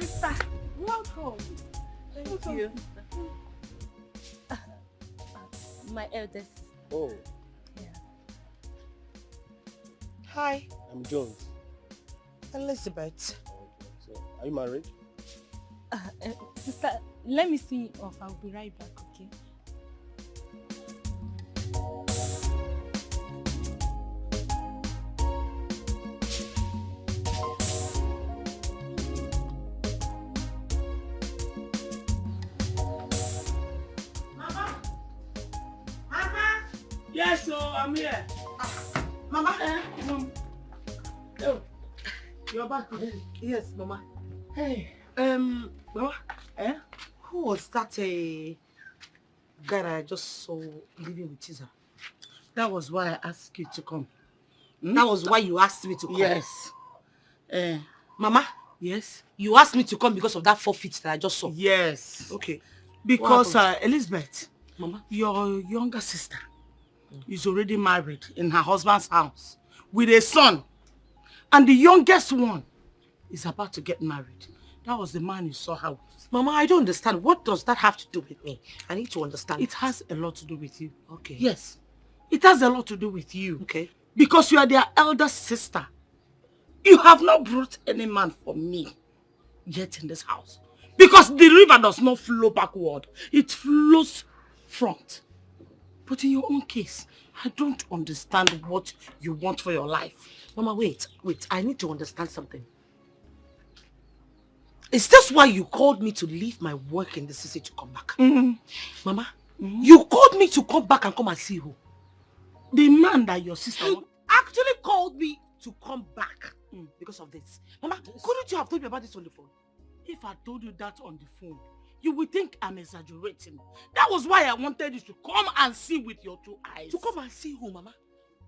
Sister, welcome. Thank you. My eldest. Oh. Yeah. Hi. I'm Jones. Elizabeth. Okay. So, are you married? Sister, let me see off. I'll be right back, okay? Yes, so I'm here. Mama. Oh, you're back. Yes, Mama. Hey. Mama. Eh? Who was that guy that I just saw living with Tisa? That was why I asked you to come. That was why you asked me to come? Yes. Mama? Yes? You asked me to come because of that forfeit that I just saw? Yes. Okay. Because, Elizabeth, Mama, your younger sister is already married in her husband's house with a son. And the youngest one is about to get married. That was the man you saw her with. Mama, I don't understand. What does that have to do with me? I need to understand. It has a lot to do with you. Okay. Yes. It has a lot to do with you. Okay. Because you are their elder sister. You have not brought any man for me yet in this house. Because the river does not flow backward. It flows front. But in your own case, I don't understand what you want for your life. Mama, wait. I need to understand something. Is this why you called me to leave my work in the city to come back? Mama, you called me to come back and come and see who? The man that your sister actually called me to come back because of this. Mama, couldn't you have told me about this on the phone? If I told you that on the phone, you would think I'm exaggerating. That was why I wanted you to come and see with your two eyes. To come and see who, Mama?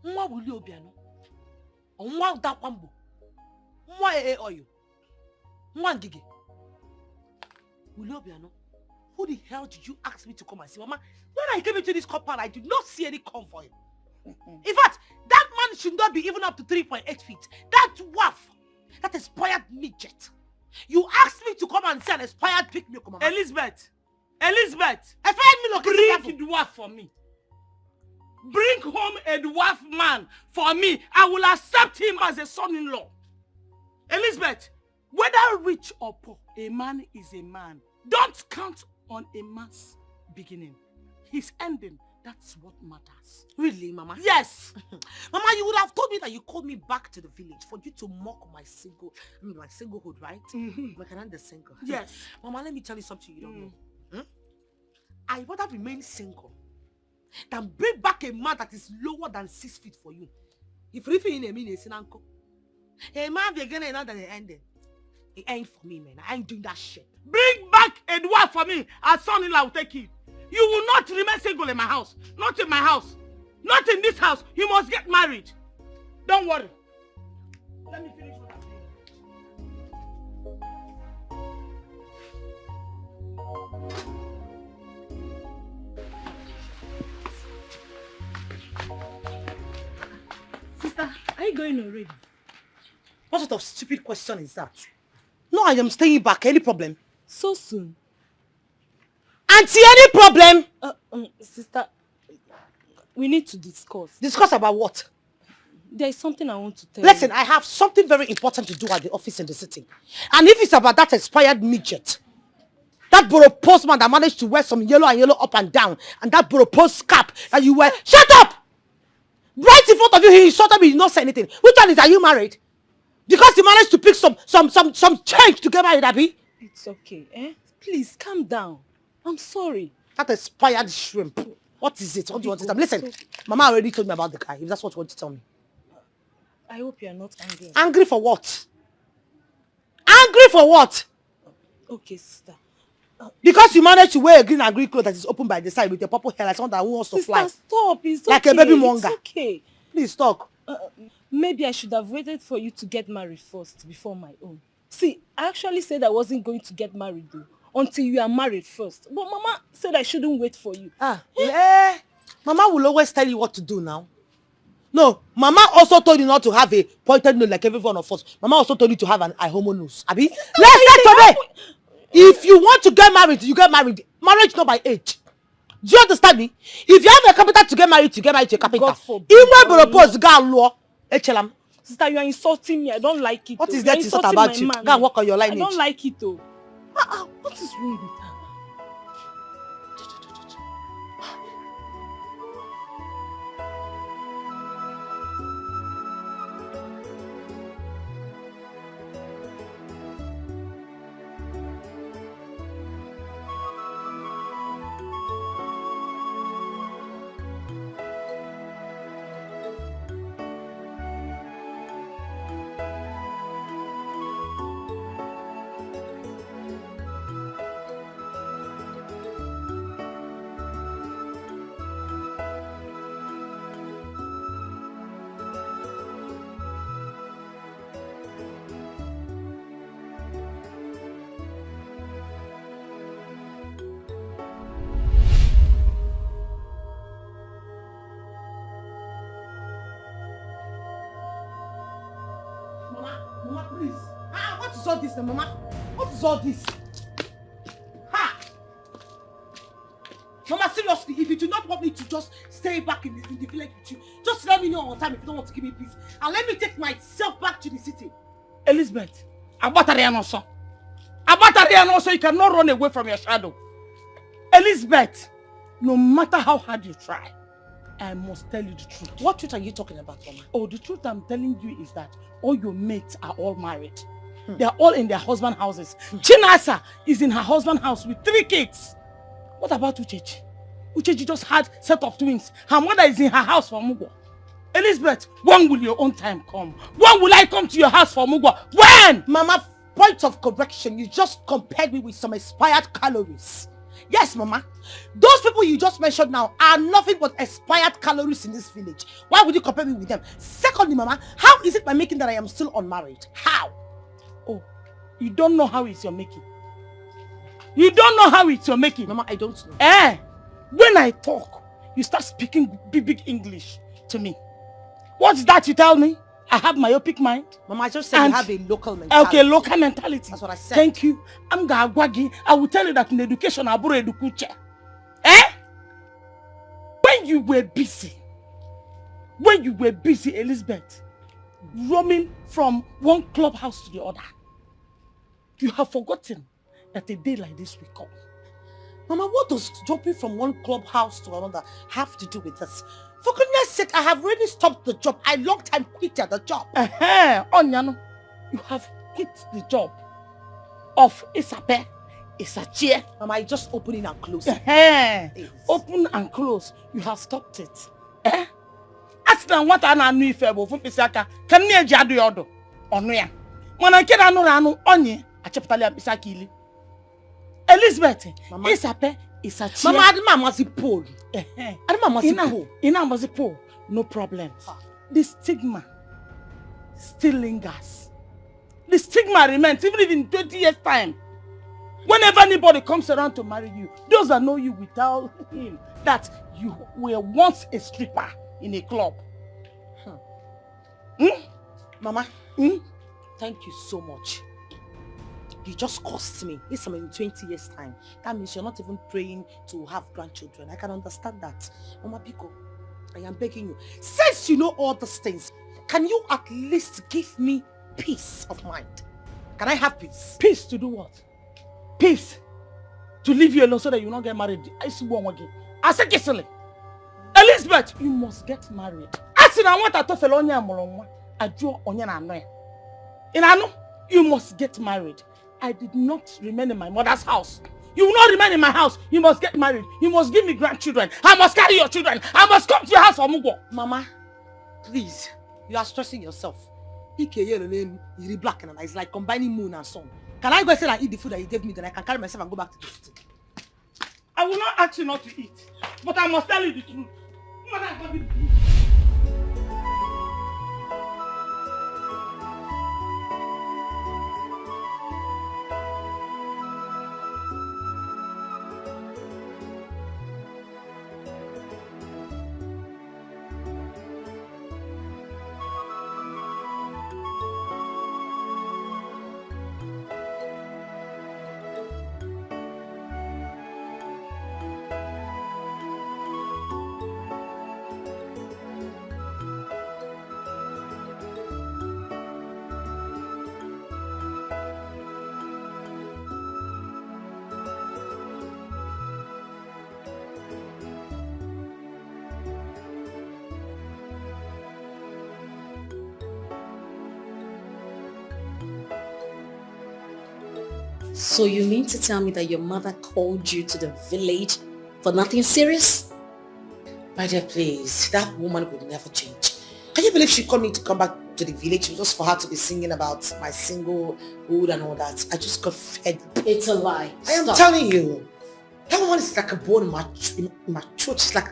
Nwa Willie Obiano? Nwa Dakwambo? Nwa Oyo? Nwa Ngige? Willie Obiano? Who the hell did you ask me to come and see? Mama, when I came into this compound, I did not see any come for him. In fact, that man should not be even up to 3.8 feet. That dwarf, that expired midget. You asked me to come and see an expired picnic, Mama. Elizabeth! Expired milk. Bring a dwarf for me. Bring home a dwarf man for me. I will accept him as a son-in-law. Elizabeth, whether rich or poor, a man is a man. Don't count on a man's beginning. His ending, that's what matters. Really, Mama? Yes! Mama, you would have told me that you called me back to the village for you to mock my singlehood, right? Like I'm the single. Yes. Mama, let me tell you something you don't know. I rather remain single than bring back a man that is lower than 6 feet for you. If you in a minute, uncle. A man beginning and the ending. It ain't for me, man. I ain't doing that shit. Bring back a dwarf for me. As son-in-law will take it. You will not remain single in my house. Not in my house. Not in this house. You must get married. Don't worry. Let me finish what I'm Sister, are you going already? What sort of stupid question is that? No, I am staying back. Any problem? So soon? Auntie, any problem? Sister, we need to discuss. Discuss about what? There is something I want to tell Listen, you. I have something very important to do at the office in the city. And if it's about that expired midget, that borough postman that managed to wear some yellow and yellow up and down, and that borough post cap that you wear, shut up! Right in front of you, he insulted me, he did not say anything. Which one is, are you married? Because he managed to pick some change to get married, Abby? It's okay, eh? Please, calm down. I'm sorry. That expired shrimp. What is it? What do you want to tell me? Listen, Mama already told me about the guy, if that's what you want to tell me. I hope you are not angry. Angry for what? Angry for what? Okay, sister. Because you managed to wear a green and green cloth that is open by the side with a purple hair like someone that wants to fly. Sister, stop. It's okay. Like a baby monger. It's okay. Please talk. Maybe I should have waited for you to get married first before my own. See, I actually said I wasn't going to get married though until you are married first. But Mama said I shouldn't wait for you. Mama will always tell you what to do now. No, Mama also told you not to have a pointed nose like every one of us. Mama also told you to have an eye homo nose. Abi, let's start today. If you want to get married, you get married. Marriage not by age. Do you understand me? If you have a carpenter to get married to a carpenter. God forbid. Even propose go and law. Echelam. Sister, you are insulting me. I don't like it. What is You are that to insult insulting about my you? man. Go and work on your I lineage. don't like it though. What is wrong with her? Mama, please. What is all this, Mama? What is all this? Mama, seriously, if you do not want me to just stay back in the village with you, just let me know on time if you don't want to give me peace. And let me take myself back to the city. Elizabeth, Abatarianoso, you cannot run away from your shadow. Elizabeth, no matter how hard you try, I must tell you the truth. What truth are you talking about, Mama? Oh, the truth I'm telling you is that all your mates are all married. They are all in their husband houses. Chinasa is in her husband house with 3 kids. What about Uchechi? Uchechi just had set of twins. Her mother is in her house for Mugwa. Elizabeth, when will your own time come? When will I come to your house for Mugwa? When? Mama, point of correction, you just compared me with some expired calories. Yes, Mama. Those people you just mentioned now are nothing but expired calories in this village. Why would you compare me with them? Secondly, Mama, how is it by making that I am still unmarried? How? Oh, you don't know how it's your making. You don't know how it's your making. Mama, I don't know. When I talk, you start speaking big English to me. What's that you tell me? I have myopic mind. Mama, I just said you have a local mentality. Okay, local mentality. That's what I said. Thank you. I'm Gagwagi. I will tell you that in education, Aburo Edukuche. When you were busy, Elizabeth, roaming from one clubhouse to the other, you have forgotten that a day like this will come. Mama, what does jumping from one clubhouse to another have to do with this? For goodness sake, I have already stopped the job. I long time quit the job. Onyano, you have quit the job of Isape, Isachie. Mama, I just opening and closing. Open and close. You have stopped it. Ask them what I know if able from Pisaka. Can you jadu yodo? Onuya. When I get anu onye, a chapitalia Pisakili. Elizabeth, Mama, Isape, Isachie. Mama, I didn't see Paul. No problem. The stigma still lingers. The stigma remains even if in 20 years' time. Whenever anybody comes around to marry you, those that know you will tell him that you were once a stripper in a club. Mama, thank you so much. You just cost me. It's in 20 years' time. That means you're not even praying to have grandchildren. I can understand that. Mama Pico, I am begging you. Since you know all these things, can you at least give me peace of mind? Can I have peace? Peace to do what? Peace to leave you alone so that you not get married. I see one again. I say Kisele. Elizabeth, you must get married. I see now what I told Felonia Molonwa. I draw Onya na Anoya. In Ano, you must get married. I did not remain in my mother's house. You will not remain in my house. You must get married. You must give me grandchildren. I must carry your children. I must come to your house for Mugo. Mama, please, you are stressing yourself. You're black and it's like combining moon and sun. Can I go and say and eat the food that you gave me, then I can carry myself and go back to the city? I will not ask you not to eat, but I must tell you the truth. So you mean to tell me that your mother called you to the village for nothing serious? My dear, please, that woman would never change. Can you believe she called me to come back to the village just for her to be singing about my singlehood and all that? I just got fed. It's a lie. I am Stop. telling you, that woman is like a bone in my throat. It's like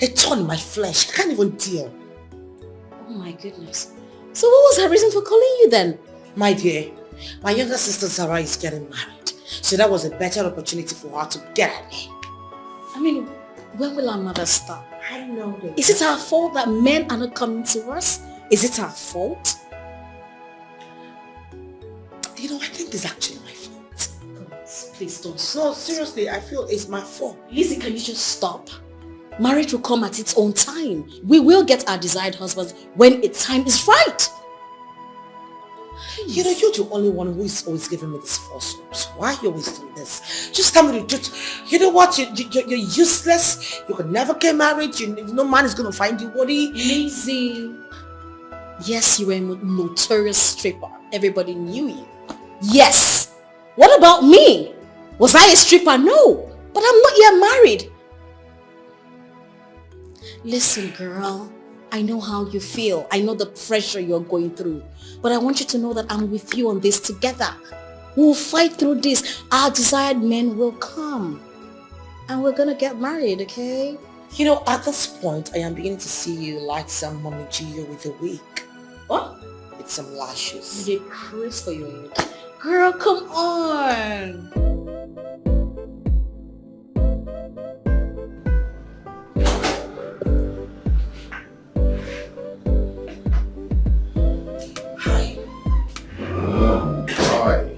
a thorn in my flesh. I can't even deal. Oh my goodness. So what was her reason for calling you then? My dear, my younger sister Sarah is getting married. So that was a better opportunity for her to get at me. I mean, when will our mother stop? I don't know. Is it our fault that men are not coming to us? Is it our fault? You know, I think it's actually my fault. God, please don't No, stop. seriously, I feel it's my fault. Lizzie, can you just stop? Marriage will come at its own time. We will get our desired husbands when its time is right. You know, you're the only one who is always giving me this false hopes. Why are you always doing this? Just tell me the truth. You know what? You're useless. You could never get married. No man is going to find you, Woody. Lizzie. Yes, you were a notorious stripper. Everybody knew you. Yes. What about me? Was I a stripper? No. But I'm not yet married. Listen, girl. I know how you feel. I know the pressure you're going through. But I want you to know that I'm with you on this together. We'll fight through this. Our desired men will come. And we're gonna get married, okay? You know, at this point, I am beginning to see you like some Mommy Gio with a wig. What? With some lashes. You crazy for your head. Girl, come on. Hi. Hi.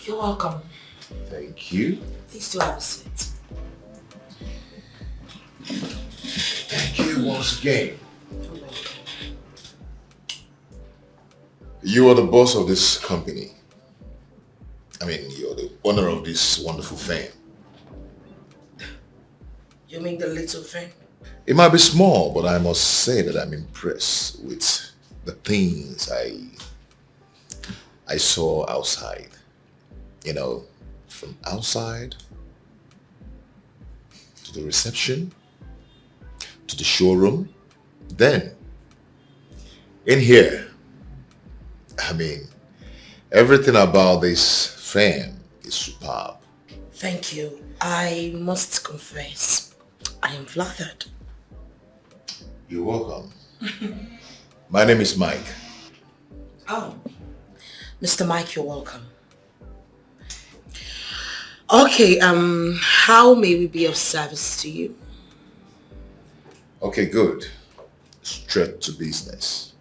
You're welcome. Thank you. Please do have a seat. Thank you once again. You are the boss of this company. I mean, you're the owner of this wonderful firm. You mean the little thing? It might be small, but I must say that I'm impressed with the things I saw outside. You know, from outside to the reception to the showroom, then in here. I mean, everything about this firm is superb. Thank you. I must confess, I am flattered. You're welcome. My name is Mike. Oh, Mr. Mike, you're welcome. Okay, how may we be of service to you? Okay, good. Straight to business.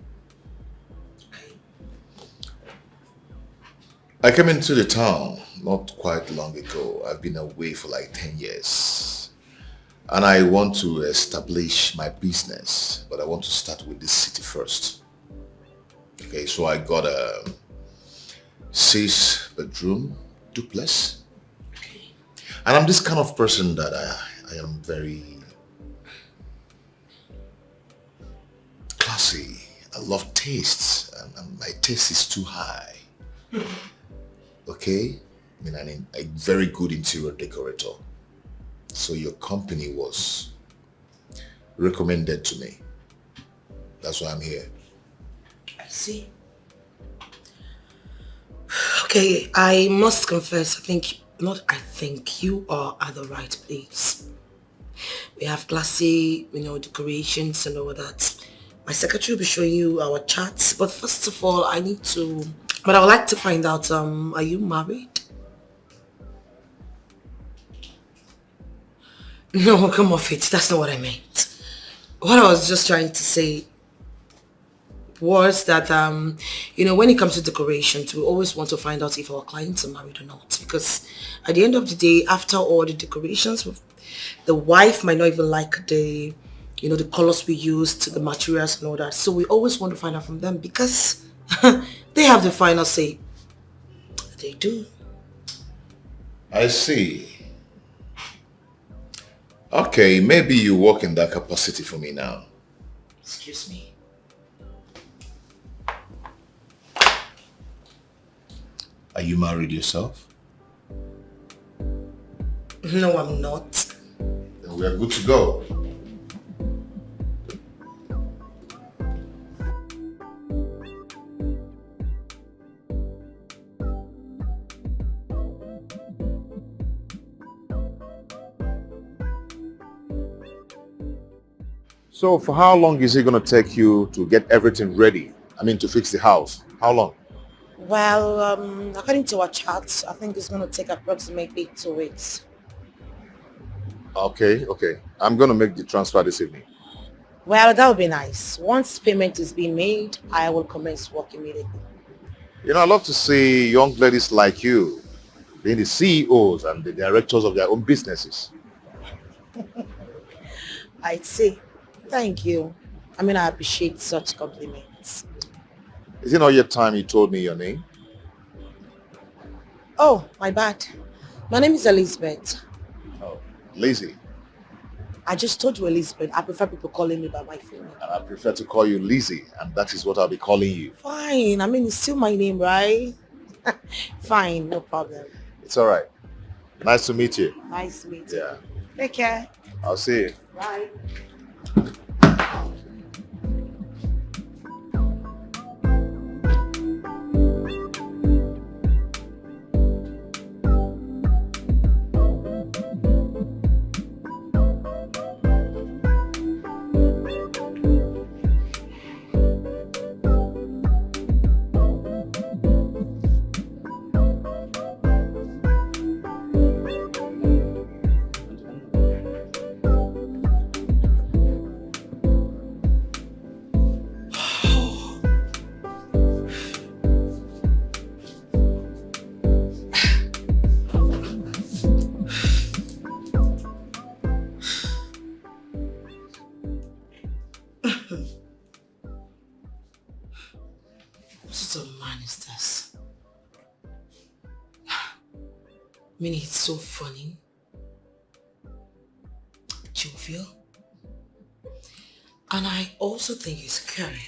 I came into the town not quite long ago. I've been away for like 10 years. And I want to establish my business, but I want to start with this city first. Okay, so I got a 6-bedroom duplex. And I'm this kind of person that I am very classy. I love tastes, and my taste is too high. Okay? I mean, I'm a very good interior decorator. So your company was recommended to me. That's why I'm here. I see. Okay, I must confess, you are at the right place. We have classy, decorations and all that. My secretary will be showing you our charts, but first of all, I would like to find out, are you married? No, come off it. That's not what I meant. What I was just trying to say was that, when it comes to decorations, we always want to find out if our clients are married or not. Because at the end of the day, after all the decorations, the wife might not even like the colors we used, the materials and all that. So we always want to find out from them because they have the final say. They do. I see. Okay, maybe you work in that capacity for me now. Excuse me. Are you married yourself? No, I'm not. Then we are good to go. So for how long is it going to take you to get everything ready? I mean, to fix the house. How long? Well, according to our chat, I think it's going to take approximately 2 weeks. Okay, okay. I'm going to make the transfer this evening. Well, that would be nice. Once payment is being made, I will commence work immediately. You know, I love to see young ladies like you being the CEOs and the directors of their own businesses. I'd say, thank you. I mean, I appreciate such compliments. Is it not yet time you told me your name? Oh, my bad. My name is Elizabeth. Oh, Lizzie. I just told you Elizabeth. I prefer people calling me by my full name. And I prefer to call you Lizzie, and that is what I'll be calling you. Fine. I mean, it's still my name, right? Fine, no problem. It's all right. Nice to meet you. Nice to meet you. Yeah. Take care. I'll see you. Bye. What sort of man is this? I mean, it's so funny, jovial, and I also think he's caring.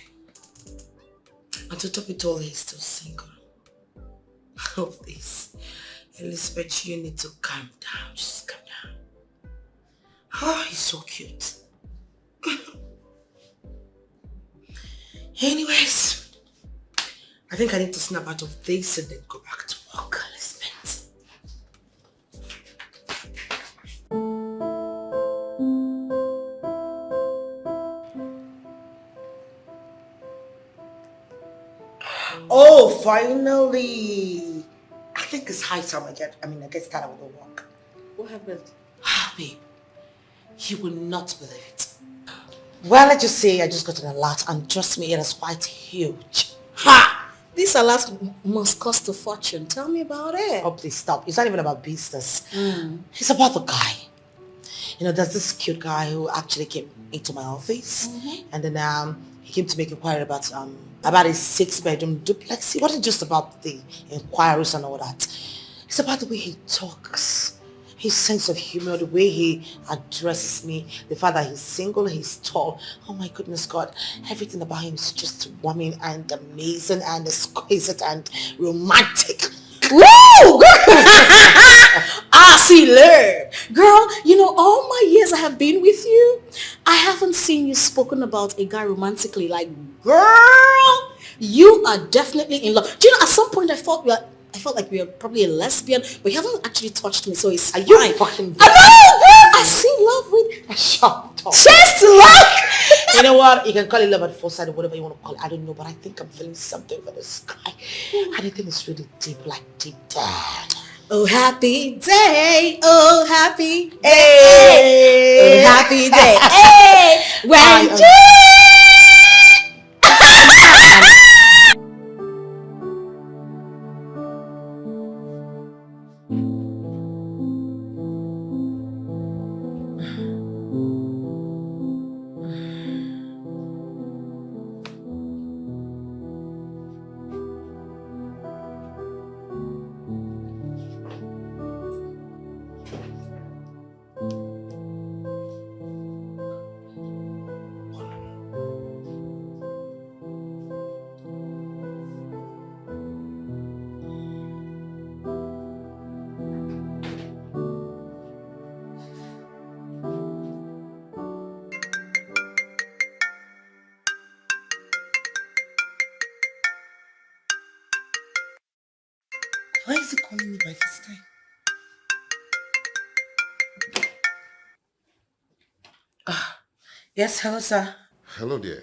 And to top it all, he's still single. Oh, please, Elizabeth, you need to calm down. Just calm down. Oh, he's so cute. Anyways, I think I need to snap out of this and then go back to work, Elizabeth. Oh, finally! I think it's high time I get started with the work. What happened? Ah, babe, you will not believe it. Well, let's just say I just got an alert, and trust me, it is quite huge. Ha! This alert must cost a fortune. Tell me about it. Oh, please stop. It's not even about business. It's about the guy. You know, there's this cute guy who actually came into my office, and then he came to make inquiry about a 6-bedroom duplex. It wasn't just about the inquiries and all that. It's about the way he talks. His sense of humor, the way he addresses me, the fact that he's single, he's tall. Oh my goodness God, everything about him is just warming and amazing and exquisite and romantic. Woo! See, learn. Girl, you know, all my years I have been with you, I haven't seen you spoken about a guy romantically. Like, girl, you are definitely in love. Do you know, at some point I felt like we were probably a lesbian, but you haven't actually touched me, so it's fine. You fucking I know, girl! I see love with... Shut up. Just love! You know what? You can call it love at first sight or whatever you want to call it. I don't know, but I think I'm feeling something for this guy. And I think it's really deep, like deep down. Oh, happy day. Oh, happy day. Hey. Oh, happy day. Hey! When Why is he calling me by this time? Yes, hello, sir. Hello there.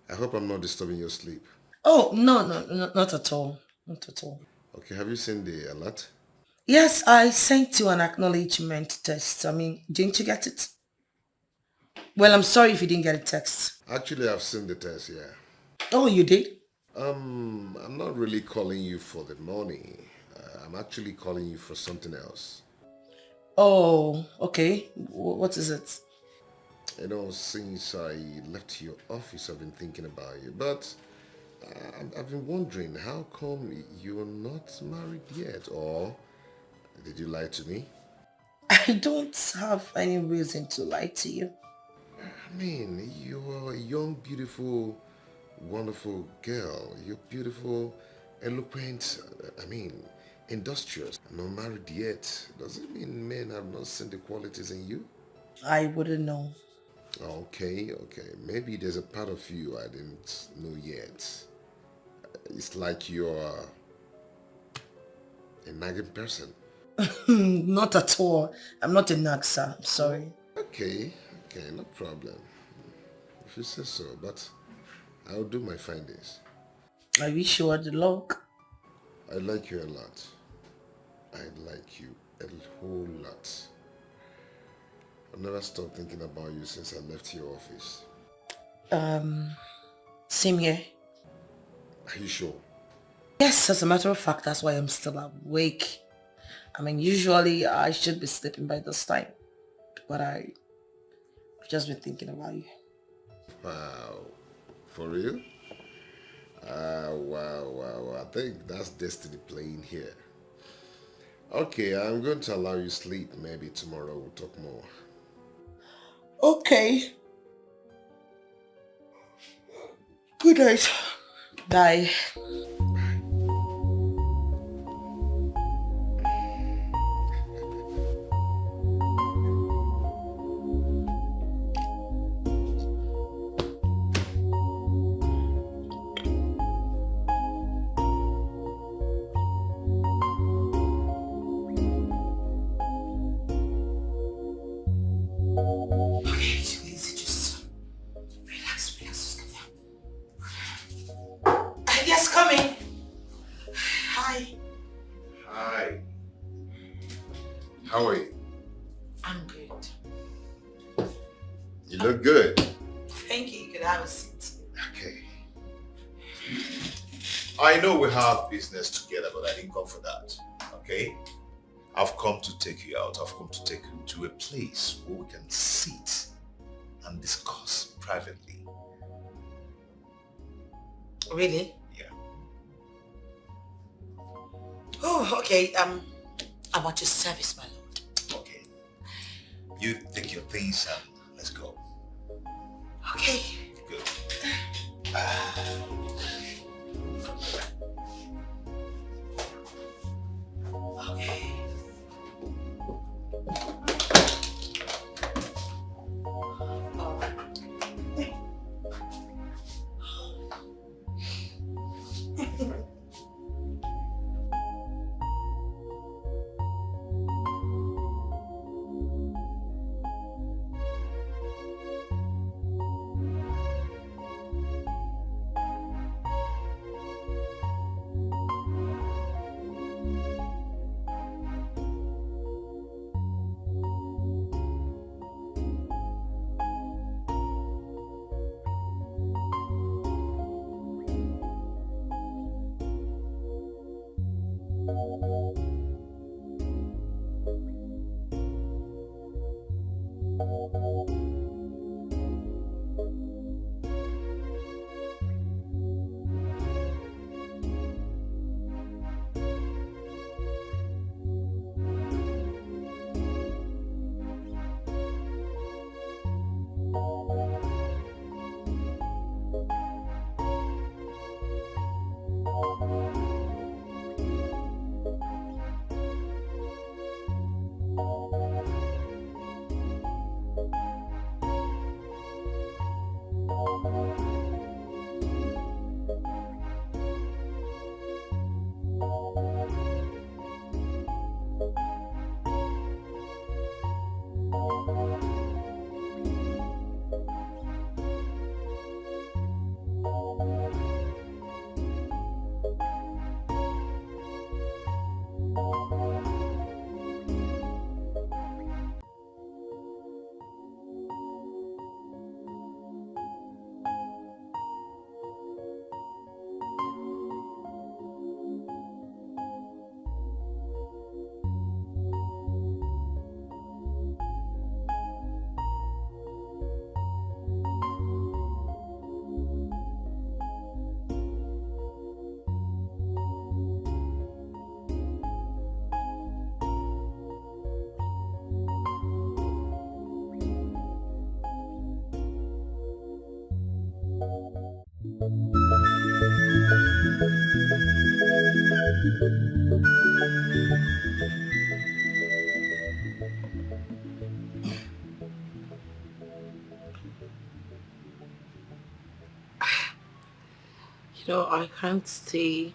I hope I'm not disturbing your sleep. Oh, no, not at all. Not at all. Okay, have you seen the alert? Yes, I sent you an acknowledgement text. I mean, didn't you get it? Well, I'm sorry if you didn't get a text. Actually, I've seen the test, yeah. Oh, you did? I'm not really calling you for the money. I'm actually calling you for something else. Oh, okay. What is it? You know, since I left your office, I've been thinking about you. But I've been wondering, how come you're not married yet? Or did you lie to me? I don't have any reason to lie to you. I mean, you're a young, beautiful, wonderful girl. You're beautiful, eloquent, industrious. I'm not married yet. Does it mean men have not seen the qualities in you? I wouldn't know. Okay. Maybe there's a part of you I didn't know yet. It's like you're a nagging person. Not at all. I'm not a nag, sir. I'm sorry. Okay, no problem. If you say so, but I'll do my findings. I wish you were the luck. I like you a lot. I like you a whole lot. I've never stopped thinking about you since I left your office. Same here. Are you sure? Yes, as a matter of fact, that's why I'm still awake. I mean, usually I should be sleeping by this time, but I've just been thinking about you. Wow. For real? Wow. I think that's destiny playing here. Okay, I'm going to allow you sleep. Maybe tomorrow we'll talk more. Okay. Good night. Bye. Yes, coming. Hi. Hi. How are you? I'm good. You look good. Thank you. You could have a seat. Okay. I know we have business together, but I didn't come for that. Okay? I've come to take you out. I've come to take you to a place where we can sit and discuss privately. Really? Yeah. Oh, okay. I want your service, my lord. Okay. You take your things and let's go. Okay. Good. Okay. I can't stay.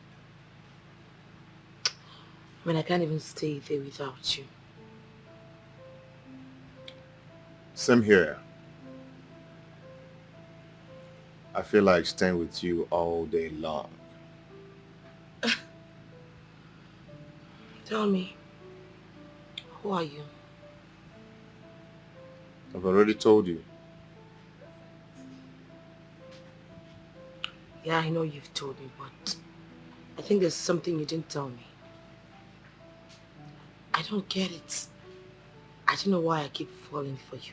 I can't even stay there without you. Same here. I feel like staying with you all day long. Tell me, who are you? I've already told you. Yeah, I know you've told me, but I think there's something you didn't tell me. I don't get it. I don't know why I keep falling for you.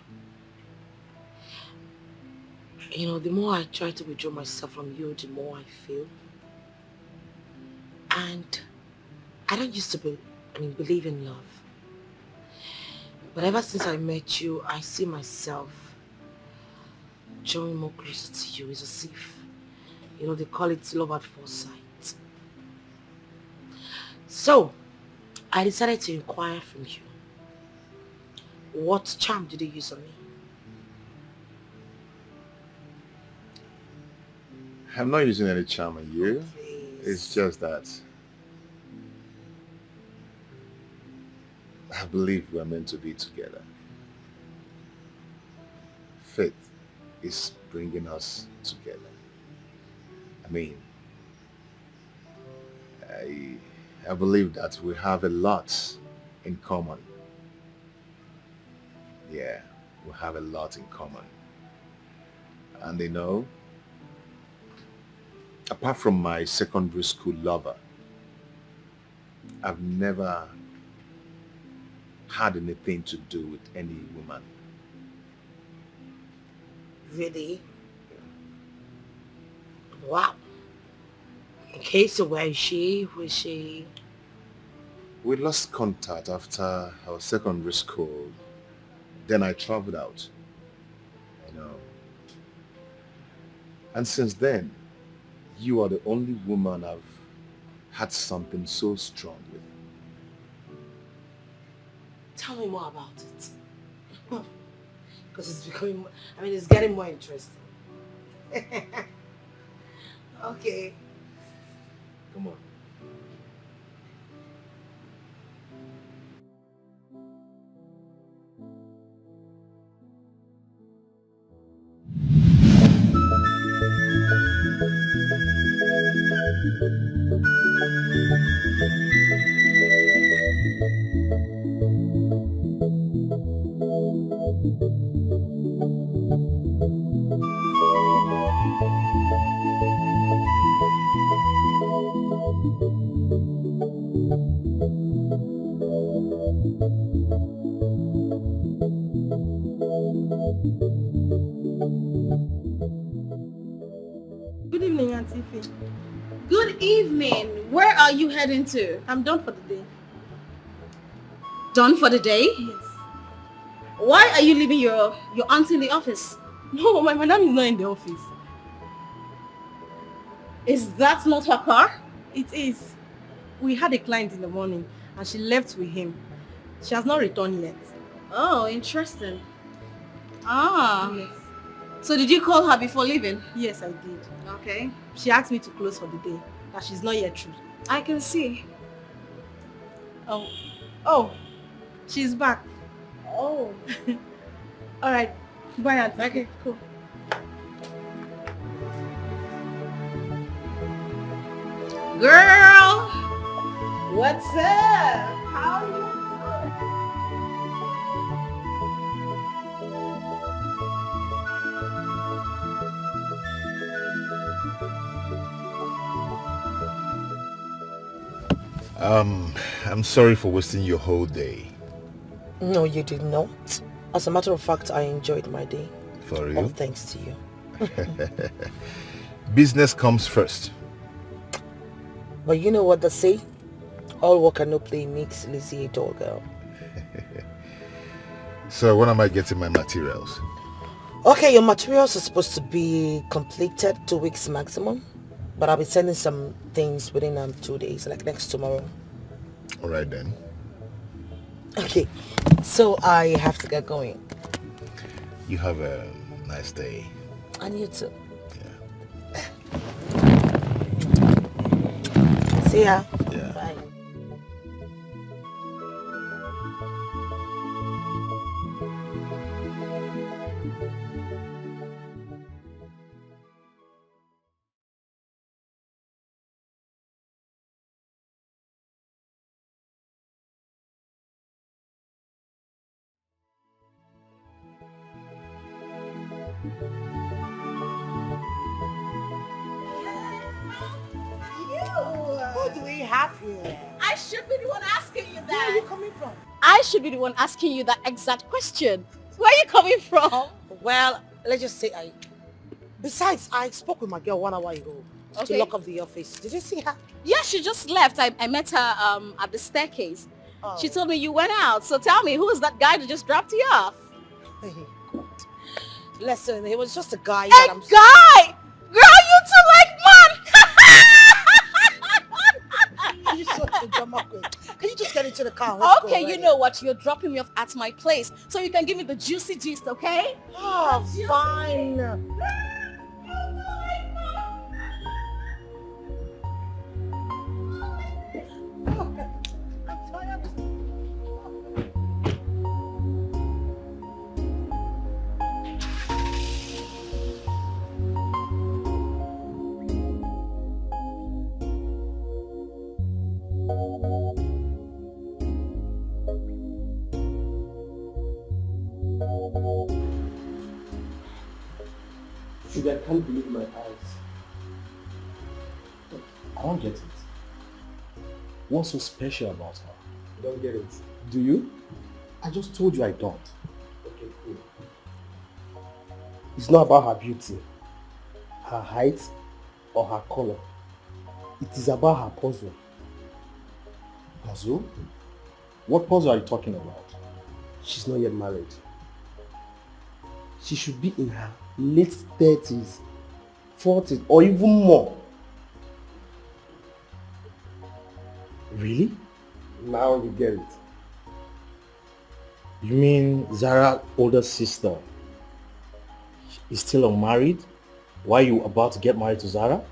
The more I try to withdraw myself from you, the more I feel. And I don't used to believe in love. But ever since I met you, I see myself drawing more closer to you. It's as if, they call it love at first sight. So, I decided to inquire from you. What charm did you use on me? I'm not using any charm on you. Please. It's just that I believe we're meant to be together. Faith is bringing us together. I believe that we have a lot in common. Yeah, we have a lot in common. And apart from my secondary school lover, I've never had anything to do with any woman. Really? Wow. Okay, so where is she? Who is she? We lost contact after our secondary school. Then I traveled out. And since then, you are the only woman I've had something so strong with. Tell me more about it. Because it's becoming, it's getting more interesting. Okay. Come on. Good evening, Auntie Faye. Good evening. Where are you heading to? I'm done for the day. Done for the day? Yes. Why are you leaving your auntie in the office? No, my madam is not in the office. Is that not her car? It is. We had a client in the morning and she left with him. She has not returned yet. Oh, interesting. Ah. Yes. So did you call her before leaving? Yes, I did. Okay. She asked me to close for the day, that she's not yet through. I can see. Oh, she's back. Oh. All right. Bye, Auntie. Okay, cool. Girl! What's up? How you doing? I'm sorry for wasting your whole day. No, you did not. As a matter of fact, I enjoyed my day. For All real? thanks to you. Business comes first. But you know what they say? All work and no play makes Lizzie a dull girl. So when am I getting my materials? Okay, your materials are supposed to be completed 2 weeks maximum, but I'll be sending some things within 2 days, like next tomorrow. All right then. Okay, so I have to get going. You have a nice day. And you too. Yeah. See ya. Yeah. Bye. Who do we have here? I should be the one asking you Where are you that. coming from? I should be the one asking you that exact question. Where are you coming from? Well, let's just say Besides, I spoke with my girl 1 hour ago to Okay. lock up the office. Did you see her? Yeah, she just left. I met her at the staircase. Oh. She told me you went out. So tell me, who is that guy that just dropped you off? Hey, God. Listen, he was just a guy A that I'm... guy! Girl, you two like man! You such a drama queen. Can you just get into the car? Let's go Okay, you already. know what? You're dropping me off at my place. So you can give me the juicy gist, okay? Oh, fine. I'm tired. Sugar, I can't believe my eyes. I don't get it. What's so special about her? I don't get it. Do you? I just told you I don't. Okay, cool. It's not about her beauty, her height, or her color. It is about her puzzle. Puzzle? What puzzle are you talking about? She's not yet married. She should be in her late 30s, 40s, or even more. Really? Now you get it. You mean Zara's older sister is still unmarried? Why are you about to get married to Zara?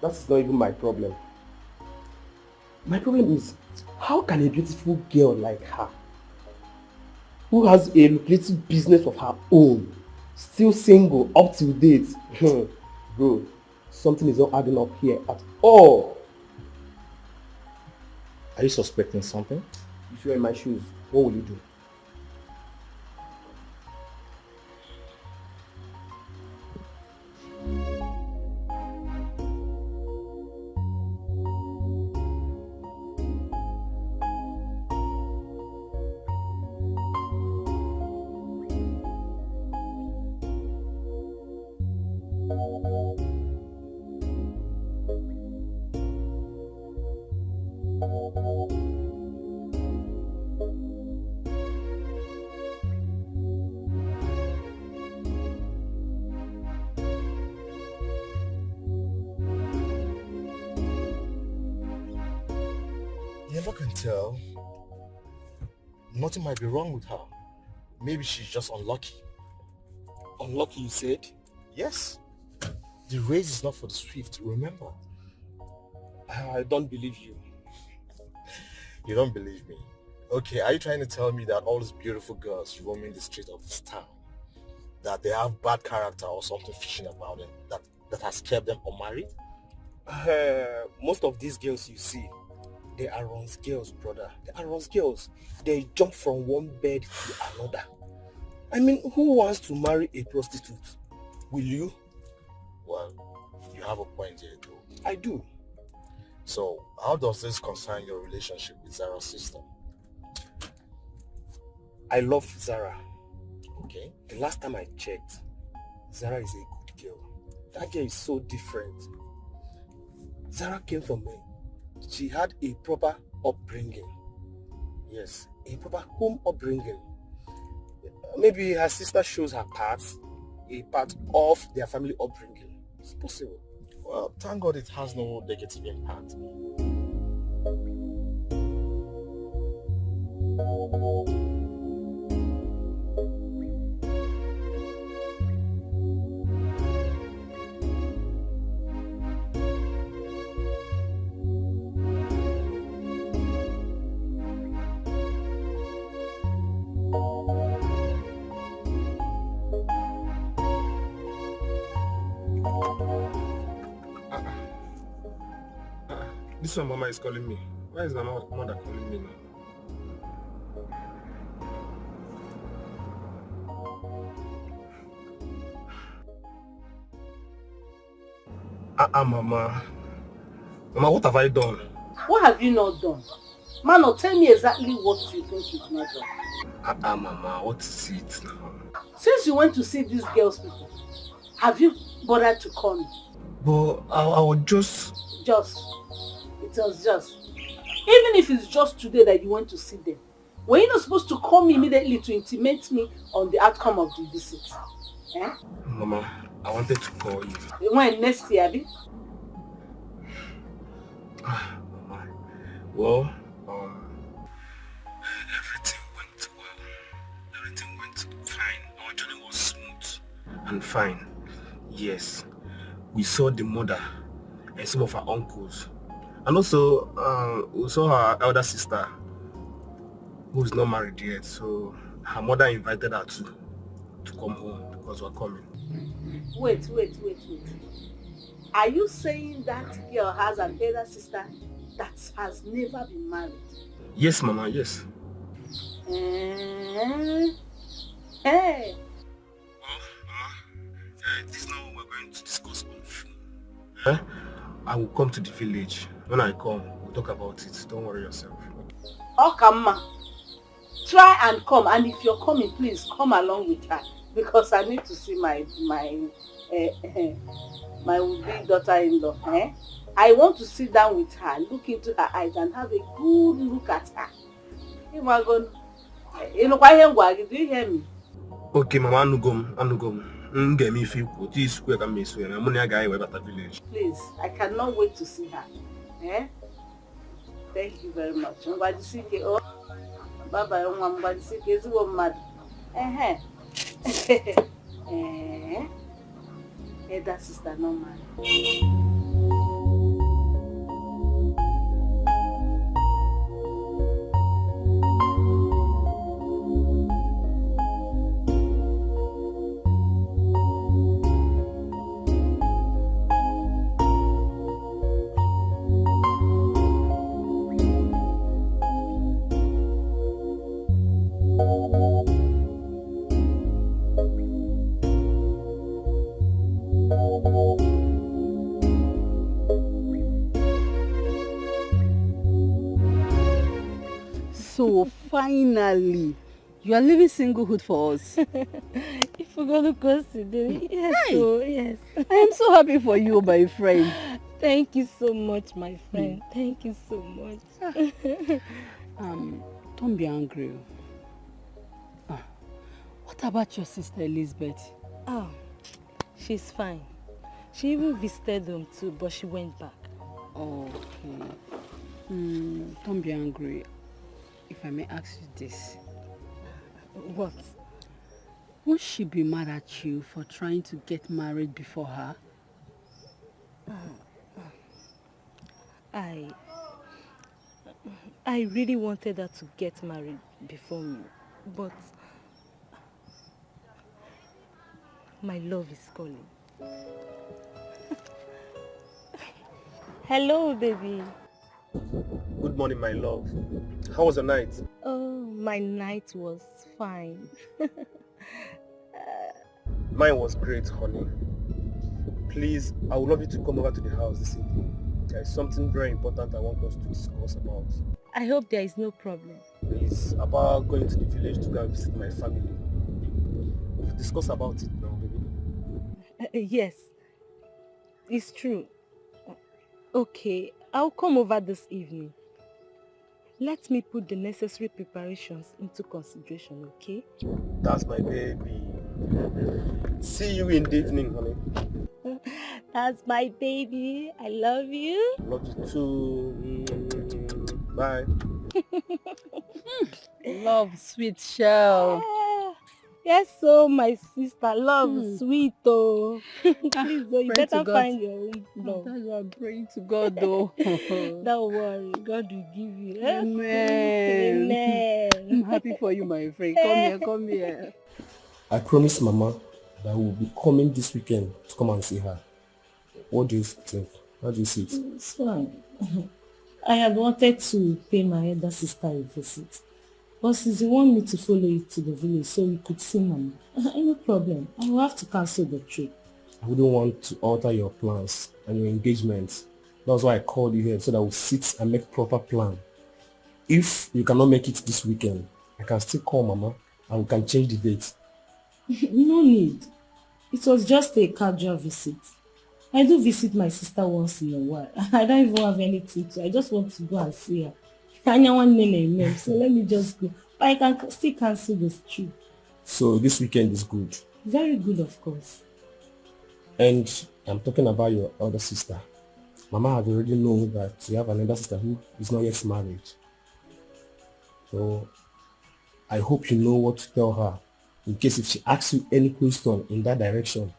That's not even my problem. My problem is, how can a beautiful girl like her, who has a lucrative business of her own, still single up till date? Bro, something is not adding up here at all. Are you suspecting something? If you're in my shoes, what will you do? You never can tell. Nothing might be wrong with her. Maybe she's just unlucky. Unlucky, you said? Yes. The race is not for the swift, remember? I don't believe you. You don't believe me? Okay, are you trying to tell me that all these beautiful girls roaming the street of this town, that they have bad character or something fishy about them, that has kept them unmarried? Most of these girls you see, they are runs girls, brother. They are runs girls. They jump from one bed to another. I mean, who wants to marry a prostitute? Will you? Well, you have a point here too. I do. So, how does this concern your relationship with Zara's sister? I love Zara. Okay. The last time I checked, Zara is a good girl. That girl is so different. Zara came from me. She had a proper upbringing. Yes, a proper home upbringing. Maybe her sister shows her parts. a part of their family upbringing. It's possible. Well, thank God it has no negative impact. This one Mama is calling me. Why is my mother calling me now? Mama. Mama, what have I done? What have you not done? Mano, tell me exactly what you think you've not done. Mama, what is it now? Since you went to see these girls people, have you bothered to call me? But I was just... It was just. Even if it's just today that you went to see them, were you not supposed to call me immediately to intimate me on the outcome of the visit? Eh? Mama, I wanted to call you. When next year, Abi? Mama, well, everything went well. Everything went fine. Our journey was smooth and fine. Yes, we saw the mother and some of her uncles. And also, we saw her elder sister, who is not married yet. So her mother invited her to come home because we're coming. Wait. Are you saying that girl has an elder sister that has never been married? Yes, Mama, yes. Hey. Well, Mama, this is not what we're going to discuss on phone. I will come to the village. When I come, we'll talk about it. Don't worry yourself. Okama, try and come, and if you're coming, please come along with her because I need to see my would-be daughter-in-law. I want to sit down with her, look into her eyes, and have a good look at her. Do you hear me? Okay, Mama, Anugom. Get me feel good. This quick and miss when I'm a guy at the village. Please, I cannot wait to see her. Thank you very much. Bye bye. Is mad? That sister no man. So finally, you are leaving singlehood for us. If we're going to consider, yes, Hey. so yes. I am so happy for you, my friend. Thank you so much, my friend. Thank you so much. Don't be angry. What about your sister Elizabeth? Oh, she's fine. She even visited them too, but she went back. Okay. Don't be angry. If I may ask you this. What? Would she be mad at you for trying to get married before her? I really wanted her to get married before me, but my love is calling. Hello, baby. Good morning, my love. How was your night? Oh, my night was fine. Mine was great, honey. Please, I would love you to come over to the house this evening. There is something very important I want us to discuss about. I hope there is no problem. It's about going to the village to go and visit my family. We'll discuss about it now, baby. Yes, it's true. Okay, I'll come over this evening. Let me put the necessary preparations into consideration, okay? That's my baby. See you in the evening, honey. That's my baby. I love you. Love you too. Bye. Love, sweet shell. Ah, yes, so my sister, love Hmm. sweet oh. Please, oh, you Pray to better God. find your own Oh, love. that's why I'm praying to God though. Don't worry, God will give you. Eh? Amen. I'm Amen. happy for you, my friend. Come here, come here. I promised Mama that we'll be coming this weekend to come and see her. What do you think? How do you see it? It's fine. I had wanted to pay my elder sister a visit. But since you want me to follow you to the village so we could see Mama, no problem. I will have to cancel the trip. I wouldn't want to alter your plans and your engagements. That's why I called you here so that we'll sit and make proper plan. If you cannot make it this weekend, I can still call Mama and we can change the date. No need. It was just a casual visit. I do visit my sister once in a while. I don't even have anything to. I just want to go and see her. Kanya one name, so let me just go. But I can still cancel this trip. So this weekend is good. Very good, of course. And I'm talking about your elder sister. Mama had already known that you have an elder sister who is not yet married. So I hope you know what to tell her in case if she asks you any question in that direction.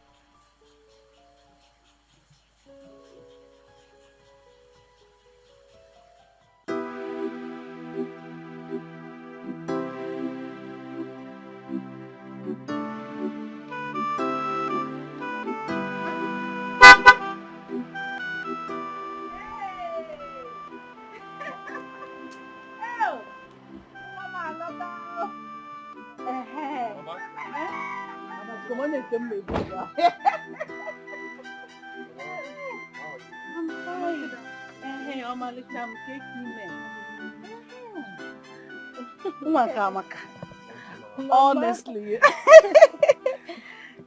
Honestly,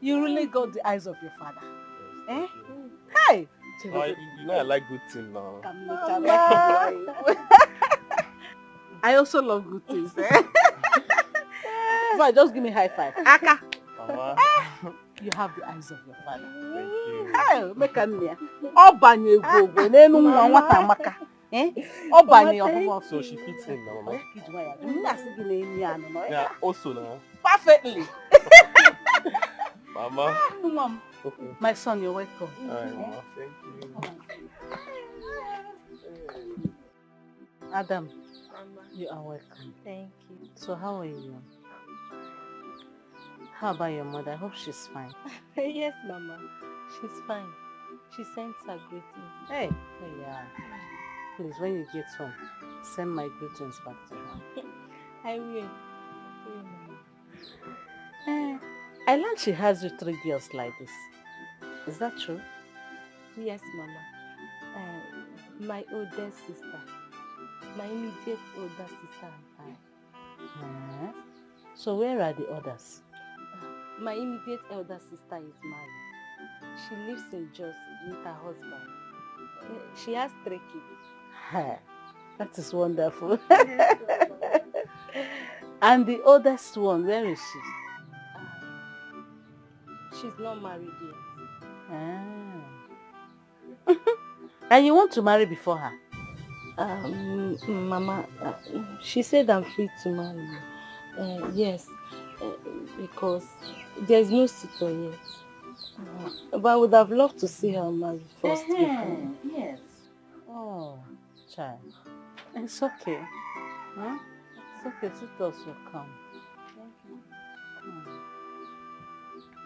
you really got the eyes of your father. Eh? Hey! You know I like good things now. I also love good things. Eh? But just give me high five. Aka! Mama, You have the eyes of your father. thank you. Hey, make a near. Obanye go n'enu nwa nwata amaka. Eh? Obanye ọfụma. So she fits in now, Mama. Yeah, Yeah, also now. perfectly. Mama. Mom, Okay. my son, you're welcome. Alright, Mama. Thank you. Adam, you are welcome. Thank you. So how are you? How about your mother? I hope she's fine. Yes, Mama. She's fine. She sends her greetings. Hey, yeah. Please, when you get home, send my greetings back to her. I will. I learned she has you 3 girls like this. Is that true? Yes, Mama. My oldest sister. My immediate older sister and I. So where are the others? My immediate elder sister is married. She lives in Jos with her husband. She has 3 kids. That is wonderful. And the oldest one, where is she? She's not married yet. And you want to marry before her? Mama, she said I'm free to marry you. Yes, because there's no suitor yet. But I would have loved to see her married first before. Yes. Oh, child. It's okay. Huh? It's okay, suitors will come.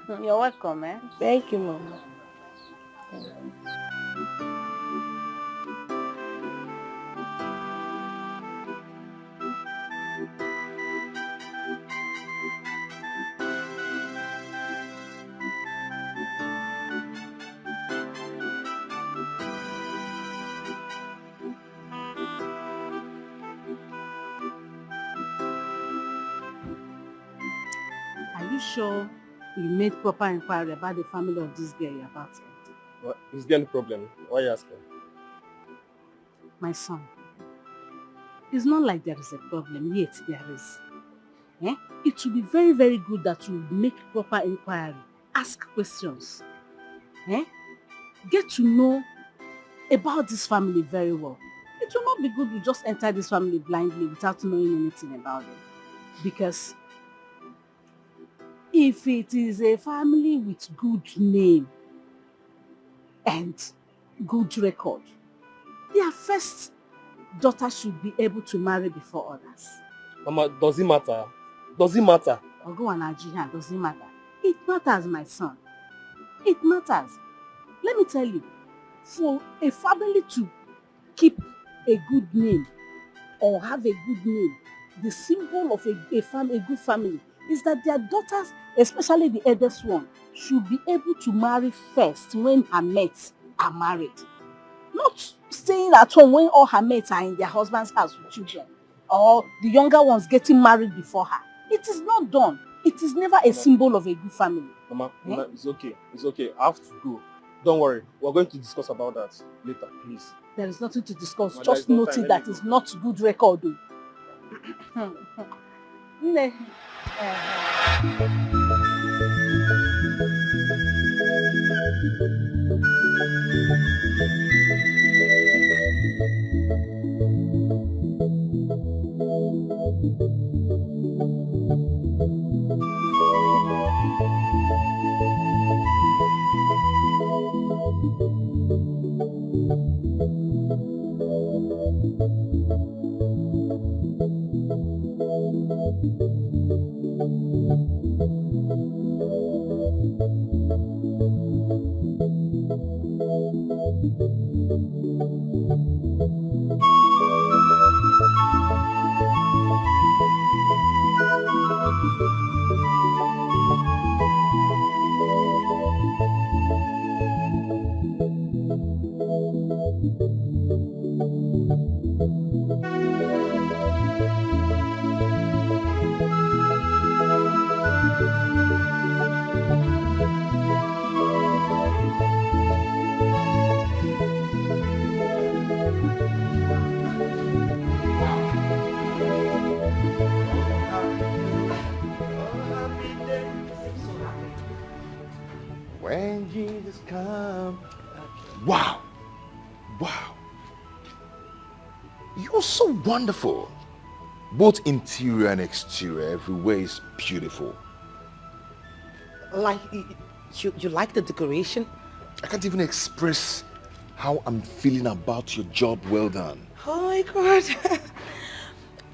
You're welcome, eh? Thank you, Mama. Thank you. Are you sure you made proper inquiry about the family of this girl you're about to enter? What? Is there any problem? Why are you asking? My son, it's not like there is a problem, yet there is. it will be very, very good that you make proper inquiry, ask questions, get to know about this family very well. It will not be good to just enter this family blindly without knowing anything about them. Because if it is a family with good name and good record, their first daughter should be able to marry before others. Mama, does it matter? Does it matter? Ogo and Nigeria, doesn't matter. It matters, my son. It matters. Let me tell you, for a family to keep a good name or have a good name, the symbol of a good family is that their daughters, especially the eldest one, should be able to marry first when her mates are married. Not staying at home when all her mates are in their husband's house with children, or the younger ones getting married before her. It is not done. It is never a symbol of a good family. Mama, it's okay. It's okay. I have to go. Don't worry. We're going to discuss about that later, please. There is nothing to discuss. Mama, just note it that is not good record. Nne. When Jesus comes. Wow. Wow. You're so wonderful. Both interior and exterior, everywhere is beautiful. Like, you like the decoration? I can't even express how I'm feeling about your job well done. Oh my God.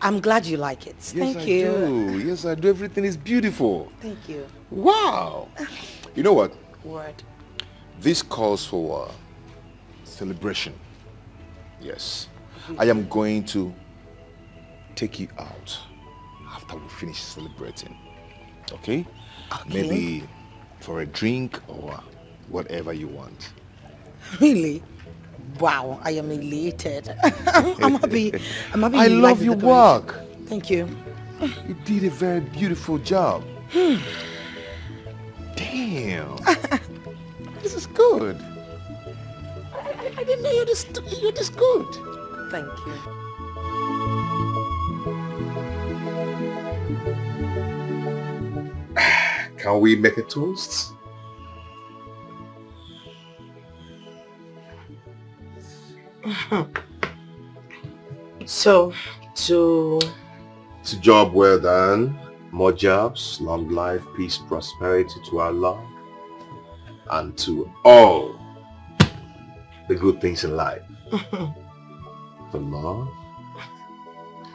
I'm glad you like it. Thank you. Do. Yes, I do. Everything is beautiful. Thank you. Wow. You know what? What? This calls for celebration. Yes. I am going to take you out after we finish celebrating. Okay? Maybe for a drink or whatever you want. Really? Wow, I am elated. I'm happy. I love your work. Thank you. You did a very beautiful job. Damn. This is good. I didn't know you're this good. Thank you. Can we make a toast? So, to job well done, more jobs, long life, peace, prosperity to our Lord, and to all the good things in life. For love,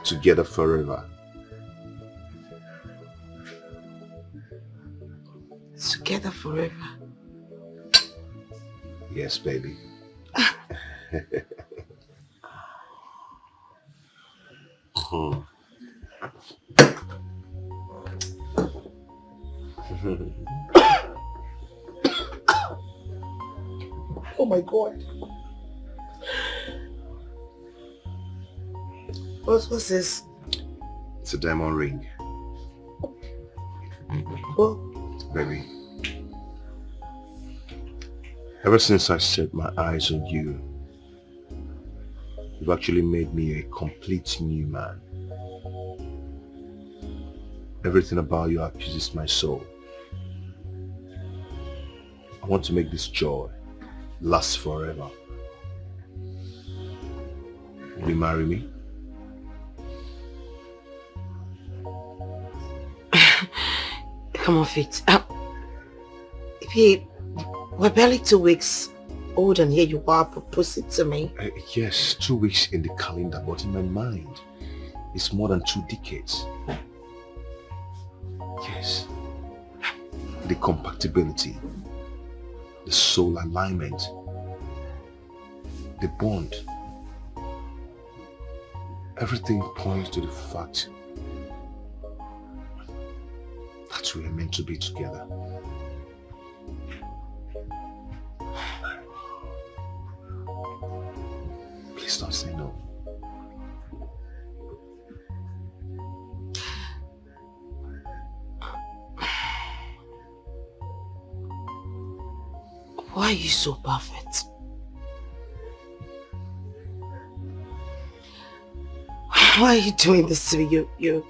together forever. together forever. Yes, baby. Oh my God. What's this? It's a diamond ring. Oh. Baby. Ever since I set my eyes on you, you've actually made me a complete new man. Everything about you appeases my soul. I want to make this joy last forever. Will you marry me? Come on, Faith. Babe, we're barely 2 weeks old and here you are proposing to me. Yes, 2 weeks in the calendar, but in my mind, it's more than 2 decades. Yes. The compatibility, the soul alignment, the bond. Everything points to the fact that we are meant to be together. Please don't say no. Why are you so perfect? Why are you doing this to me? You're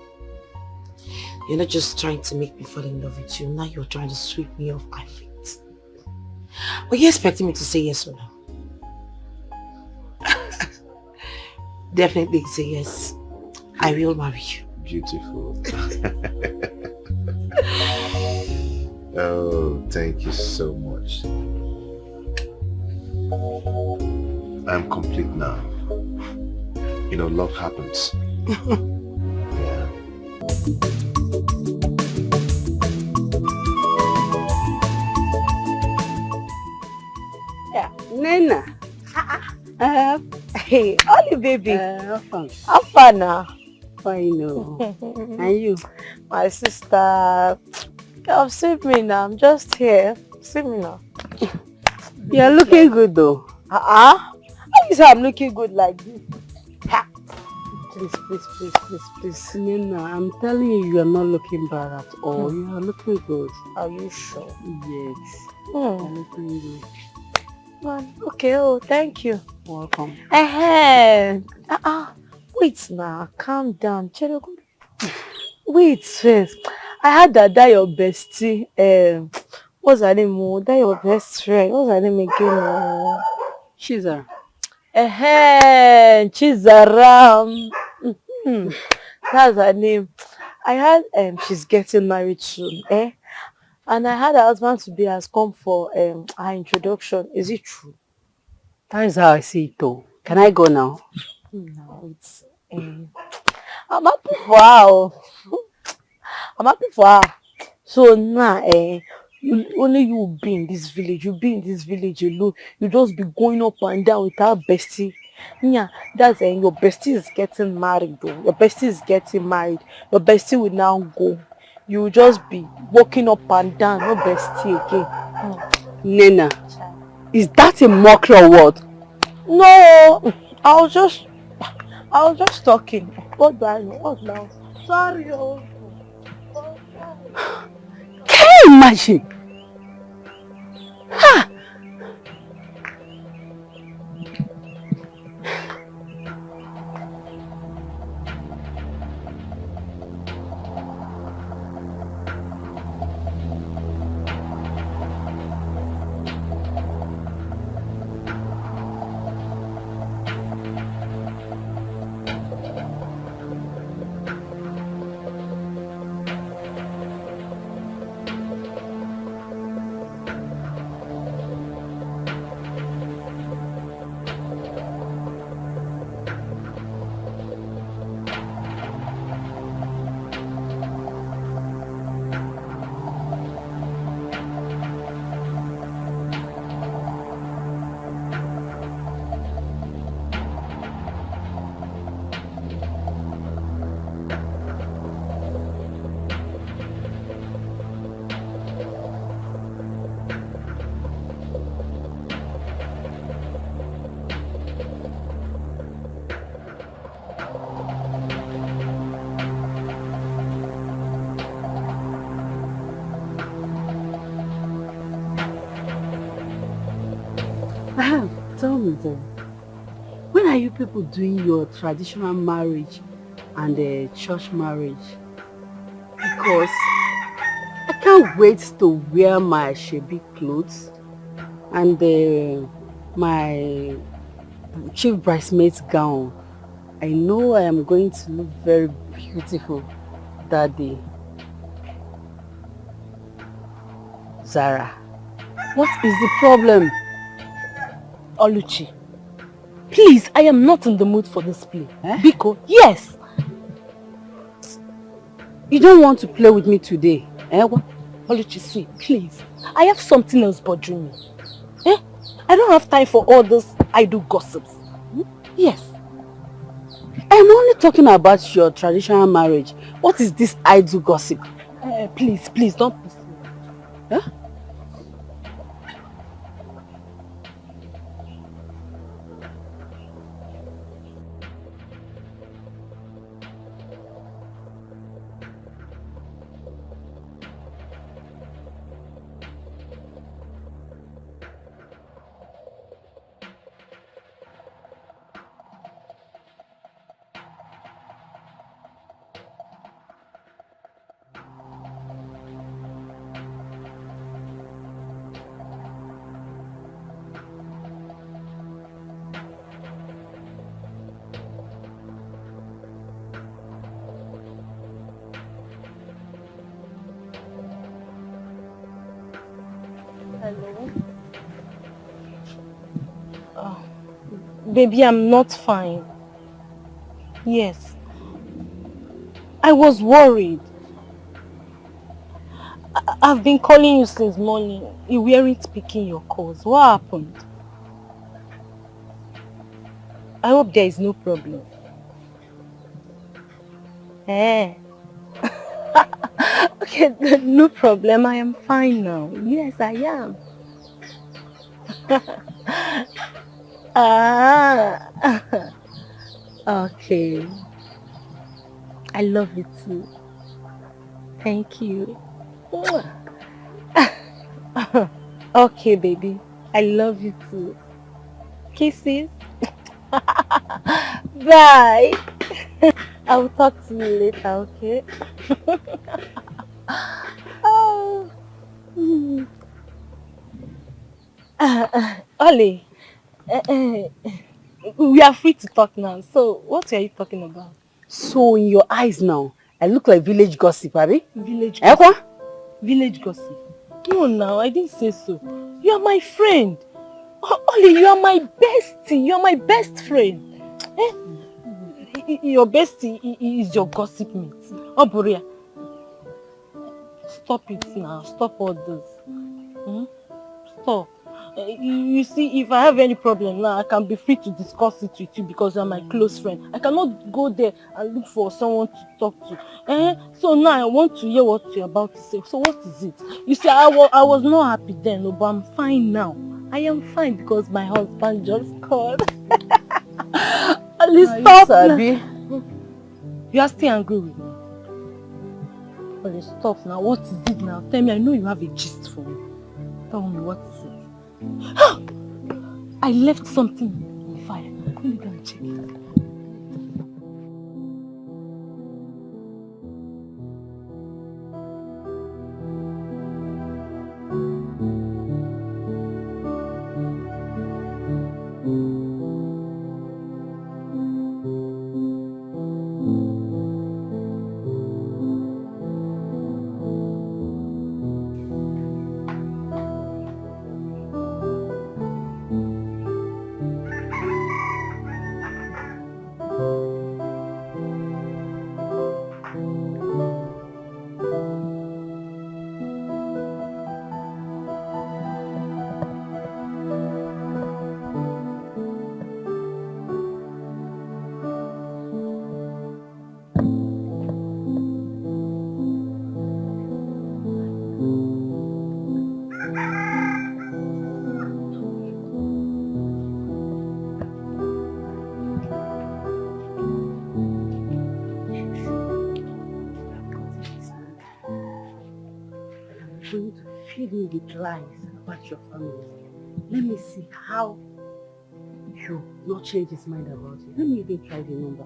not just trying to make me fall in love with you. Now you're trying to sweep me off my feet. Were you expecting me to say yes or no? Definitely say yes. I will marry you. Beautiful. Oh, thank you so much. I'm complete now. You know, love happens. Yeah. Yeah, Nena. Hey, Ollie baby. How fun? How far now? Fine, no. And you? My sister. Girl, see me now. I'm just here. See me now. You're looking good though. How you say I'm looking good like this? Ha. Please. Nena, I'm telling you, you are not looking bad at all. You are looking good. Are you sure? Yes. You're looking good. Okay, thank you. Welcome. Wait now, calm down. Wait first. I heard that your bestie, what's her name? That your best friend. What's her name again? Chiza. Chizaram. That's her name. I heard she's getting married soon, and I heard her husband today has come for her introduction. Is it true? That is how I see it though. Can I go now? No, it's I'm happy for her. I'm happy for her. So now, only you be in this village. You be in this village alone. You just be going up and down with our bestie. Yeah, that's your bestie is getting married though. Your bestie is getting married. Your bestie will now go. You will just be walking up and down. No bestie again. Nena, is that a mockery or what? No, I was just talking. What do I know? What now? Sorry. Can you imagine? Ha! Tell me then, when are you people doing your traditional marriage and church marriage? Because I can't wait to wear my shabby clothes and my chief bridesmaid's gown. I know I am going to look very beautiful that day. Zara, what is the problem? Oluchi, please, I am not in the mood for this play. Eh? Biko, yes. You don't want to play with me today, eh? What? Oluchi, sweet, please. I have something else bothering me. Eh? I don't have time for all this idle gossips. Yes. I'm only talking about your traditional marriage. What is this idle gossip? Please, please, don't push me. Huh? Hello? Baby, I'm not fine. Yes. I was worried. I've been calling you since morning. You weren't picking your calls. What happened? I hope there is no problem. Eh? Okay, no problem. I am fine now. Yes, I am. Ah. Okay. I love you too. Thank you. Okay, baby. I love you too. Kisses. Bye. I will talk to you later, okay? Oh. Ollie, we are free to talk now. So, what are you talking about? So in your eyes now, I look like village gossip, Abby? Village Eh, gossip. Village gossip. No, now, I didn't say so. You are my friend. Ollie, you are my bestie. You are my best friend. Eh? Your bestie is your gossip mate. Oh, Buria. Stop it now. Stop all this. Hmm? Stop. You see, if I have any problem now, I can be free to discuss it with you because you are my close friend. I cannot go there and look for someone to talk to. So now I want to hear what you're about to say. So what is it? You see, I was not happy then, but I'm fine now. I am fine because my husband just called. Please stop. You are still angry with me. Please stop now. What is it now? Tell me, I know you have a gist for me. Tell me, what is it? I left something on fire. Let me go and check it. Going to feed me with lies about your family. Let me see how you not change his mind about you. Let me even try the number.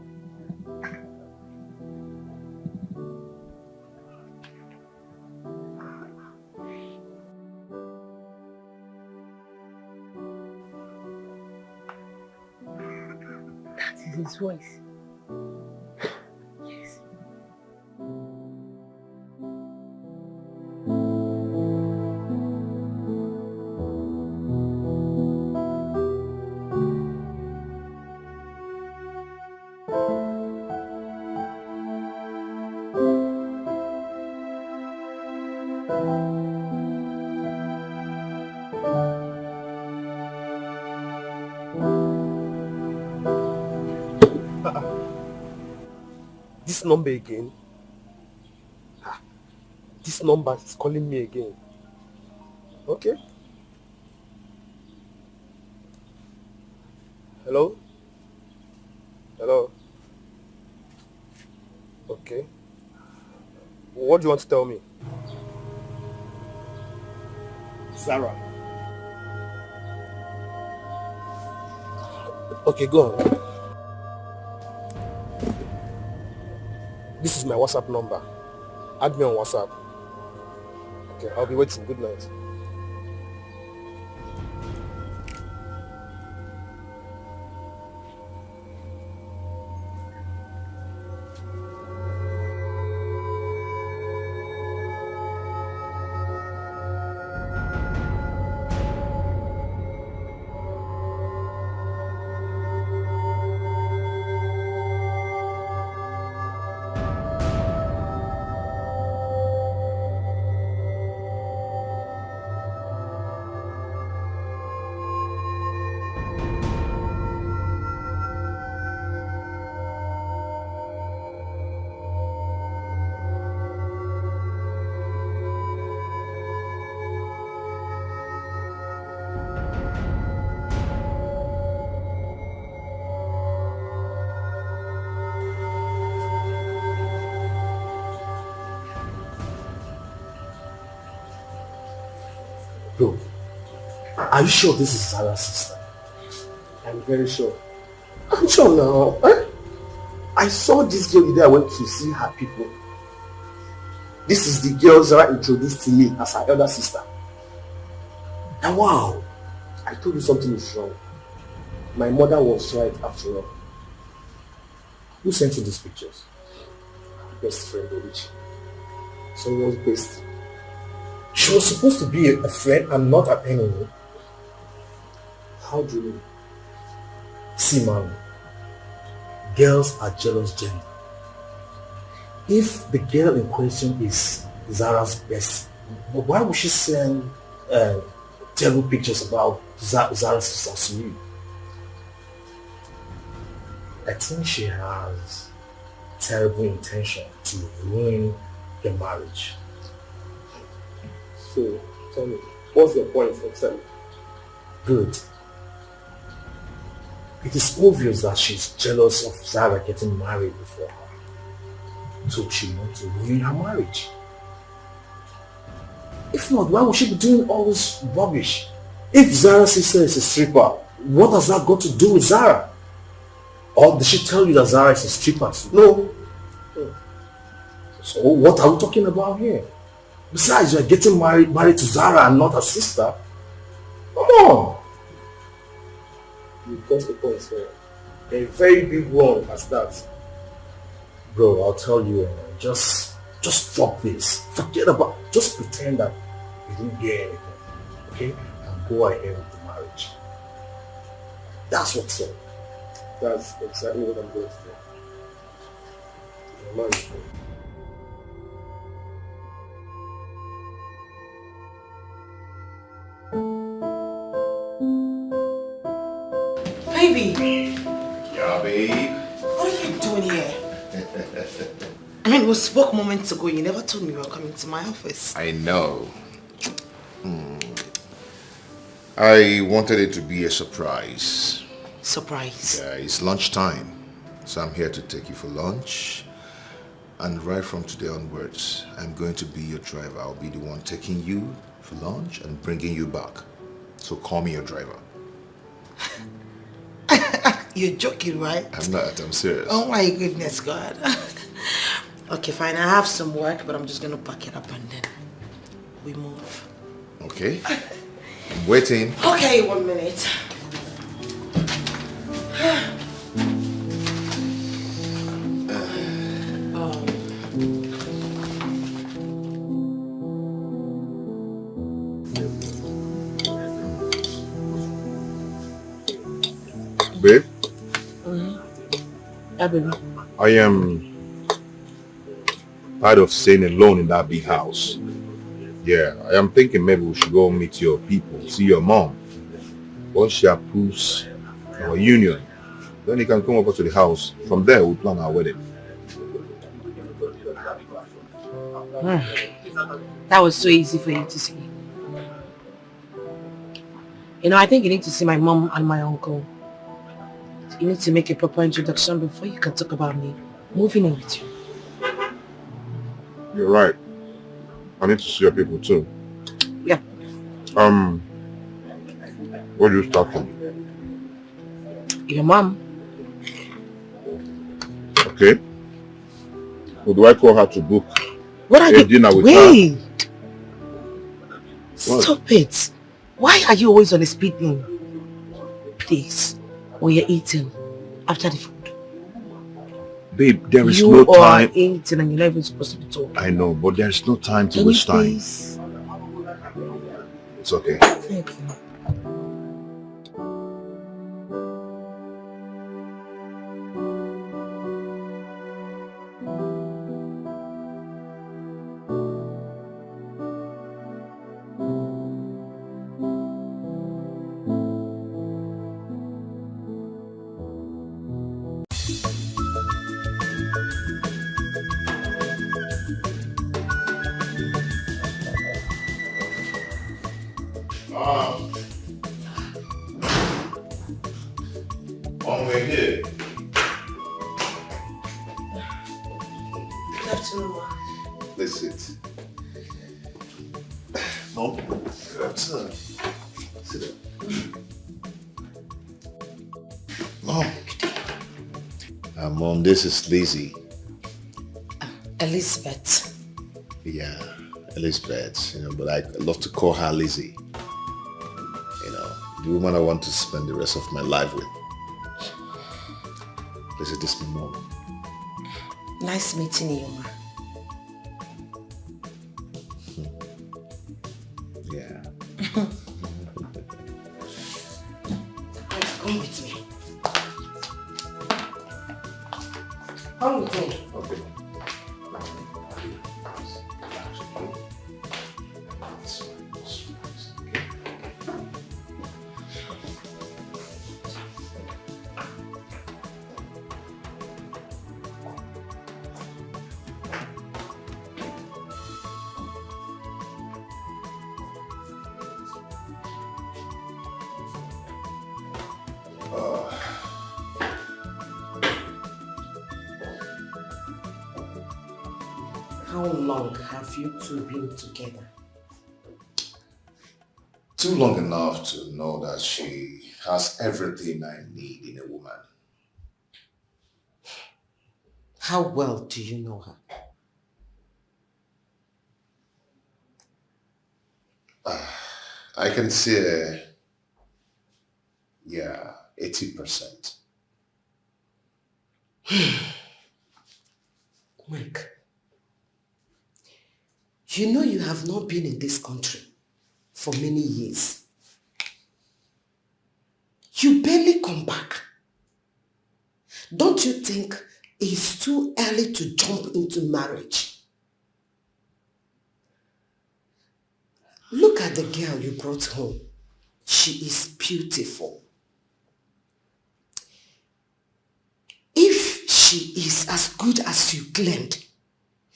his voice. Yes. This number again? This number is calling me again. Okay. Hello? Hello? Okay. What do you want to tell me? Sarah. Okay, go on. This is my WhatsApp number. Add me on WhatsApp. Okay, I'll be waiting. Good night. Bro, are you sure this is Sarah's sister? I'm very sure. I'm sure now. I saw this girl the day I went to see her people. This is the girl Zara introduced to me as her elder sister. And wow, I told you something is wrong. My mother was right after all. Who sent you these pictures? Best friend Orichi. Someone's best. She was supposed to be a friend and not an enemy. How do you mean? See, man, girls are jealous gender. If the girl in question is Zara's best, why would she send terrible pictures about Zara's sister to you? I think she has terrible intention to ruin your marriage. So, tell me, what's your point exactly? Good. It is obvious that she's jealous of Zara getting married before her. So she wants to ruin her marriage. If not, why would she be doing all this rubbish? If Zara's sister is a stripper, what has that got to do with Zara? Or did she tell you that Zara is a stripper too? No. So what are we talking about here? Besides, you are getting married to Zara and not her sister. Come on. You got the point, sir. A very big one as that. Bro, I'll tell you, just drop this. Forget about it. Just pretend that you didn't hear anything. Okay? And go ahead with the marriage. That's what's up. That's exactly what I'm going to do. Marriage. Baby! Yeah, babe. What are you doing here? I mean, we spoke moments ago. You never told me you were coming to my office. I know. I wanted it to be a surprise. Surprise? Yeah, it's lunchtime. So I'm here to take you for lunch. And right from today onwards, I'm going to be your driver. I'll be the one taking you for lunch and bringing you back. So call me your driver. You're joking, right? I'm not, I'm serious. Oh my goodness, God. Okay, fine. I have some work, but I'm just going to pack it up and then we move. Okay. I'm waiting. Okay, 1 minute. Yeah, baby. I am tired of staying alone in that big house. Yeah, I am thinking maybe we should go meet your people, see your mom. Once she approves our union, then you can come over to the house. From there, we'll plan our wedding. That was so easy for you to see. You know, I think you need to see my mom and my uncle. You need to make a proper introduction before you can talk about me moving in with you. You're right. I need to see your people too. Yeah. Where do you start from? Your mom. Okay. Who do I call her to book What are a you? dinner with Wait. her? Stop it. Why are you always on a speeding? Please, when you're eating, after the food. Babe, there is You no are time. eating and you're not even supposed to be talking. I know, but there's no time to Can you waste time. please? It's okay. Thank you. On way here. Good afternoon, ma. Let's sit. Mom, sit down. Mom, this is Lizzie. Elizabeth. Yeah, Elizabeth, but I love to call her Lizzie. The woman I want to spend the rest of my life with. Lizzie, this is my mom. Nice meeting you, ma. Yeah. Come with me. Come with me. Okay. How long have you two been together? Too long enough to know that she has everything I need in a woman. How well do you know her? I can say, 80%. Mike, you know you have not been in this country for many years. You barely come back. Don't you think it's too early to jump into marriage? Look at the girl you brought home. She is beautiful. If she is as good as you claimed,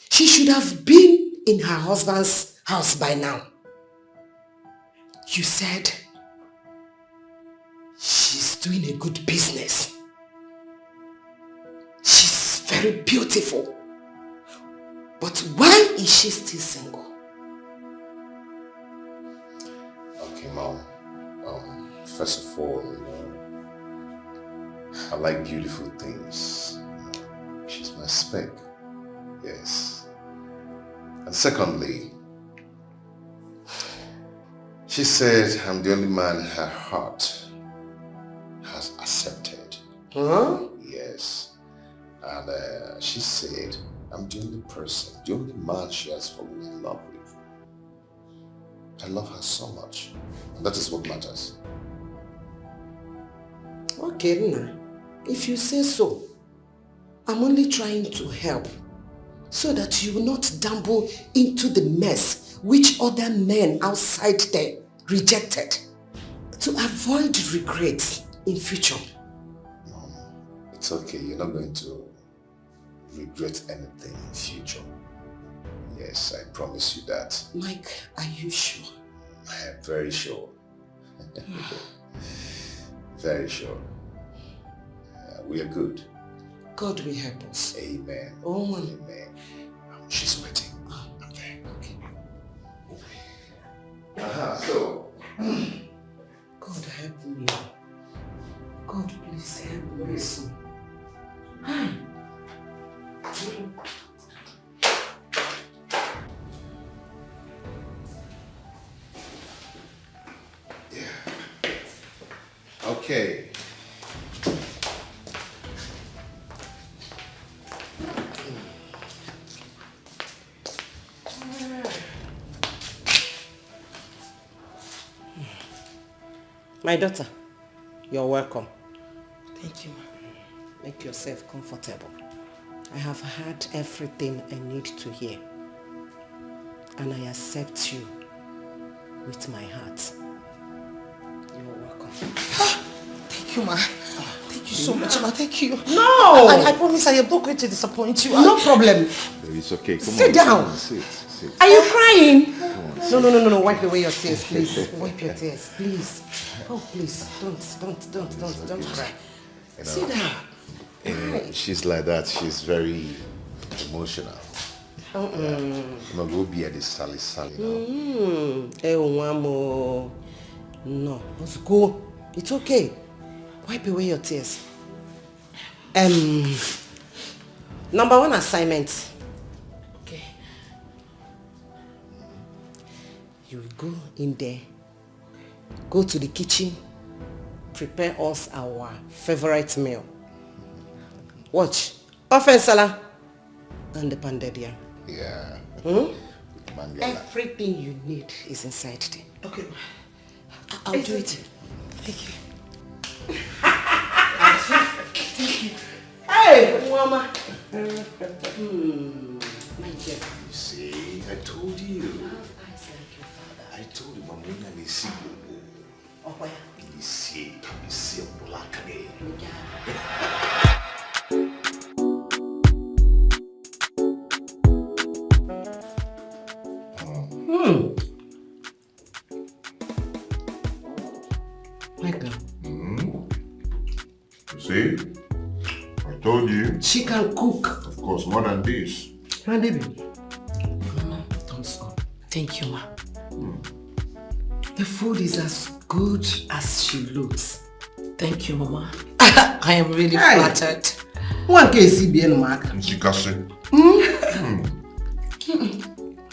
she should have been in her husband's house by now. You said she's doing a good business. She's very beautiful. But why is she still single? Okay, Mom. First of all, I like beautiful things. She's my spec. Yes. And secondly, she said I'm the only man her heart has accepted. Huh? Yes. And she said I'm the only person, the only man she has fallen in love with. I love her so much. And that is what matters. Okay, Rina. If you say so. But why is she still single? I'm only trying to help so that you will not dabble into the mess which other men outside there rejected, to avoid regrets in future. Mom, it's okay. You're not going to regret anything in future. Yes, I promise you that. Mike, are you sure? I am very sure. Very sure. We are good. God will help us. Amen. Oh, amen. She's waiting. Okay. So. God help me. God, please help me, son. Okay. My daughter, you're welcome. Thank you, ma. Make yourself comfortable. I have heard everything I need to hear. And I accept you with my heart. You're welcome. Thank you, ma. Thank you so much, ma. Thank you. No! I promise I am not going to disappoint you. No problem. Baby, it's okay. Come Sit on. down. Come on, sit. Are you crying? No. Wipe away your tears, please. Wipe your tears, please. Oh, please. Don't cry. You know, Sit down. you know, she's like that. She's very emotional. Go be at the Sally now. No, let's go. It's okay. Wipe away your tears. Number 1 assignment. Okay. You go in there, go to the kitchen, prepare us our favorite meal. Watch. Offensala and the pounded yam. Yeah. Everything you need is inside there. Okay. I'll do it. Thank you. Thank you. Hey, Mama. My dear. You see, I told you. I told you, Mama, I see you. Oh, where? You see, black again. Michael. You see? I told you. She can cook. Of course, more than this. My baby. Mama, don't stop. Thank you, ma. The food is as good as she looks. Thank you, Mama. I am really flattered. One case he be in Mark. She can say.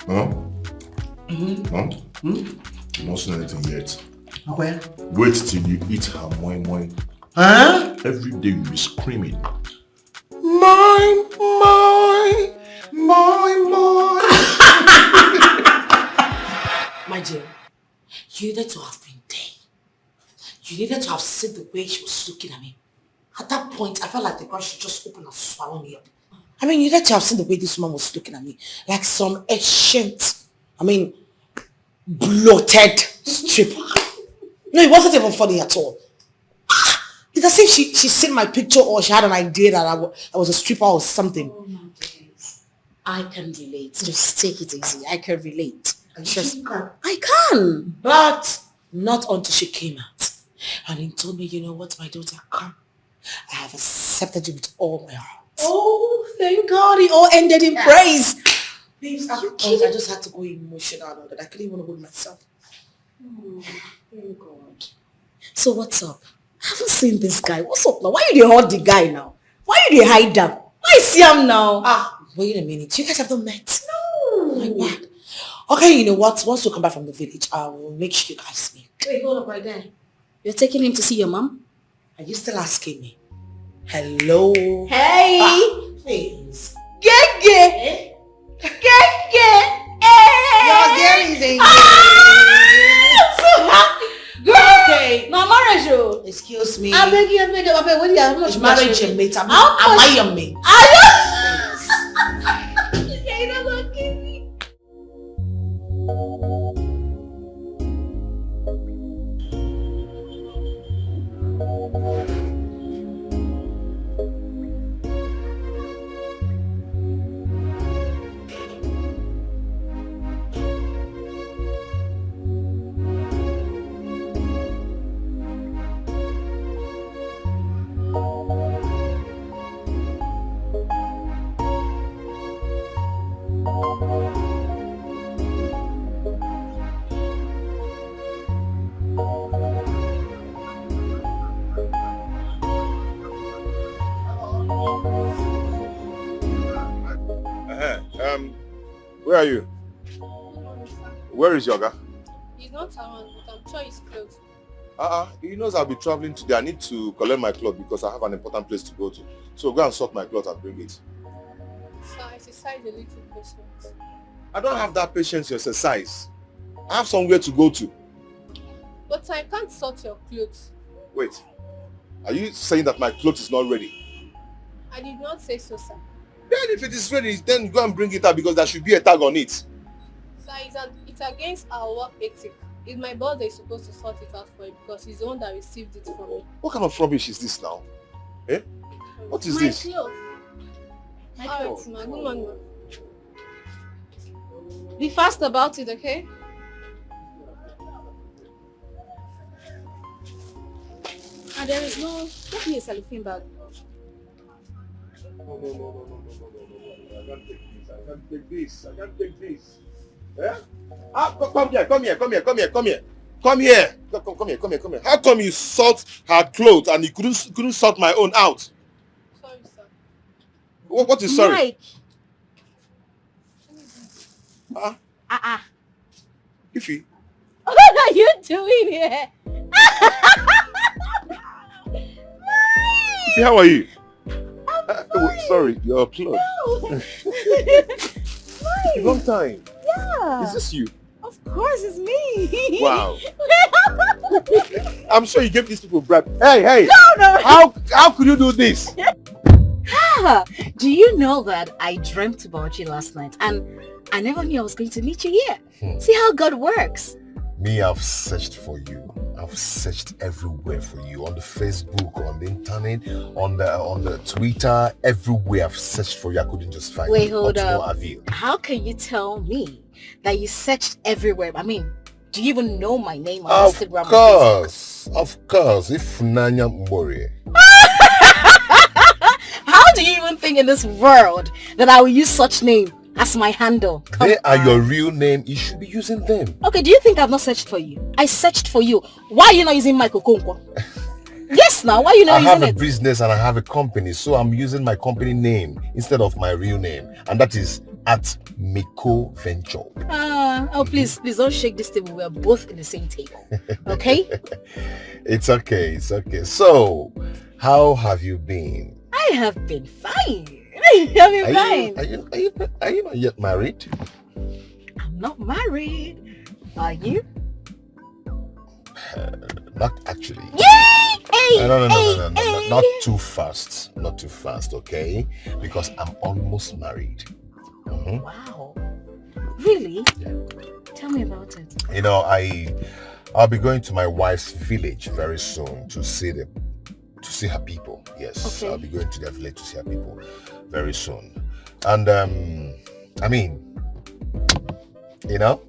Huh? Huh? You're not seen anything yet. Where? Wait till you eat her moi. Huh? Every day you'll be screaming. Moi. My dear, you needed to have been there. You needed to have seen the way she was looking at me. At that point, I felt like the ground should just open and swallow me up. I mean, you needed to have seen the way this woman was looking at me. Like some ancient, bloated stripper. No, it wasn't even funny at all. It's as if she's seen my picture or she had an idea that I was a stripper or something. Oh my goodness. I can relate. Just take it easy. I can relate. I can. But not until she came out. And he told me, you know what, my daughter, come. I have accepted you with all my heart. Oh, thank God. It all ended in praise. Babes, I just had to go emotional on that. I couldn't even hold myself. Oh, thank God. So what's up? I haven't seen this guy. What's up now? Why you dey hide the guy now? Why you dey hide him? Why see him now? Wait a minute. You guys have not met? No. My bad. Okay, you know what? Once we come back from the village, I will make sure you guys meet. Wait, hold up right there. You're taking him to see your mom? Are you still asking me? Hello? Hey! Please. Gege! Gege! Your girl is engaged. I'm so happy. Girl! Okay. No, marriage. Excuse me. I beg you. What do you have? much marriage and mate. Am How much? I your mate? Yeah, you know what, give me. Where are you? Where is Yoga? He's not around, but I'm sure he's close. He knows I'll be traveling today. I need to collect my clothes because I have an important place to go to. So go and sort my clothes and bring it. So I exercise a little patience. I don't have that patience to exercise. I have somewhere to go to. But I can't sort your clothes. Wait. Are you saying that my clothes is not ready? I did not say so, sir. Then if it is ready, then go and bring it out because there should be a tag on it. Sir, it's against our work ethic. It's my boss that is supposed to sort it out for you because he's the one that received it from me. What kind of rubbish is this now? Eh? What is this? Alright, ma. Good morning, ma. Be fast about it, okay? And there is no... Get me a cellophane bag. No. I can't take this. I can't take this. Eh? Come here. Come here. How come you sort her clothes and you couldn't sort my own out? Sorry, sir. What is sorry? Mike. Ify. What are you doing here? Ify, how are you? Sorry, your clothes. No. Long time. Yeah. Is this you? Of course, it's me. Wow. I'm sure you gave these people bribe. Hey. No. How could you do this? Do you know that I dreamt about you last night and I never knew I was going to meet you here? See how God works. Me, I've searched for you. I've searched everywhere for you. On the Facebook, on the internet, on the Twitter, everywhere I've searched for you. I couldn't just find you. Wait, hold But to no up. avail. How can you tell me that you searched everywhere? I mean, do you even know my name on Of Instagram? course. If Nanya Mbori. How do you even think in this world that I will use such name as my handle? They are your real name. You should be using them. Okay, do you think I've not searched for you? I searched for you. Why are you not using my Kokonkwo? Yes, now, why are you not I using have a it? business and I have a company, so I'm using my company name instead of my real name. And that is at Miko Venture. Please don't shake this table. We're both in the same table. Okay? It's okay. So, how have you been? I have been fine. I've been fine. Are you not yet married? I'm not married. Are you? Not actually. Yay! No. Not too fast. Not too fast, okay? Because I'm almost married. Mm-hmm. Wow. Really? Yeah. Tell me about it. You know, I'll be going to my wife's village very soon to see her people. Yes, okay. I'll be going to their village to see her people very soon. And I mean, you know,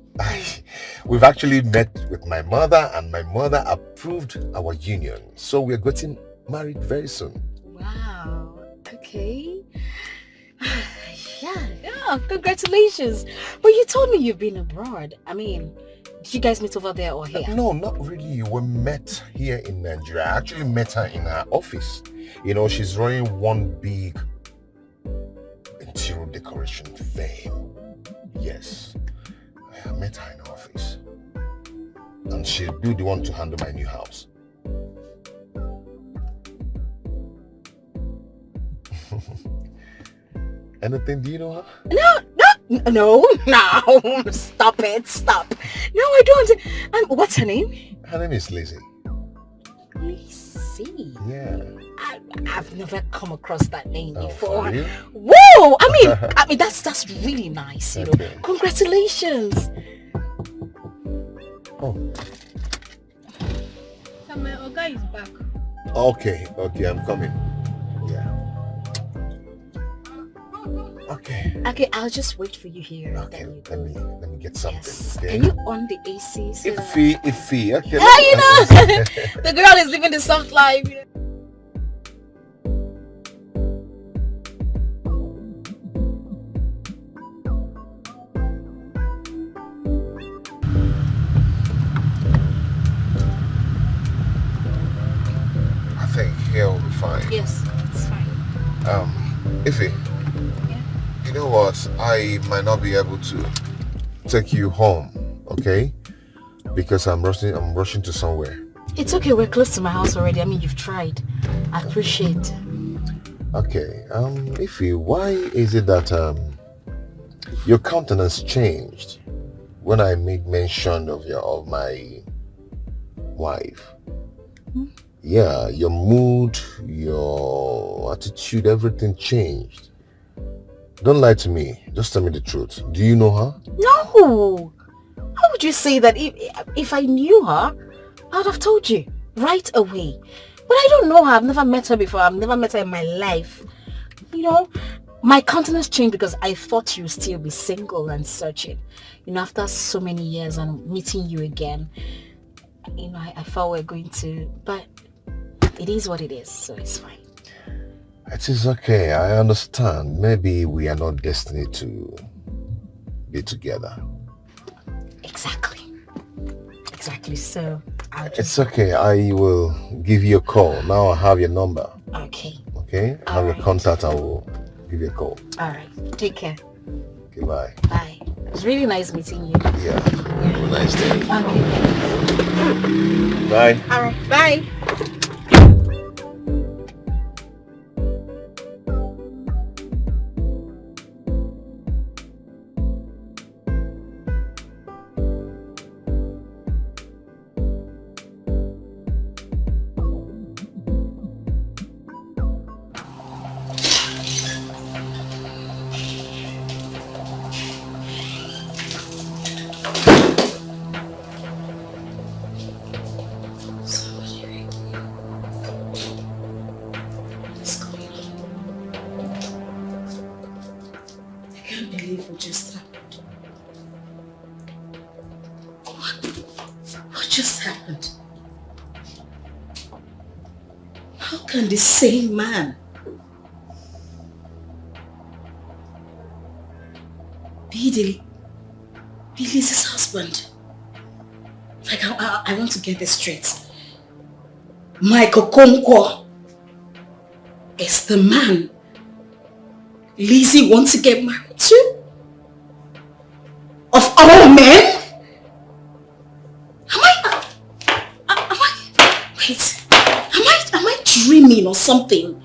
we've actually met with my mother and my mother approved our union. So we're getting married very soon. Wow. Okay. Yeah, congratulations. But you told me you've been abroad. I mean, did you guys meet over there or here? No, not really. We met here in Nigeria. I actually met her in her office. You know, she's running one big interior decoration firm. Yes. I met her in her office. And she'll be the one to handle my new house. Anything, do you know her? No, stop it. No, I don't. What's her name? Her name is Lizzie. Lizzie. Yeah. I've never come across that name before. For real? Whoa! I mean that's really nice, you know. Congratulations. Oh. So my Oga is back. Okay, I'm coming. Yeah. Okay. Okay, I'll just wait for you here. Okay, let me get something. Yes. Okay? Can you on the AC? So Iffy. Okay. yeah, you know, the girl is living the soft life. You know? I think here will be fine. Yes, it's fine. Iffy. Yeah. You know what? I might not be able to take you home, okay? Because I'm rushing to somewhere. It's okay, we're close to my house already. I mean, you've tried. I appreciate. Okay. Iffy, why is it that your countenance changed when I made mention of my wife? Yeah, your mood, your attitude, everything changed. Don't lie to me. Just tell me the truth. Do you know her? No! How would you say that? If I knew her, I would have told you right away. But I don't know her. I've never met her before. I've never met her in my life. You know, my countenance changed because I thought you'd still be single and searching. You know, after so many years and meeting you again, you know, I thought we were going to, but it is what it is, so it's fine. It is okay. I understand. Maybe we are not destined to be together. Exactly. So It's okay. I will give you a call. Now I have your number. Okay. Okay? I have your contact. I will give you a call. All right. Take care. Okay, bye. Bye. It was really nice meeting you. Yeah. Have a nice day. Okay. Bye. All right. Bye. The same man be Lizzie's husband. Like, I want to get this straight. Michael Konkwo is the man Lizzie wants to get married to? Of all men? Am I dreaming or something?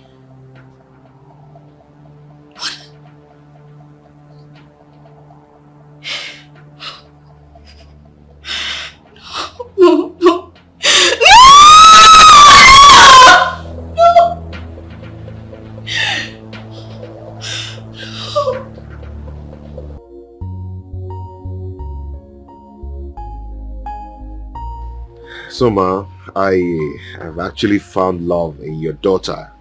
What? No. No! So, Ma, I have actually found love in your daughter.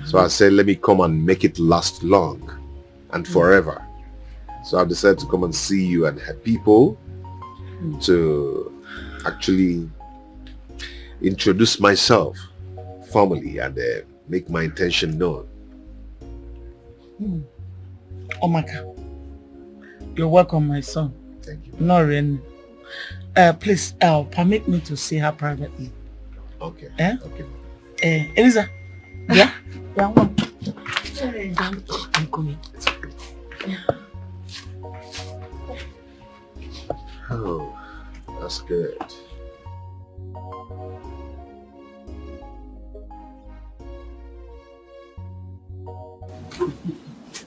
So I said, let me come and make it last long and forever. So I've decided to come and see you and her people to actually introduce myself formally and make my intention known. Omaka, you're welcome, my son. Thank you. Noreen. Please, permit me to see her privately. Okay. Okay. Eliza. Yeah? Yeah, Sorry, I'm coming. Oh, that's good.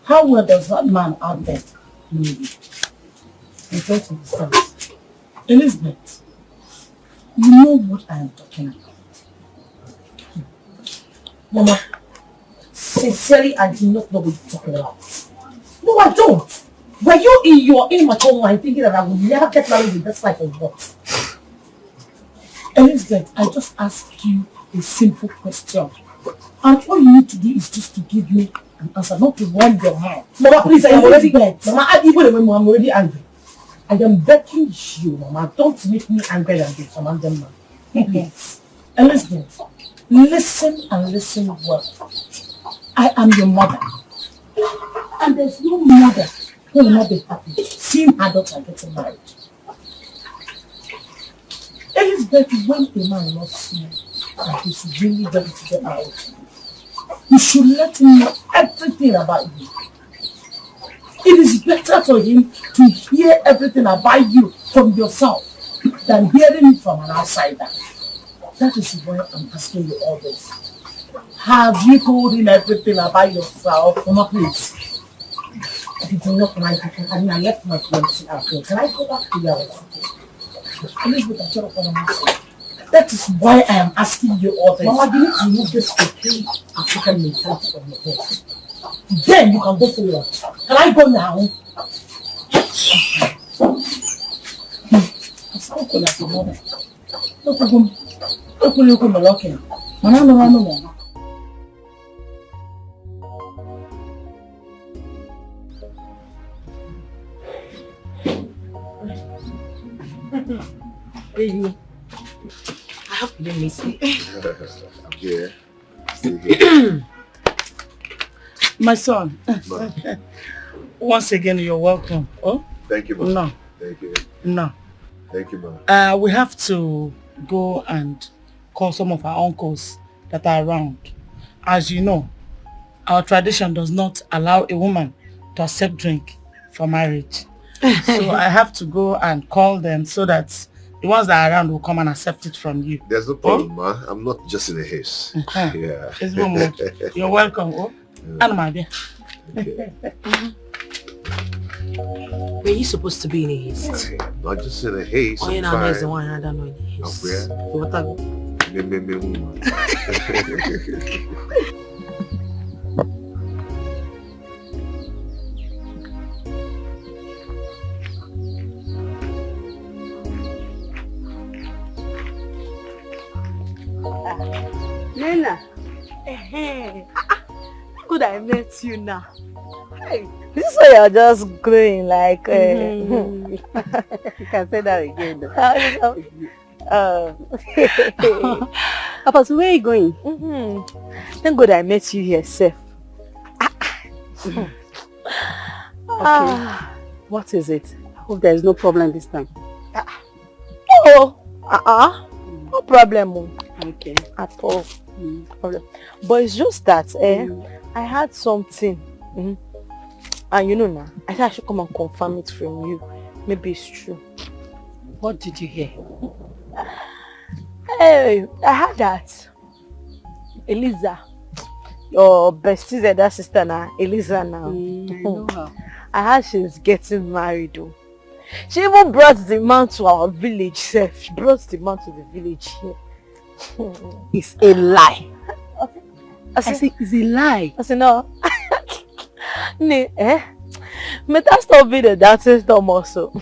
How well does that man out there know you? Refer to yourself. Elizabeth, you know what I am talking about. Mama, sincerely, I do not know what you're talking about. No, I don't. Were you in your immature mind thinking that I would never get married in this life or what? Elizabeth, I just asked you a simple question. And all you need to do is just to give me an answer, not to run your mouth. Mama, please, I'm already begged. Mama, even when I'm already angry. I am begging you, Mama, don't make me angry and be commanding man. Please. Elizabeth, listen and listen well. I am your mother. And there's no mother who will not be happy seeing her daughter getting married. Elizabeth, when a man loves you and he's really ready to get married, you should let him know everything about you. It is better for him to hear everything about you from yourself than hearing it from an outsider. That is why I'm asking you all this. Have you told him everything about yourself? Mama, please. If you do not mind, I left my fiancé out here. Can I go back to your house? Elizabeth, I tell you what I'm asking. That is why I am asking you all this. Mama, you need to remove this supreme African mentality from your head. Then you can go forward. Can I go now? I spoke like your mother. Look, Malaki. No. Baby, I hope you didn't miss me. I'm here. Still here. My son. Once again, you're welcome. Oh? Thank you, Mom. No. Thank you. No. Thank you, Mom. We have to go and call some of our uncles that are around. As you know, our tradition does not allow a woman to accept drink for marriage. So I have to go and call them so that the ones that are around will come and accept it from you. There's no problem, Ma. I'm not just in a haste. Yeah. You're welcome. Oh? Yeah. Okay. Were you supposed to be in a haste? I'm not just in a haste. Oh, I'm you know, fine. there's the one I don't know in a haste. What are Nena, good I met you now. Hey, this is why you're just glowing like. You can say that again. Papa, so where are you going? Thank God I met you here, sir. Okay. What is it? I hope there is no problem this time. No problem. Okay. At all. Problem. But it's just that I had something. And you know now, I said I should come and confirm it from you. Maybe it's true. What did you hear? Hey, I heard that Eliza, your bestie's elder sister now, Eliza now. I know her. I heard she's getting married though. She even brought the man to our village, sef. She brought the man to the village here. It's a lie. I say it's a lie. I said no. Meta stop being the dancing storm also.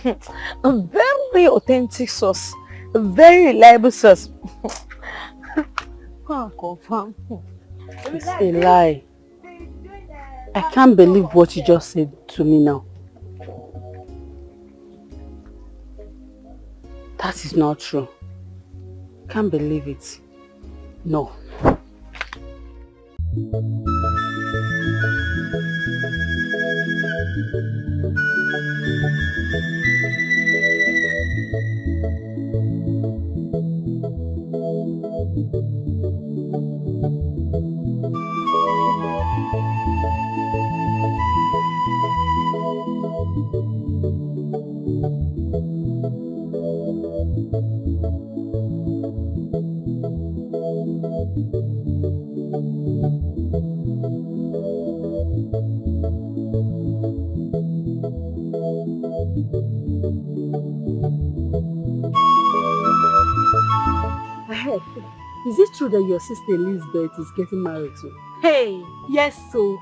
A very authentic source. A very reliable source. Confirm. It's a lie. I can't believe what you just said to me now. That is not true. Can't believe it. No. Is it true that your sister Elizabeth is getting married too? Hey, yes, so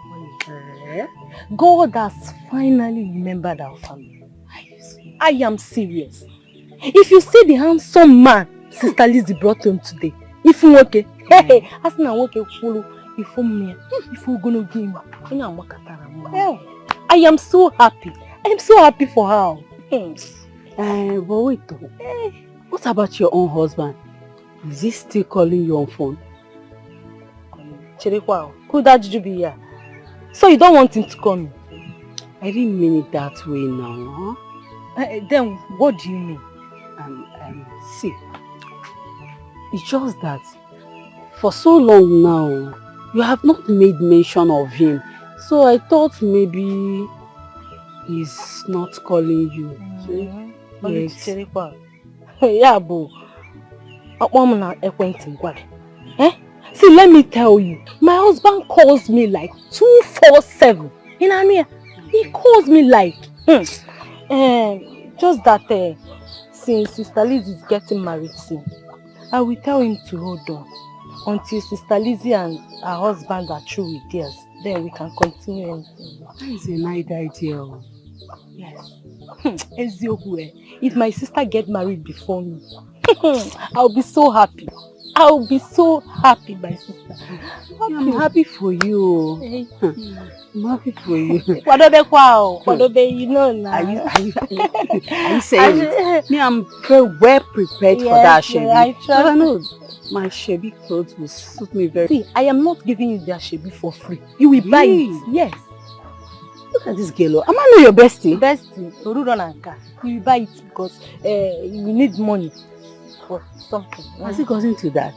Eh? God has finally remembered our family. I am serious. If you see the handsome man Sister Lizzie brought home today, if you okay, hey, as na okay, follow. If you gonna give him, I am so happy. I am so happy for her. But wait, what about your own husband? Is he still calling you on phone? Chirikwa, could that be here? So you don't want him to come? I didn't mean it that way now. Then what do you mean? See, it's just that for so long now, you have not made mention of him. So I thought maybe he's not calling you. Yes. Yeah, boo. See, let me tell you, my husband calls me like 247. You know what I mean? He calls me like, just that since Sister Liz is getting married soon, I will tell him to hold on until Sister Lizzie and her husband are through with theirs. Then we can continue anything. That is a nice idea. Yes. If my sister get married before me, I'll be so happy. I'll be so happy, my sister. I'm happy for you. I'm happy for you. You know now. Are you saying it? Me, I'm very well prepared for that, Shebi. I know my Shebi clothes will suit me very. See, I am not giving you their Shebi for free. You will buy it. Yes. Look at this girl. Am I not your bestie? Bestie, you will buy it because you need money for something. Has it gotten to that?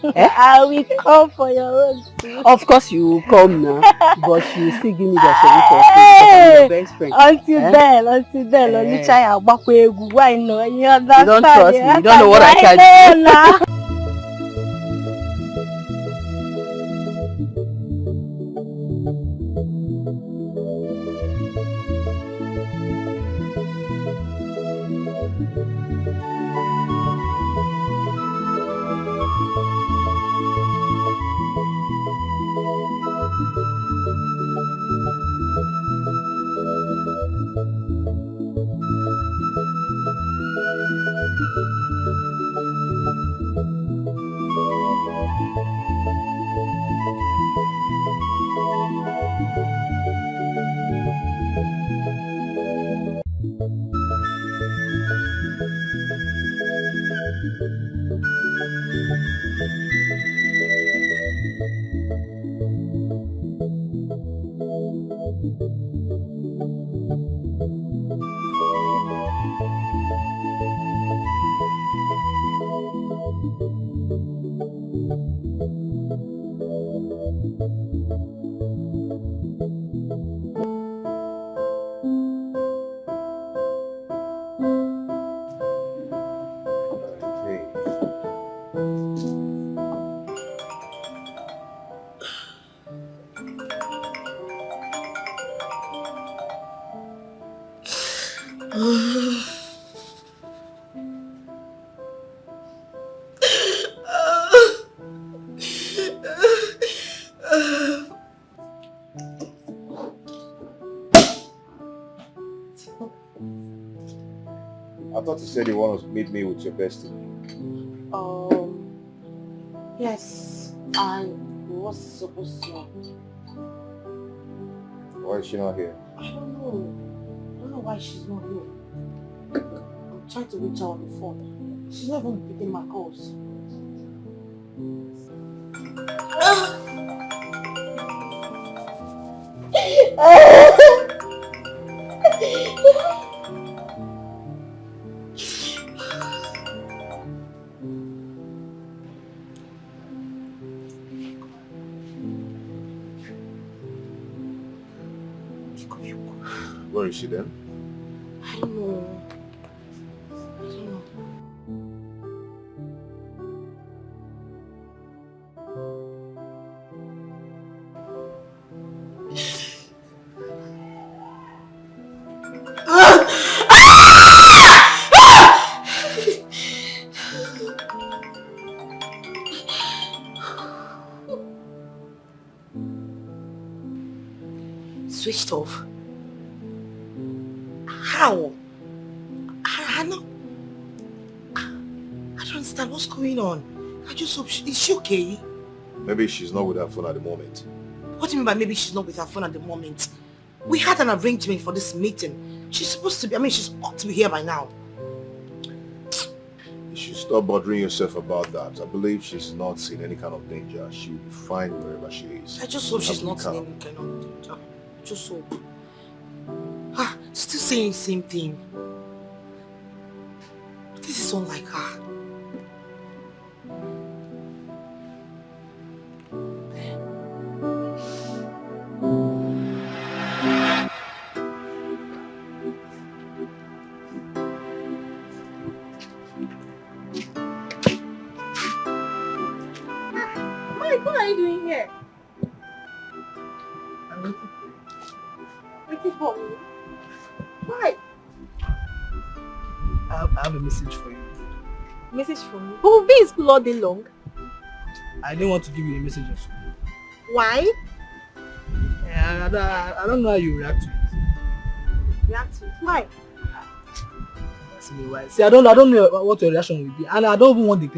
I will come for your own too. Of course you will come now, but you will still give me that Shebi for free because I'm your best friend. Until then, only try why no? You don't trust me. You don't know what I can do. Now. I thought you said you want to meet me with your bestie. Yes, I was supposed to. Why is she not here? I don't know why she's not here. I'm trying to reach her on the phone. She's not even picking my calls. Where is she then? I don't know. stuff? How? I know. I don't understand what's going on. I just hope is she okay? Maybe she's not with her phone at the moment. What do you mean by maybe she's not with her phone at the moment? We had an arrangement for this meeting. She's supposed to be, she's ought to be here by now. You should stop bothering yourself about that. I believe she's not in any kind of danger. She'll be fine wherever she is. I just hope she's not in calm. any kind of danger. Just hope. Still saying the same thing. This is unlike her. Mike, what are you doing here? I'm waiting. Waiting for me? Why? I have a message for you. Message for me? But we've been in school all day long. I didn't want to give you a message of school. Why? I don't know how you react to it. React to it? Why? Ask me why. See, I don't know what your reaction will be, and I don't even want the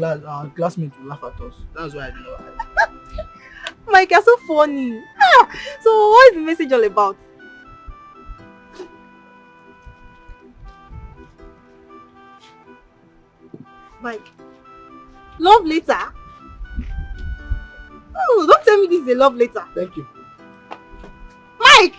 classmates to laugh at us. That's why I don't know. Mike, you're so funny. So what is the message all about? Mike, love letter? Oh, don't tell me this is a love letter. Thank you. Mike!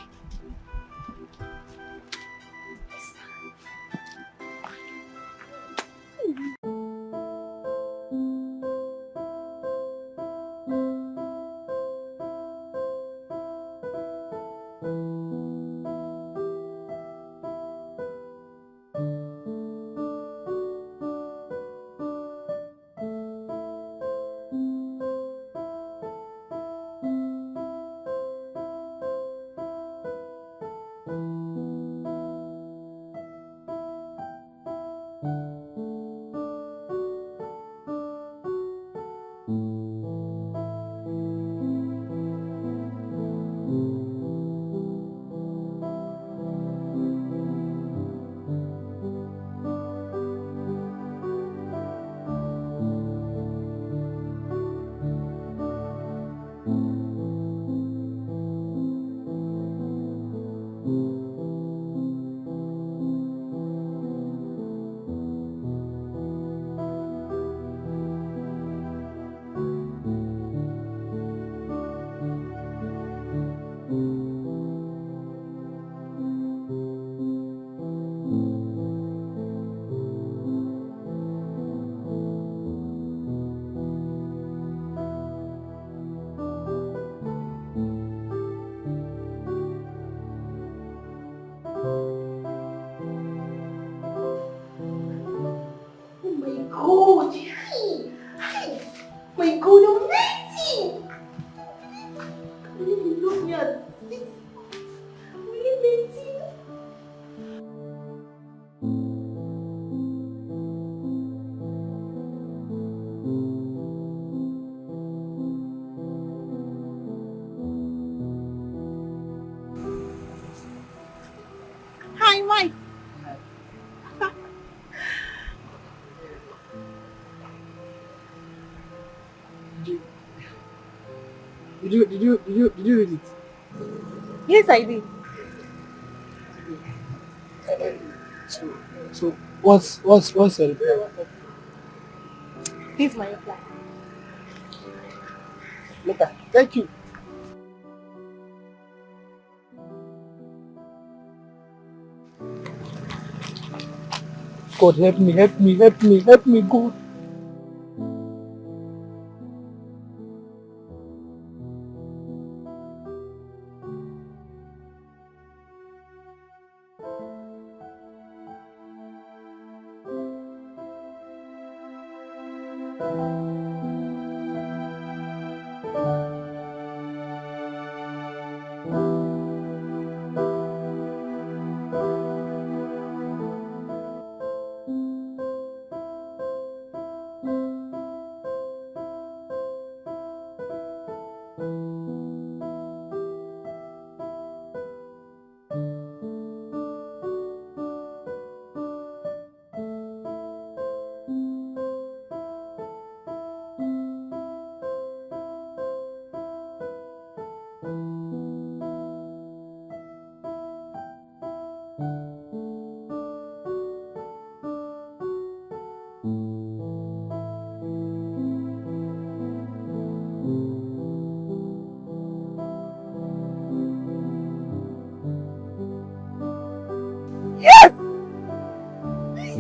Hi, Mike. Did you read it? Yes, I did. So what's your reply? This is my reply. Look, thank you. God help me, God.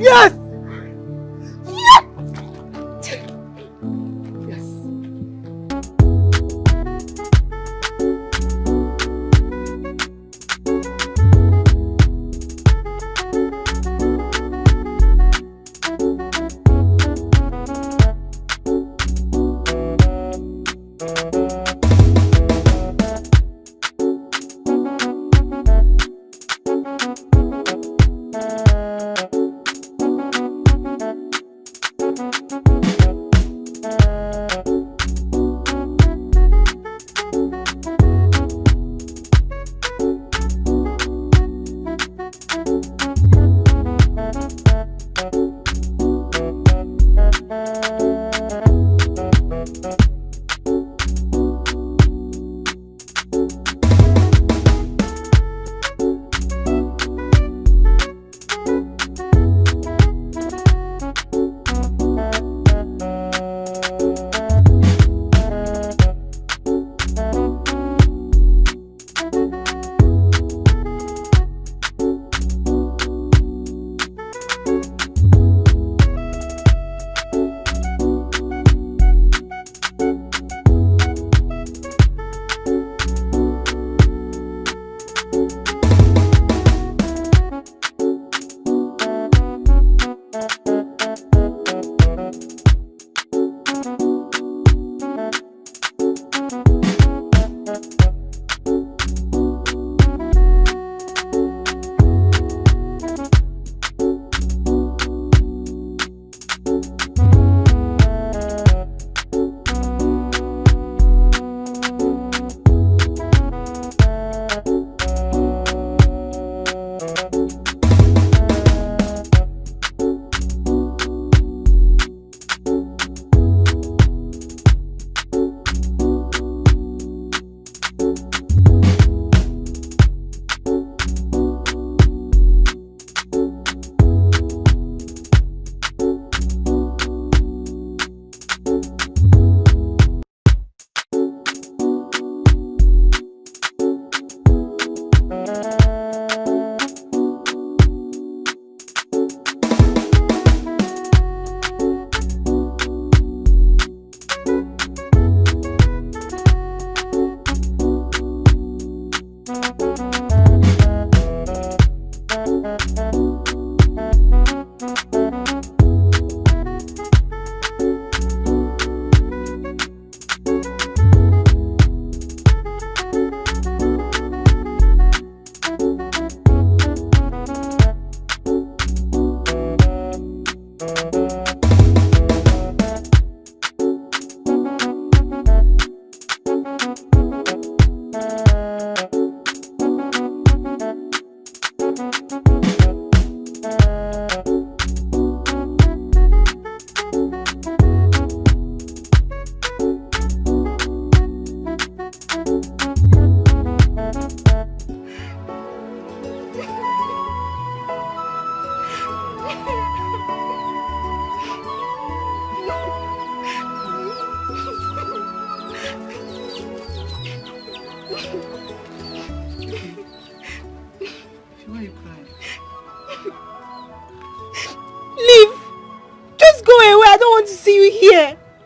Yes!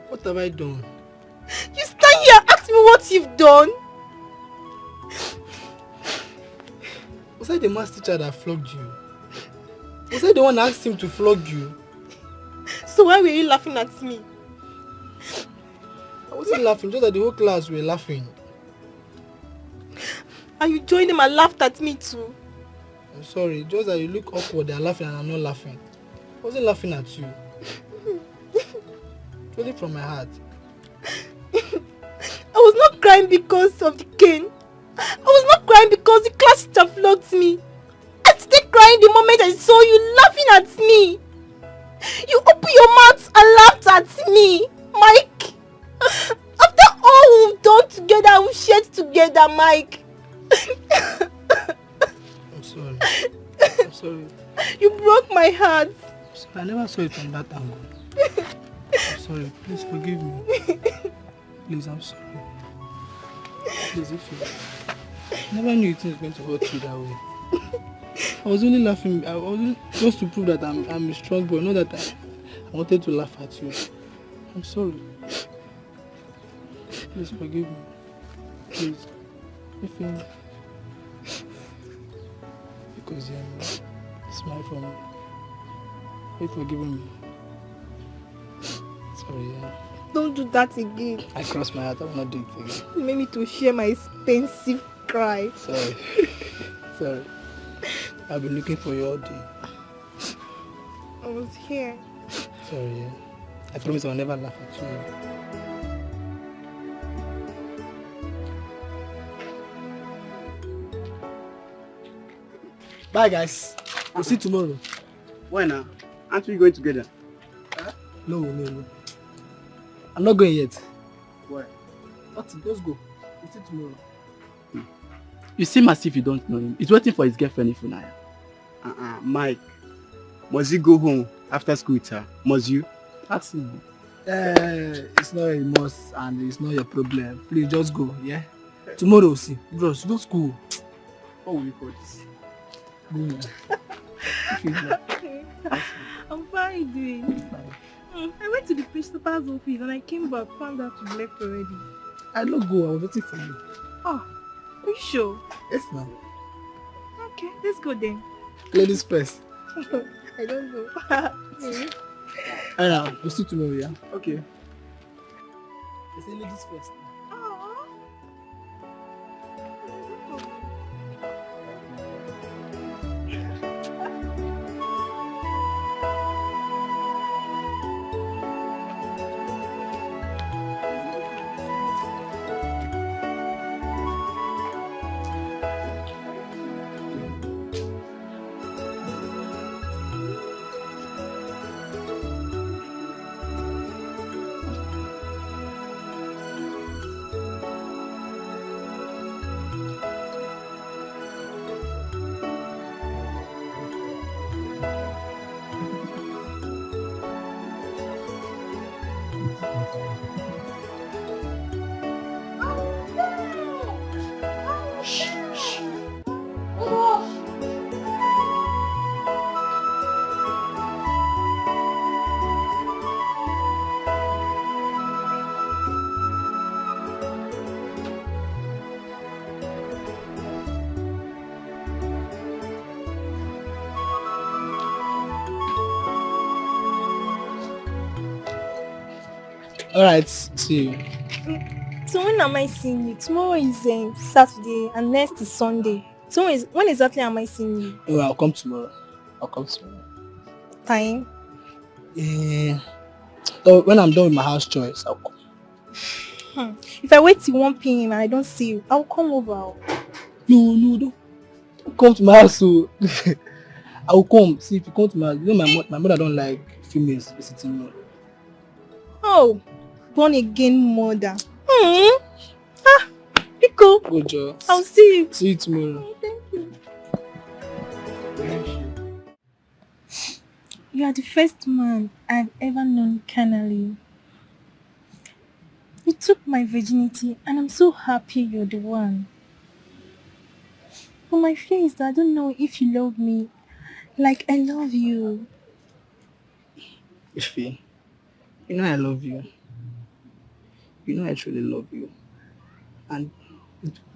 What have I done? You stand here and ask me what you've done? Was I the math teacher that flogged you? Was I the one that asked him to flog you? So why were you laughing at me? I wasn't laughing, just that the whole class were laughing. And you joined them and laughed at me too? I'm sorry, just that you look awkward, they're laughing and I'm not laughing. I wasn't laughing at you. Truly from my heart. I was not crying because of the cane. I was not crying because the class teacher flogged me. I started crying the moment I saw you laughing at me. You opened your mouth and laughed at me, Mike. After all we've done together, we've shared together, Mike. I'm sorry. I'm sorry. You broke my heart. I never saw it from that angle. I'm sorry. Please forgive me. Please, I'm sorry. Please, if you... I never knew it was going to hurt you that way. I was only laughing. I was only, just to prove that I'm a strong boy. Not that I wanted to laugh at you. I'm sorry. Please forgive me. Please. If because you're smile for me. Wait for giving me. Sorry, yeah. Don't do that again. I crossed my heart. I will not do it again. You made me to share my expensive cry. Sorry. Sorry. I've been looking for you all day. I was here. Sorry, yeah. I promise I'll never laugh at you. Bye, guys. We'll see you tomorrow. When now? Aren't we going together? No, no, no. I'm not going yet. Why? Nothing, just go. We'll see you tomorrow. You seem as if you don't know him. He's waiting for his girlfriend Ifunaya. Mike. Must he go home after school with her? Must you? Ask him. It's not a must and it's not your problem. Please just go, yeah? Tomorrow we'll see. Bros, just go. What will you call this? I'm fine doing. I went to the principal's office and I came back, found out you left already. I don't go, I was waiting for you. Oh, are you sure? Yes, ma'am. Okay, let's go then. Ladies first. I don't know. Alright, we'll see you tomorrow, yeah? Okay. I say ladies first. Alright, see you. So when am I seeing you? Tomorrow is Saturday and next is Sunday. So when exactly am I seeing you? Oh, I'll come tomorrow. Time? Yeah. So when I'm done with my house chores, I'll come. If I wait till 1 p.m. and I don't see you, I'll come over. No, don't come to my house. So I'll come. See, if you come to my house, you know my mother don't like females visiting me. Oh, born again mother. Pico. Good job. I'll see you. See you tomorrow. Thank you. You are the first man I've ever known carnally. You took my virginity and I'm so happy you're the one. But my fear is that I don't know if you love me like I love you. Ife, you know I love you. You know I truly love you. And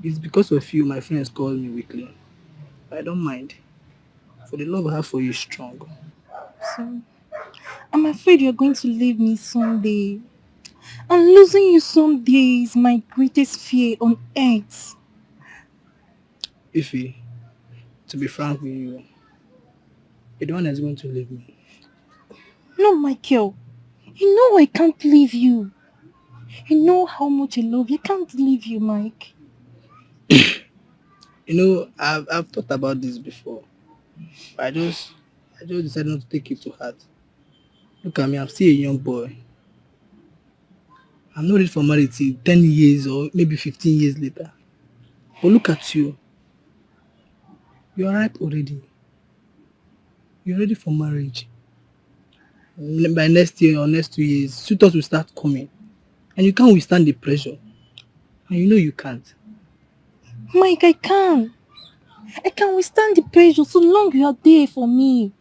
it's because of you my friends call me weakly. I don't mind. For the love I have for you is strong. So, I'm afraid you're going to leave me someday. And losing you someday is my greatest fear on earth. Ife, to be frank with you, you're the one that's going to leave me. No, Michael. You know I can't leave you. You know how much I love you. I can't leave you, Mike. You know, I've thought about this before. But I just decided not to take it to heart. Look at me, I'm still a young boy. I'm not ready for marriage till 10 years or maybe 15 years later. But look at you. You're ripe already. You're ready for marriage. By next year or next 2 years, suitors will start coming. And you can't withstand the pressure. And you know you can't. Mike, I can't. I can withstand the pressure so long you are there for me.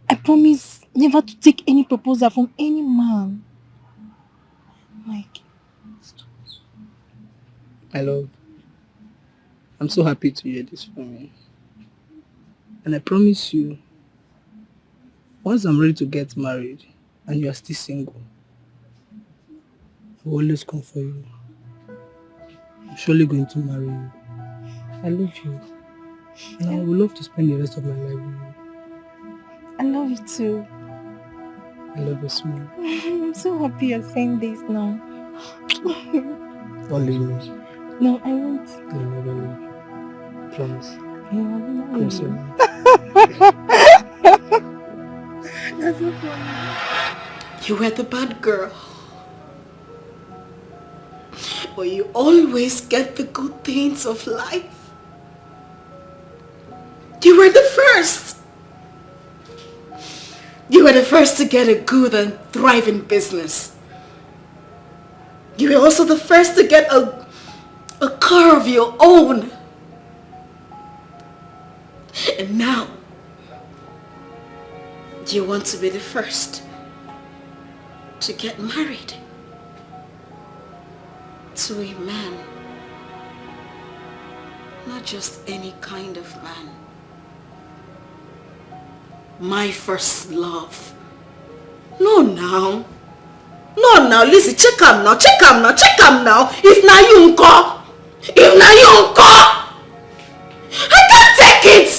I promise never to take any proposal from any man. Mike, stop. My love, I'm so happy to hear this from you. And I promise you, once I'm ready to get married and you are still single, I will always come for you. I'm surely going to marry you. I love you. And I would love to spend the rest of my life with you. I love you too. I love you, smile. I'm so happy you're saying this now. Don't leave me. No, I won't. I'll never leave you. Promise. Promise. That's so funny. You were the bad girl. But you always get the good things of life. You were the first. You were the first to get a good and thriving business. You were also the first to get a car of your own. And now, you want to be the first to get married to a man. Not just any kind of man. My first love. No now. No now, listen, check him now. If now you unko. I can't take it.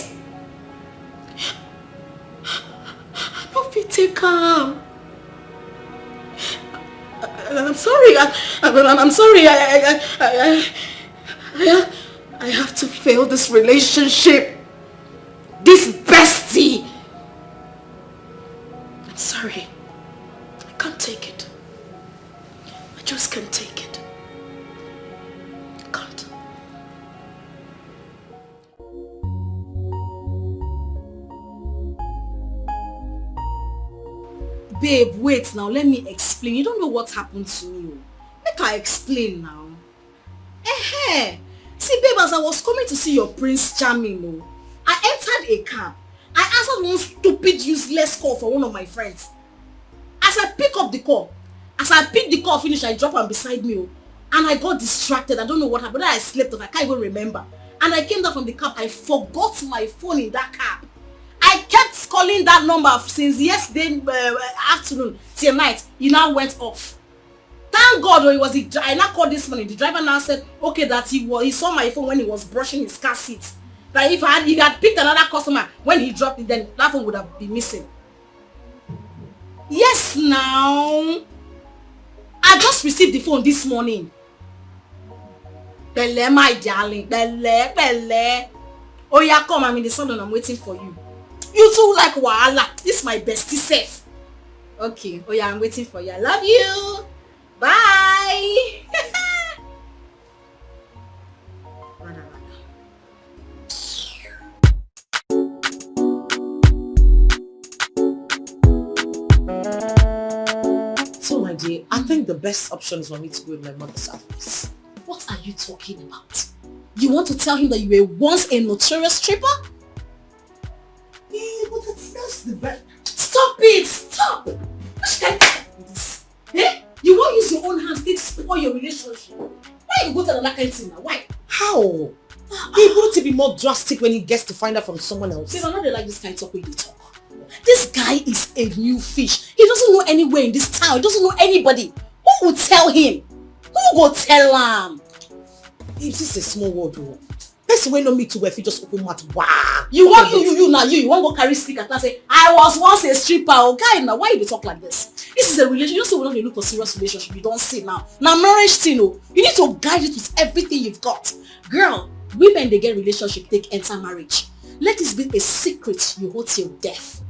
No fit take him. I'm sorry. I'm sorry. I have to fail this relationship. This bestie. I'm sorry. I can't take it. I just can't take it. I can't. Babe, wait now. Let me explain. You don't know what happened to me. Make I explain now. See, babe, as I was coming to see your Prince Charming, I entered a cab. I answered one stupid, useless call for one of my friends. As I picked the call, finish, I dropped him beside me, and I got distracted. I don't know what happened. I slept off. I can't even remember. And I came down from the cab. I forgot my phone in that cab. I kept calling that number since yesterday afternoon till night. It now went off. Thank God, I now called this morning. The driver now said, okay, that he saw my phone when he was brushing his car seat. That if he had picked another customer when he dropped it, then that phone would have been missing. Yes, now. I just received the phone this morning. Bele, my darling. Bele. Oh yeah, come, I'm in the salon. I'm waiting for you. You too like wahala. This is my bestie safe. Okay. Oh yeah, I'm waiting for you. I love you. Bye. So my dear, I think the best option is for me to go with my mother's office. What are you talking about? You want to tell him that you were once a notorious stripper? Yeah, but that's the best. Stop it! Stop! Which kind of this? Eh? You won't use your own hands to spoil your relationship. Why you go to another kind of thing now? Why? How? He wouldn't be more drastic when he gets to find out from someone else. I'm not like this kind of talk when you talk. This guy is a new fish. He doesn't know anywhere in this town. He doesn't know anybody. Who would tell him? Who go tell him? This is a small world. Person wey know me too well if you just open mouth. Wow. You want you want go carry stick and say, I was once a stripper. Oh guy, now why you talk like this? This is a relationship. You don't say we don't look for serious relationship. You don't see now. Now marriage thing, you need to guide it with everything you've got. Girl, women they get relationship, they enter marriage. Let this be a secret you hold till death.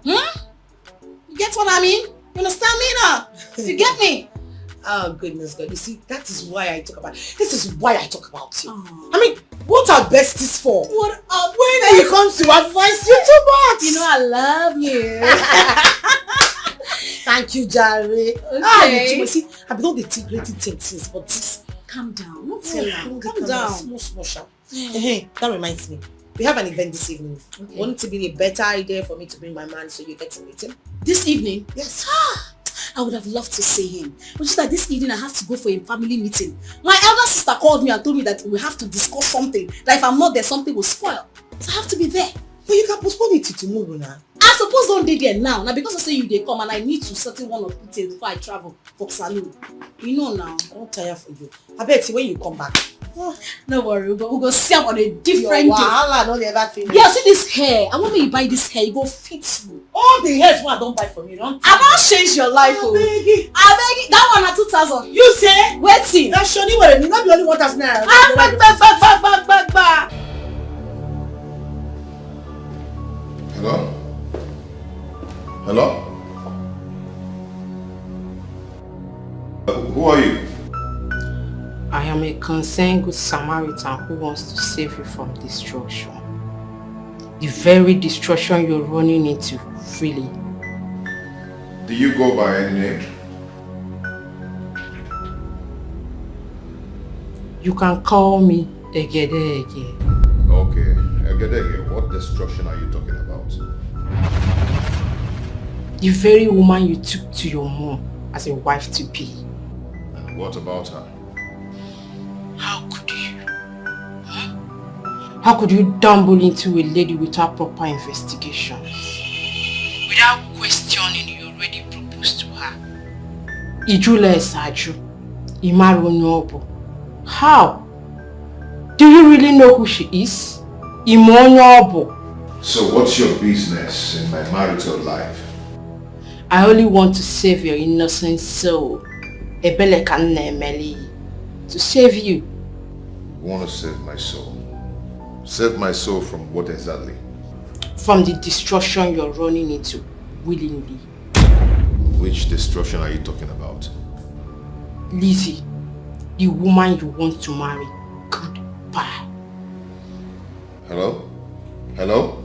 You get what I mean? You understand me now? You get me? Oh goodness God, you see, that is why I talk about this is why I talk about you. I mean, what are besties for? What are when you come to advise you too much? You know I love you. Thank you, Jerry. Okay. You see, I've been all the integrated things, but this calm down. Not tell her. Calm down. Small sharp. Hey, that reminds me. We have an event this evening. Okay. Wouldn't it be a better idea for me to bring my man so you get to meet him? This evening? Yes. I would have loved to see him. But just that this evening I have to go for a family meeting. My elder sister called me and told me that we have to discuss something. That if I'm not there, something will spoil. So I have to be there. But you can postpone it to tomorrow now. I suppose don't dey there now. Now because I say you they come and I need to settle one or two things before I travel for saloon. You know now. I won't tire for you. I bet when you come back. No worry, we'll go see him on a different day. Wahala no never finish. Yeah, see this hair. I want me to buy this hair. You go fit you. All the hairs I don't buy from you. Don't I won't change your life. I beg you. That one at 2,000. You say? Waiting. That's surely what you not be only 1,000 naira. Back. Hello? Hello? Who are you? I am a concerned good Samaritan who wants to save you from destruction. The very destruction you're running into freely. Do you go by any name? You can call me Egedege. Okay, Egedege, what destruction are you talking about? The very woman you took to your mom as a wife-to-be. And what about her? How could you? How could you dabble into a lady without proper investigations? Without questioning, you already proposed to her. Ijule Esaju, Imaru Nobo. How? Do you really know who she is? Imonobo. So what's your business in my marital life? I only want to save your innocent soul. Ebele kanne emeli. To save you. You want to save my soul? Save my soul from what exactly? From the destruction you're running into willingly. Which destruction are you talking about? Lizzie, the woman you want to marry. Goodbye. Hello? Hello?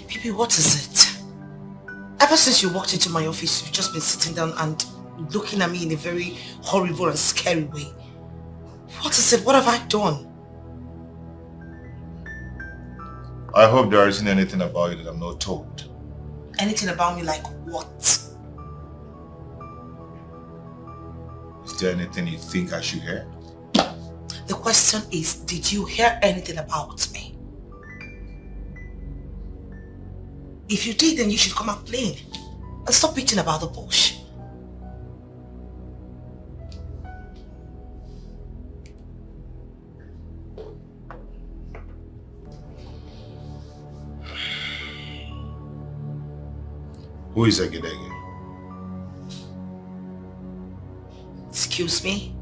Baby, what is it? Ever since you walked into my office, you've just been sitting down and looking at me in a very horrible and scary way. What is it? What have I done? I hope there isn't anything about you that I'm not told. Anything about me like what? Is there anything you think I should hear? The question is, did you hear anything about me? If you did, then you should come out plain and stop beating about the bush. Who is Egedege? Excuse me?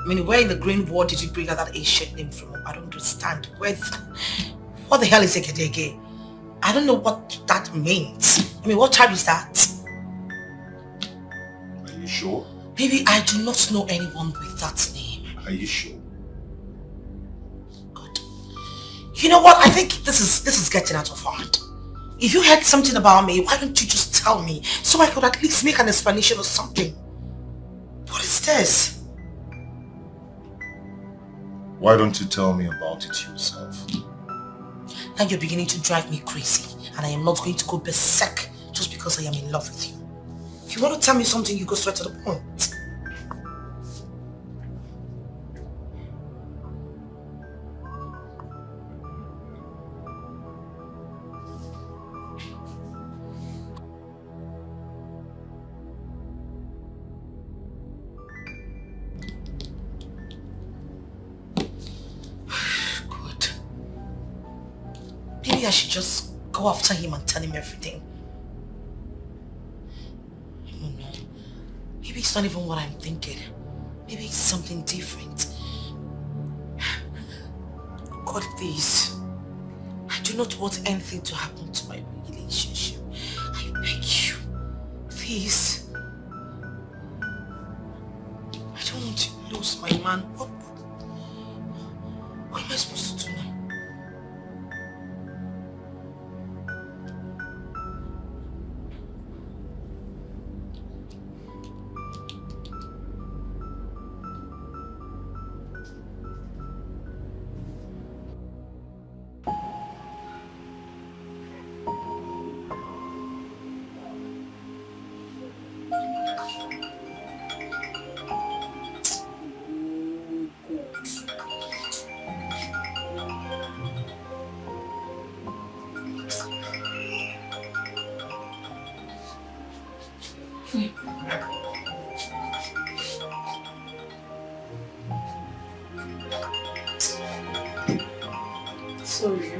I mean, where in the green world did you bring out that ancient name from? I don't understand. What the hell is Egedege? I don't know what that means. I mean, what tribe is that? Are you sure? Baby, I do not know anyone with that name. Are you sure? God. You know what? I think this is getting out of hand. If you heard something about me, why don't you just tell me so I could at least make an explanation or something? What is this? Why don't you tell me about it yourself? Now you're beginning to drive me crazy, and I am not going to go berserk just because I am in love with you. If you want to tell me something, you go straight to the point. Maybe I should just go after him and tell him everything. I don't know. Maybe it's not even what I'm thinking. Maybe it's something different. God, please. I do not want anything to happen to my relationship. I beg you. Please. I don't want to lose my man. What am I supposed to do now? Sorry.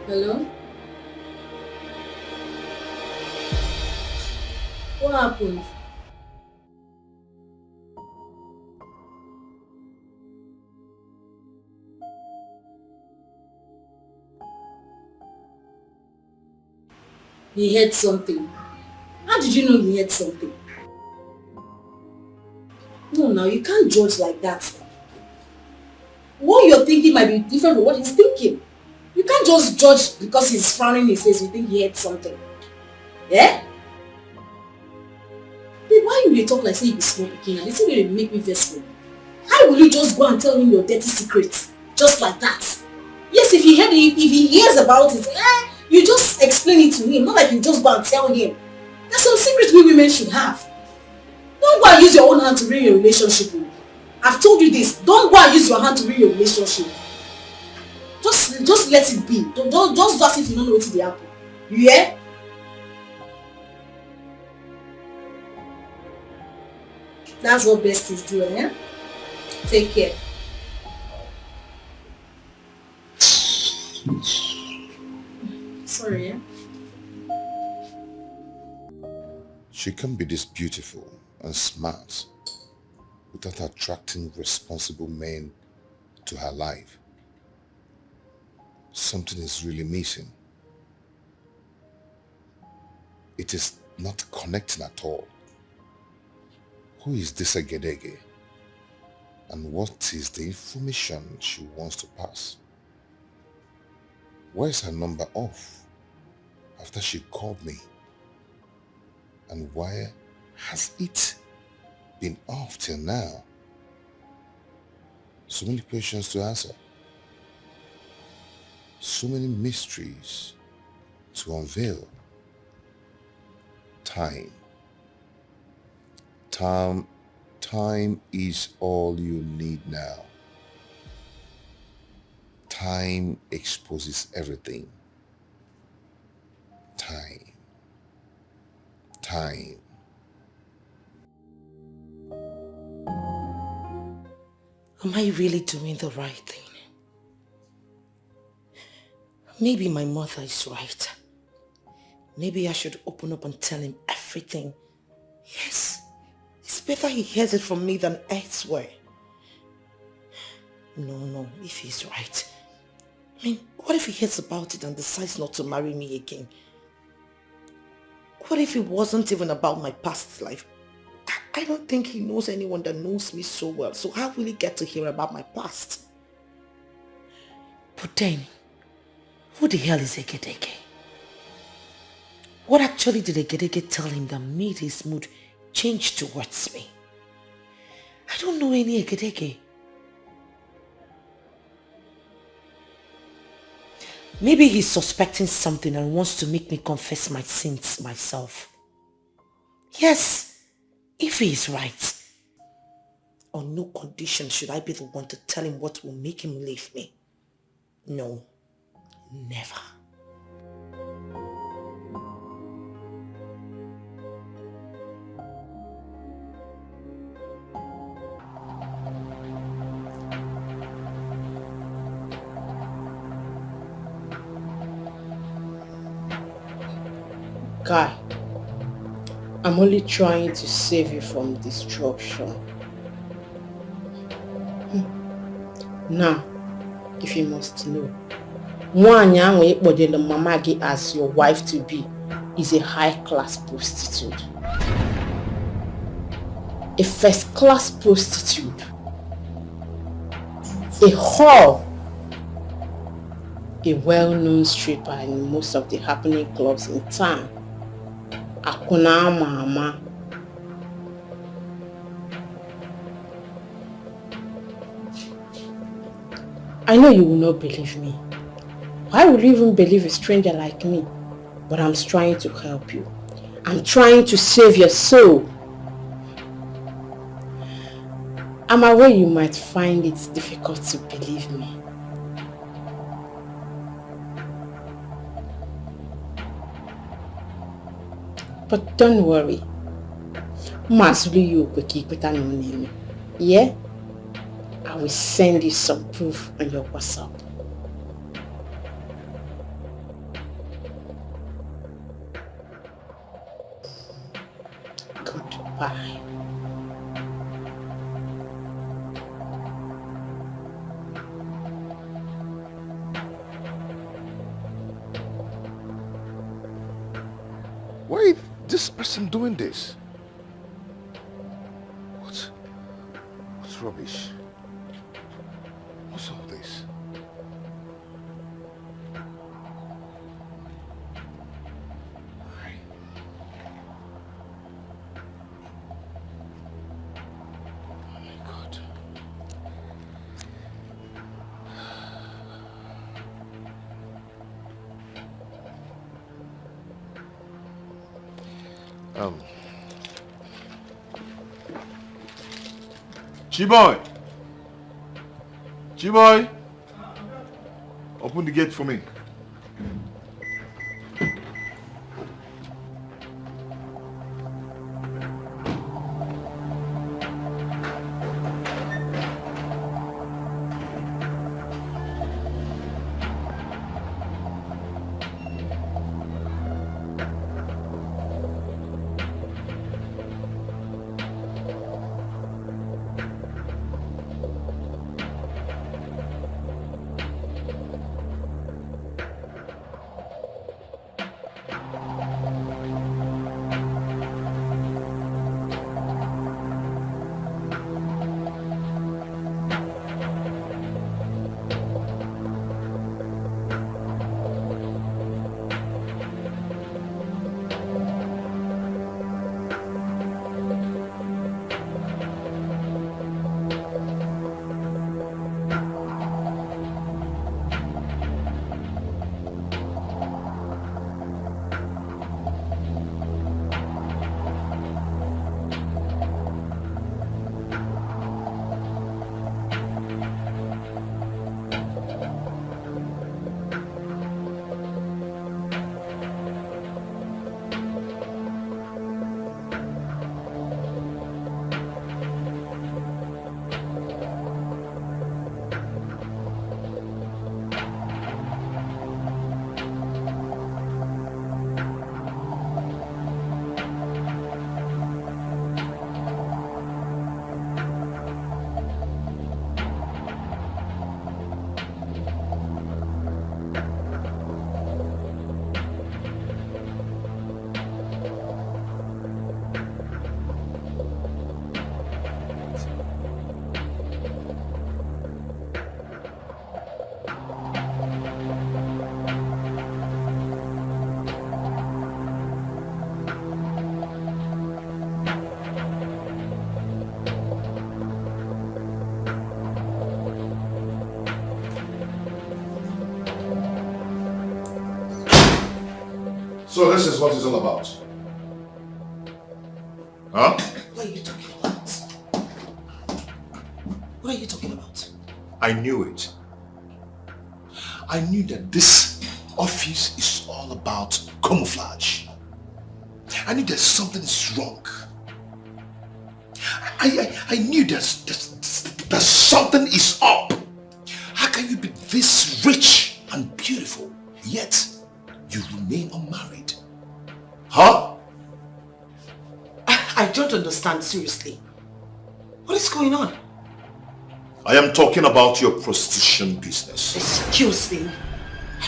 Hello? What happened? He heard something. How did you know he heard something? No, now you can't judge like that. What you're thinking might be different from what he's thinking. You can't just judge because he's frowning his face, you think he heard something. Yeah? Babe, why you talk like say you be small again and this will make me vex for you? How will you just go and tell him your dirty secrets? Just like that? Yes, if he hears about it, you just explain it to him, not like you just go and tell him. There's some secrets we women should have. Don't go and use your own hand to ruin your relationship. I've told you this. Don't go and use your hand to ruin your relationship. Just let it be. Don't just do as if you don't know what will happen. You hear? That's what best is doing, yeah? Take care. Sorry, yeah? She can be this beautiful and smart without attracting responsible men to her life. Something is really missing. It is not connecting at all. Who is this Agedege? And what is the information she wants to pass? Where is her number off after she called me? And why has it been off till now? So many questions to answer. So many mysteries to unveil. Time is all you need now. Time exposes everything. Time. Am I really doing the right thing? Maybe my mother is right. Maybe I should open up and tell him everything. Yes, it's better he hears it from me than elsewhere. No, if he's right. I mean, what if he hears about it and decides not to marry me again? What if it wasn't even about my past life? I don't think he knows anyone that knows me so well, so how will he get to hear about my past? But then, who the hell is Egedege? What actually did Egedege tell him that made his mood change towards me? I don't know any Egedege. Maybe he's suspecting something and wants to make me confess my sins myself. Yes, if he is right. On no condition should I be the one to tell him what will make him leave me. No, never. Guy, I'm only trying to save you from destruction. Now, if you must know, Mwanya Wekbodelo Mamagi as your wife-to-be is a high-class prostitute. A first-class prostitute. A whore. A well-known stripper in most of the happening clubs in town. Akuna Mama. I know you will not believe me. Why would you even believe a stranger like me? But I'm trying to help you. I'm trying to save your soul. I'm aware you might find it difficult to believe me. But don't worry. Yeah? I will send you some proof on your WhatsApp. Goodbye. Why is this person doing this? What's rubbish? What's all this? Oh my God. Chiboy! Chiboy! Open the gate for me. So this is what it's all about. Huh? What are you talking about? What are you talking about? I knew it. I knew that this office is all about camouflage. I knew that something is wrong. I knew that something is up. How can you be this rich and beautiful, yet you remain unmarried? Huh? I don't understand, seriously. What is going on? I am talking about your prostitution business. Excuse me.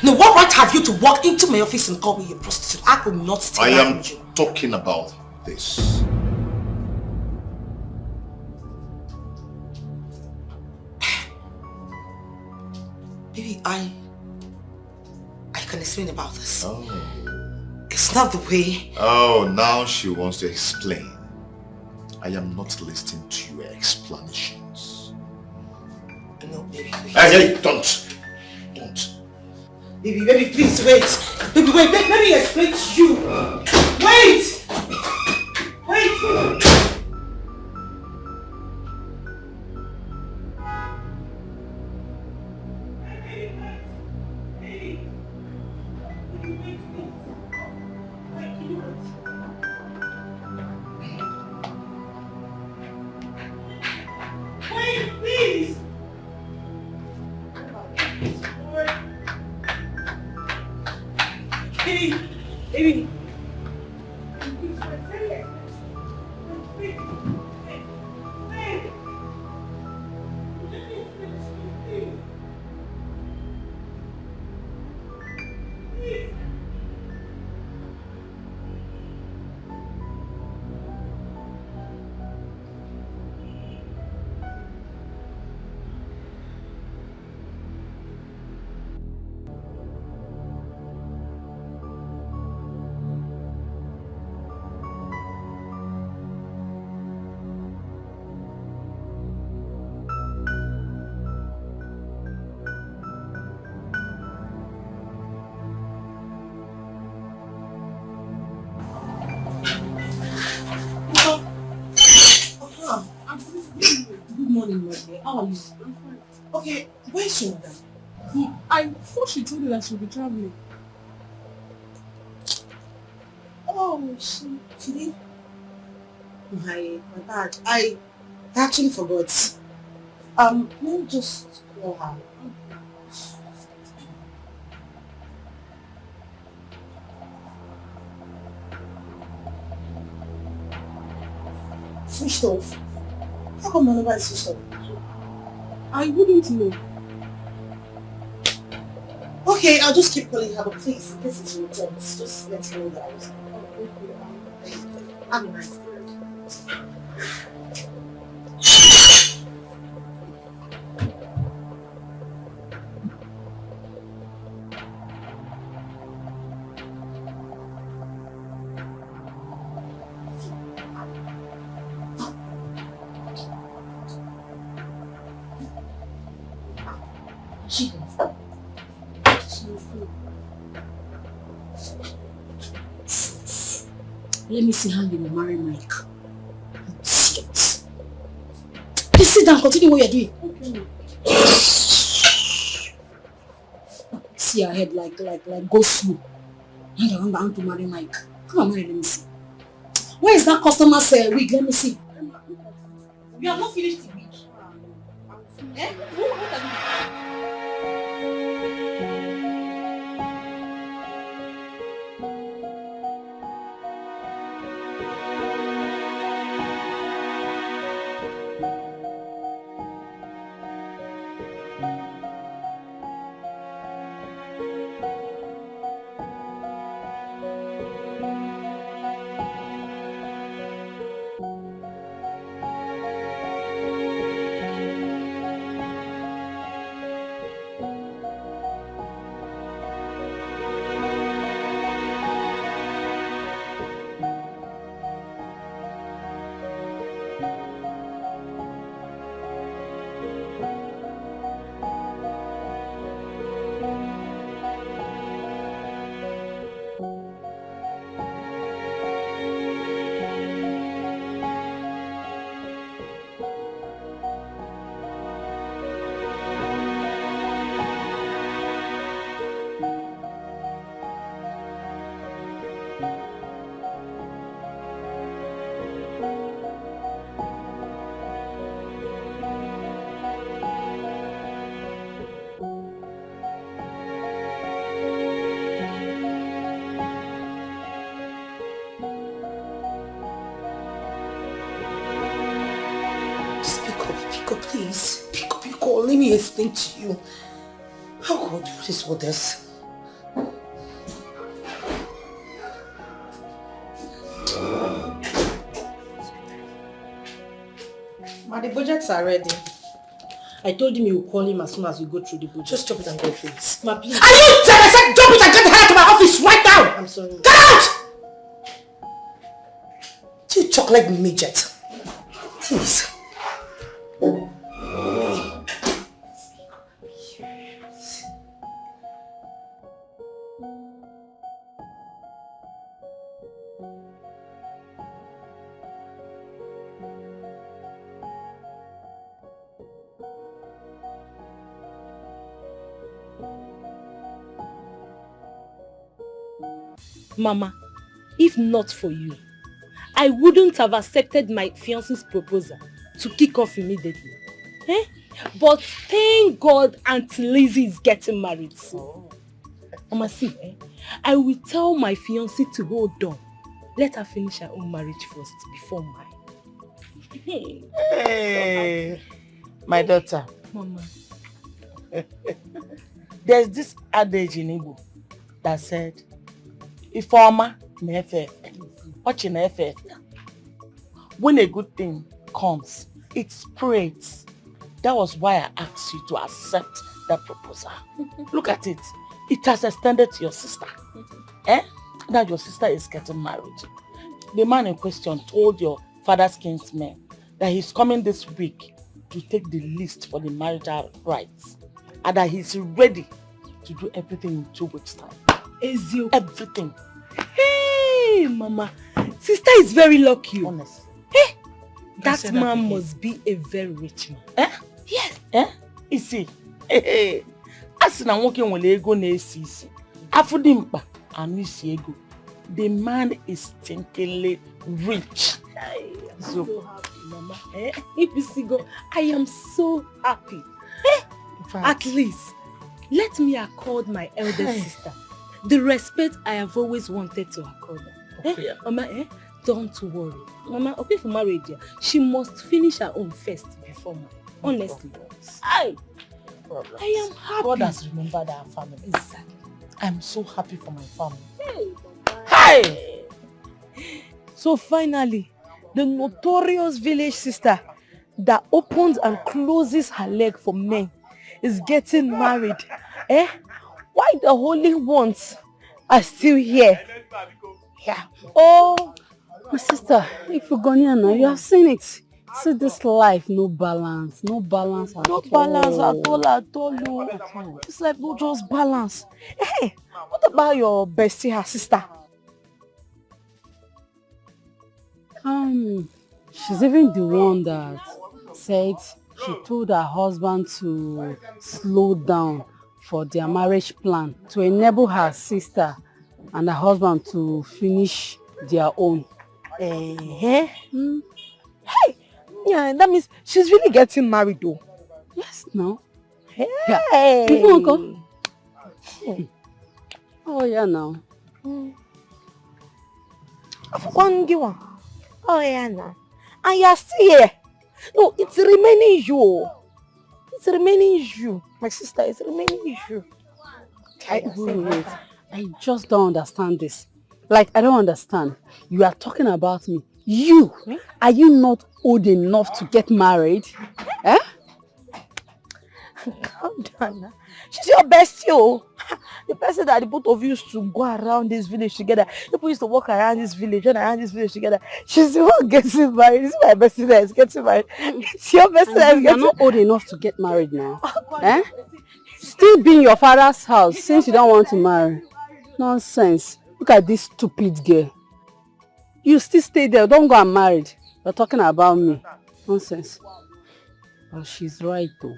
No, what right have you to walk into my office and call me a prostitute? I could not stay I away am from you. talking about this. Baby, I can explain about this. Oh. It's not the way... Oh, now she wants to explain. I am not listening to your explanations. No, baby. Hey, don't. Don't. Baby, please wait. Baby, wait. Let me explain to you. Wait! Wait! Baby. Good morning, my dear. How are you? I'm fine. Okay, where's your mother? I thought she told you that she'll be traveling. Oh, she did? My bad. I actually forgot. Let me just call her. Switched off. How come my number is switched off? I wouldn't know. Okay, I'll just keep calling her, but please, this is your returns. Just let me know that I was. Have a nice day. Let me see how you will marry Mike. Please sit down, continue what you're doing. Okay. See your head like go slow. I want to marry Mike. Come on, marry, let me see. Where is that customer's wig? Let me see. You have not finished the wig. Eh? What are you? Please, pick up your call. Let me explain to you. How God, what is all this? Ma, the budgets are ready. I told him you will call him as soon as we go through the budget. Just drop it and go, please. Ma, please. Are you dead? I said drop it and get the hell out of my office right now! I'm sorry. Get out! You talk like midget. Please. Mama, if not for you, I wouldn't have accepted my fiancé's proposal to kick off immediately. Eh? But thank God Auntie Lizzie is getting married soon. Mama, see, I will tell my fiancé to hold on. Let her finish her own marriage first before mine. Hey, my daughter. Mama. There's this adage in Igbo that said, Ifeoma na-efe efe, ọchị na-efe efe. When a good thing comes, it spreads. That was why I asked you to accept that proposal. Look at it. It has extended to your sister. Now your sister is getting married. The man in question told your father's kinsmen that he's coming this week to take the list for the marital rights and that he's ready to do everything in 2 weeks' time. Everything. Hey, Mama. Sister is very lucky. Honest. Hey, that man must be a very rich man. Yes. You see, as na nwoke nwere ego na-esi isi, afụdị mkpa anụ isi ego. The man is stinkingly rich. I am so happy, Mama. If you see go, I am so happy. At least, let me accord my elder sister the respect I have always wanted to accord her. Mama, don't worry. Mama, okay for marriage, she must finish her own first before mine. Honestly. I am happy. God has remembered our family. Exactly. I'm so happy for my family. Hey! So finally, the notorious village sister that opens and closes her leg for men is getting married. Why the holy ones are still here? Yeah. Oh, my sister, if you're Ghanaian, you have seen it. See this life, no balance at all. No balance at all. This life no just balance. Hey, what about your bestie, her sister? She's even the one that said she told her husband to slow down for their marriage plan to enable her sister and her husband to finish their own. Hey, yeah, that means she's really getting married though. Yes, no. Hey. Yeah. You want to go? Oh, yeah, now. Oh, yeah, now. And you're still here. No, it's remaining you. It's remaining you. My sister, it's remaining you. Wait. I just don't understand this. Like, I don't understand. You are talking about me. You, are you not old enough to get married? Calm down now. She's your bestie, oh. The person that the both of you used to go around this village together. People used to walk around this village, run around this village together. She's the one getting married. This is my bestie that is getting married. It's your bestie that is getting married. You're not old enough to get married now. Still be in your father's house since you don't want to marry. Nonsense. Look at this stupid girl. You still stay there. Don't go and marry. You're talking about me. Nonsense. Well, she's right though.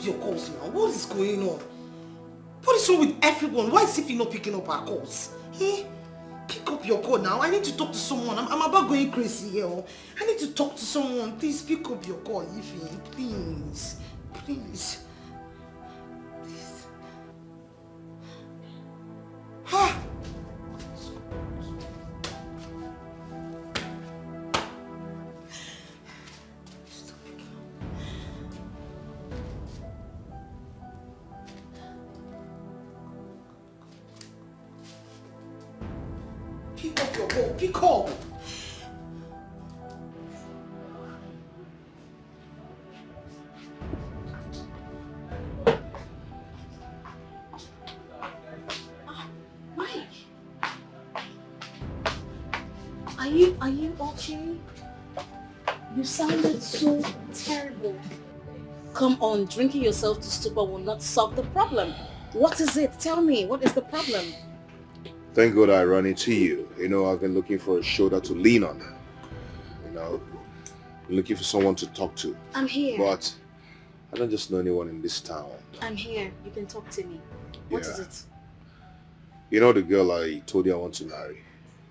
your calls now. What is going on? What is wrong with everyone? Why is Ify not picking up our calls? Eh? Pick up your call now. I need to talk to someone. I'm about going crazy here. I need to talk to someone. Please pick up your call, Ify. Please. Please. Please. Ah! Pick up your call. Pick up. Mike, are you okay? You sounded so terrible. Come on, drinking yourself to stupor will not solve the problem. What is it? Tell me, what is the problem? Thank God I ran into you. I've been looking for a shoulder to lean on. Looking for someone to talk to. I'm here. But I don't just know anyone in this town. I'm here. You can talk to me. What is it? You know the girl I told you I want to marry?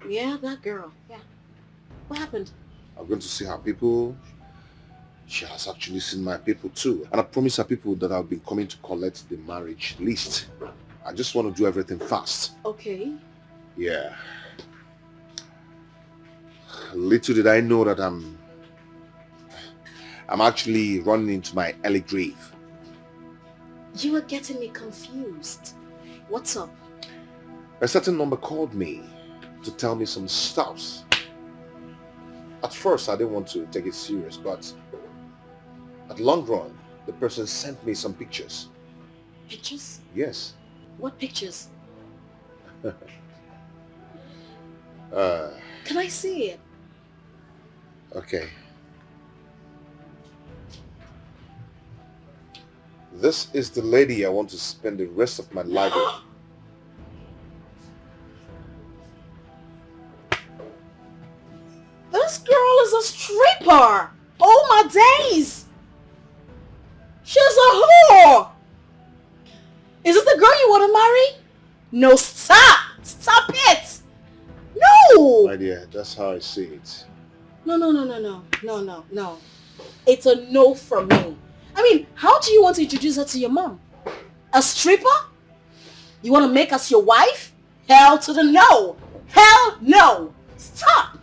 Yeah, that girl. Yeah. What happened? I'm going to see her people. She has actually seen my people too. And I promised her people that I've been coming to collect the marriage list. I just want to do everything fast. Okay. Yeah. Little did I know that I'm actually running into my early grave. You are getting me confused. What's up? A certain number called me to tell me some stuff. At first, I didn't want to take it serious, but at long run, the person sent me some pictures. Pictures? Yes. What pictures? Can I see it? Okay. This is the lady I want to spend the rest of my life with. This girl is a stripper! Oh my days! She's a whore! Is this the girl you want to marry? No, stop! Stop it! No! My dear, that's how I see it. No. It's a no from me. I mean, how do you want to introduce her to your mom? A stripper? You want to make us your wife? Hell to the no! Hell no! Stop!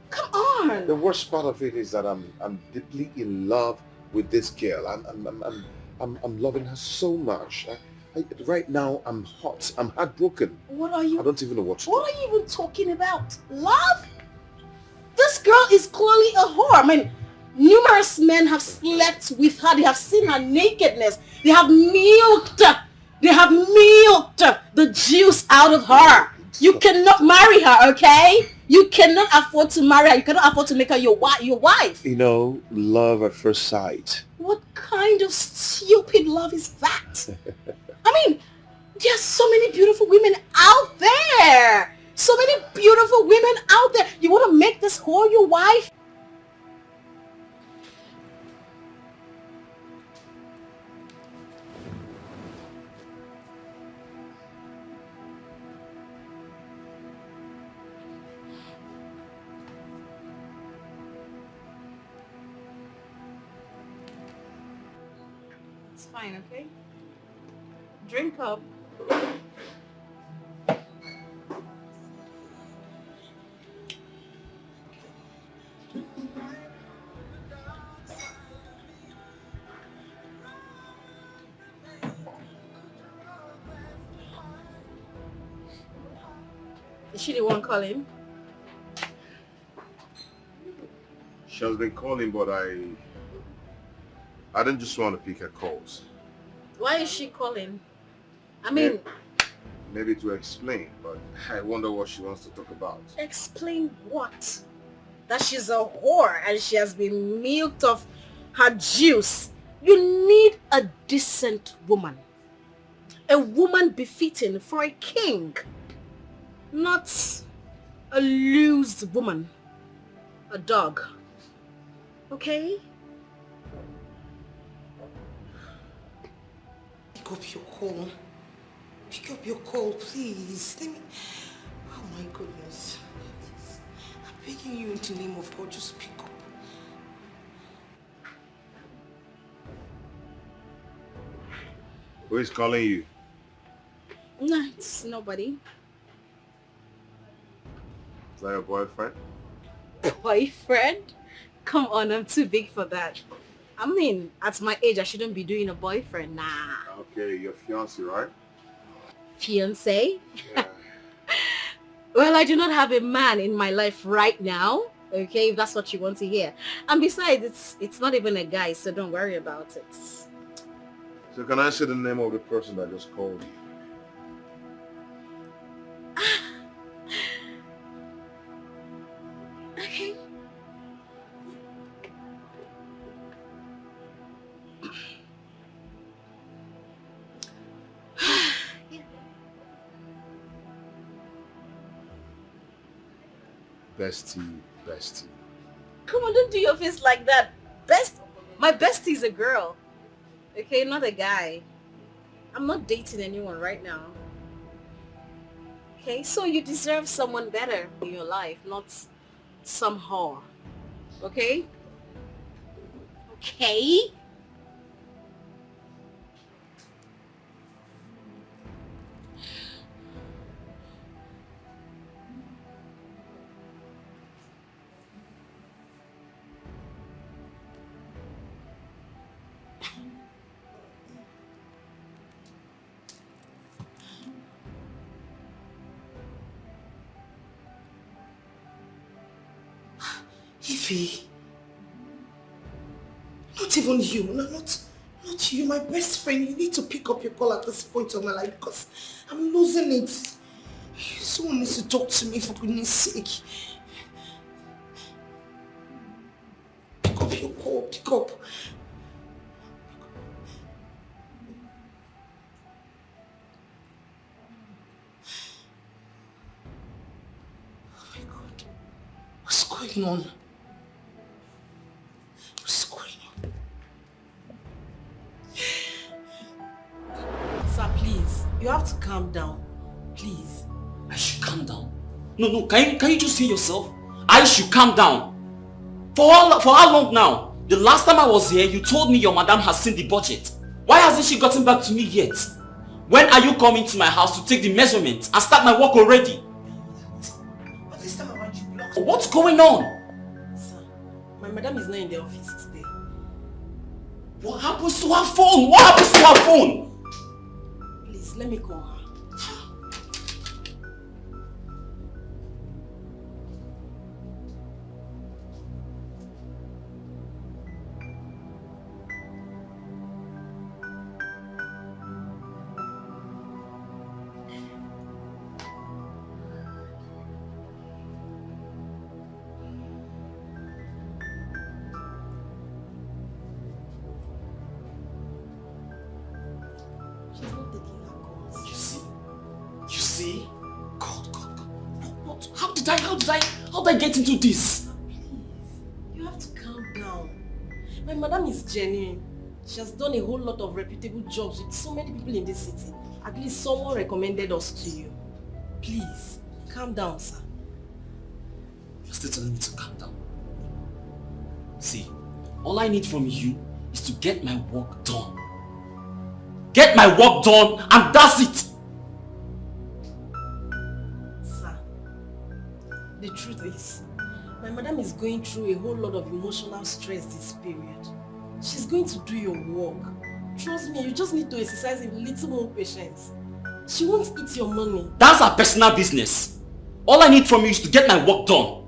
Come on! The worst part of it is that I'm deeply in love with this girl. I'm loving her so much. Right now I'm hot. I'm heartbroken. What are you? I don't even know what to do. What are you even talking about? Love? This girl is clearly a whore. I mean, numerous men have slept with her. They have seen her nakedness. They have milked the juice out of her. You cannot marry her, okay? You cannot afford to marry her. You cannot afford to make her your wife. Love at first sight. What kind of stupid love is that? I mean, there are so many beautiful women out there. So many beautiful women out there. You want to make this whore your wife? It's fine, okay? Drink up. Is she the one calling? She has been calling, but I don't just want to pick her calls. Why is she calling? I mean... Maybe to explain, but I wonder what she wants to talk about. Explain what? That she's a whore and she has been milked of her juice. You need a decent woman. A woman befitting for a king. Not a loose woman. A dog. Okay? up your call. Pick up your call, please. Let me... Oh my goodness. I'm begging you in the name of God, just pick up. Who is calling you? No, it's nobody. Is that your boyfriend? Boyfriend? Come on, I'm too big for that. I mean, at my age, I shouldn't be doing a boyfriend. Nah. Okay, your fiancé, right? Fiancé? Yeah. Well, I do not have a man in my life right now. Okay, if that's what you want to hear. And besides, it's not even a guy, so don't worry about it. So can I say the name of the person that just called you? Okay. Bestie. Come on, don't do your face like that. My bestie is a girl. Okay, not a guy. I'm not dating anyone right now. Okay, so you deserve someone better in your life, not some whore. Okay? Okay? Ify, not even you, not you, my best friend. You need to pick up your call at this point of my life because I'm losing it. Someone needs to talk to me for goodness sake. Pick up your call, pick up. Oh my God, what's going on? What's going on? Sir, please, you have to calm down. Please. I should calm down. No, can you just hear yourself? I should calm down. For how long now? The last time I was here, you told me your madam has seen the budget. Why hasn't she gotten back to me yet? When are you coming to my house to take the measurements and start my work already? But this time around you blocked. What's going on? Sir, my madam is not in the office today. What happens to her phone? What happens to her phone? Please, let me call her. You see? God. What? How did I get into this? Please, you have to calm down. My madam is genuine. She has done a whole lot of reputable jobs with so many people in this city. At least someone recommended us to you. Please, calm down, sir. You're still telling me to calm down. See, all I need from you is to get my work done. Get my work done and that's it! Sir, the truth is, my madam is going through a whole lot of emotional stress this period. She's going to do your work. Trust me, you just need to exercise a little more patience. She won't eat your money. That's her personal business. All I need from you is to get my work done.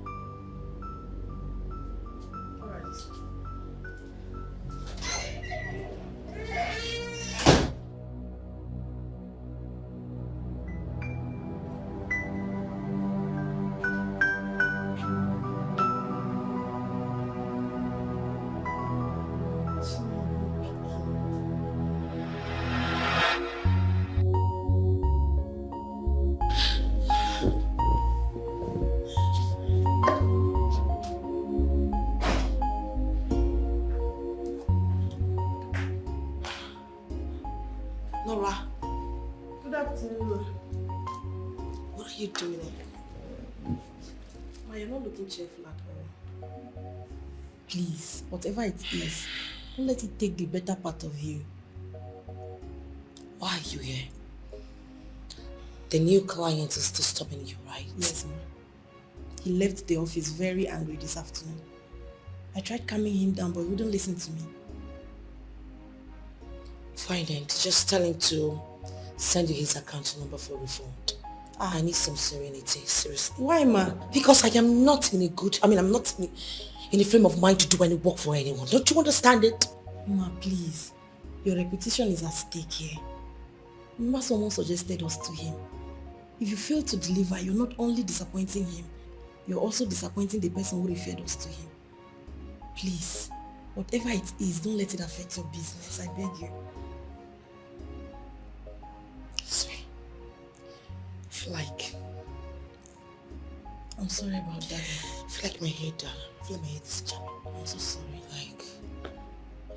you doing? Ma, you're not looking cheerful at all. Please, whatever it is, don't let it take the better part of you. Why are you here? The new client is disturbing you, right? Yes, ma'am. He left the office very angry this afternoon. I tried calming him down, but he wouldn't listen to me. Fine then, just tell him to send you his account number for refund. I need some serenity, seriously. Why, ma? Because I am not in a good, I'm not in a frame of mind to do any work for anyone. Don't you understand it? Ma, please. Your reputation is at stake here. Remember someone suggested us to him. If you fail to deliver, you're not only disappointing him, you're also disappointing the person who referred us to him. Please, whatever it is, don't let it affect your business. I beg you. Sorry. I'm sorry about that. I feel like my head, I feel like my head is jamming. I'm so sorry.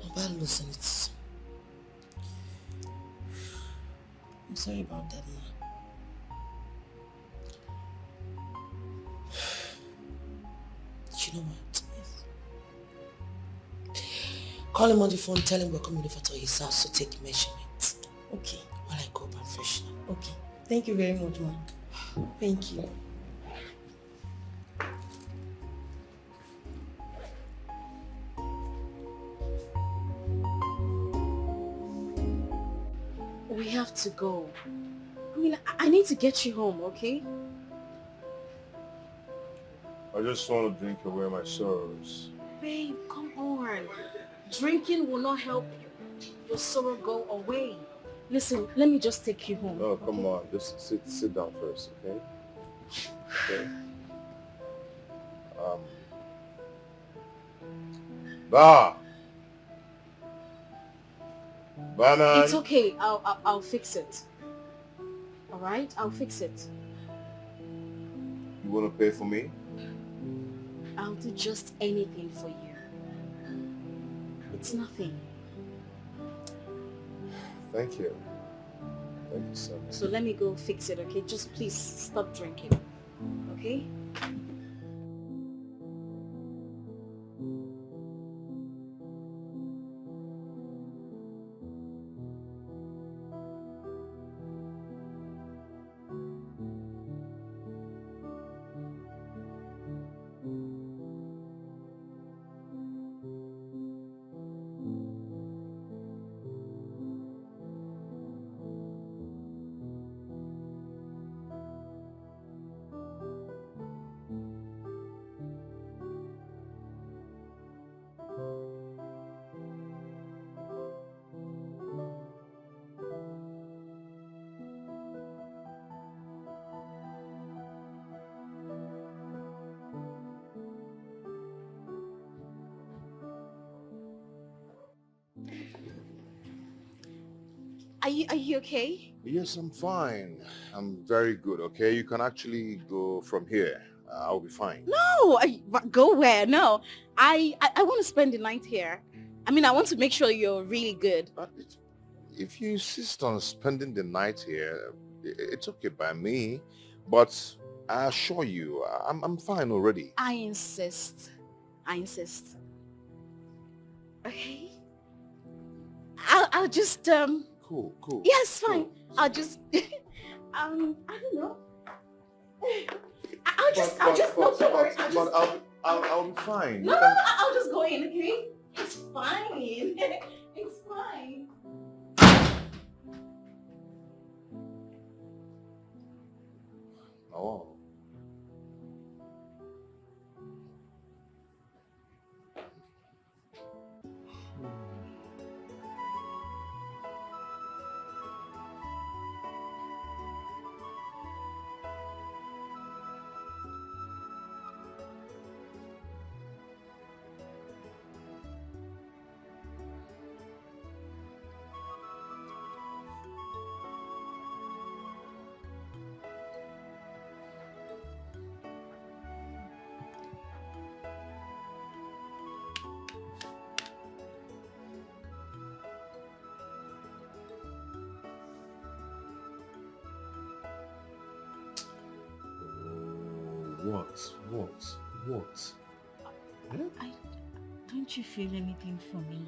I'm about losing it. I'm sorry about that, ma. You know what? Yes. Call him on the phone, tell him we're coming over to his house to take measurements. Okay. While I go professional. Okay. Thank you very much, ma'am. Thank you. We have to go. I need to get you home, okay? I just want to drink away my sorrows. Babe, come on. Drinking will not help your sorrow go away. Listen, let me just take you home. No, come on. Just sit down first, okay? Okay. Banana. It's okay. I'll fix it. All right? I'll fix it. You want to pay for me? I'll do just anything for you. It's nothing. Thank you. Thank you so much. So let me go fix it, okay? Just please stop drinking. Okay? Are you okay? Yes, I'm fine. I'm very good, okay? You can actually go from here. I'll be fine. No, go where? No, I want to spend the night here. I want to make sure you're really good. If you insist on spending the night here, it's okay by me. But I assure you, I'm fine already. I insist. Okay. I'll just Cool. Yes, fine. Cool. I'll just I don't know. I'll just no, don't worry. I'll be fine. No, I'll just go in, okay? It's fine. It's fine. Oh. What? Don't you feel anything for me?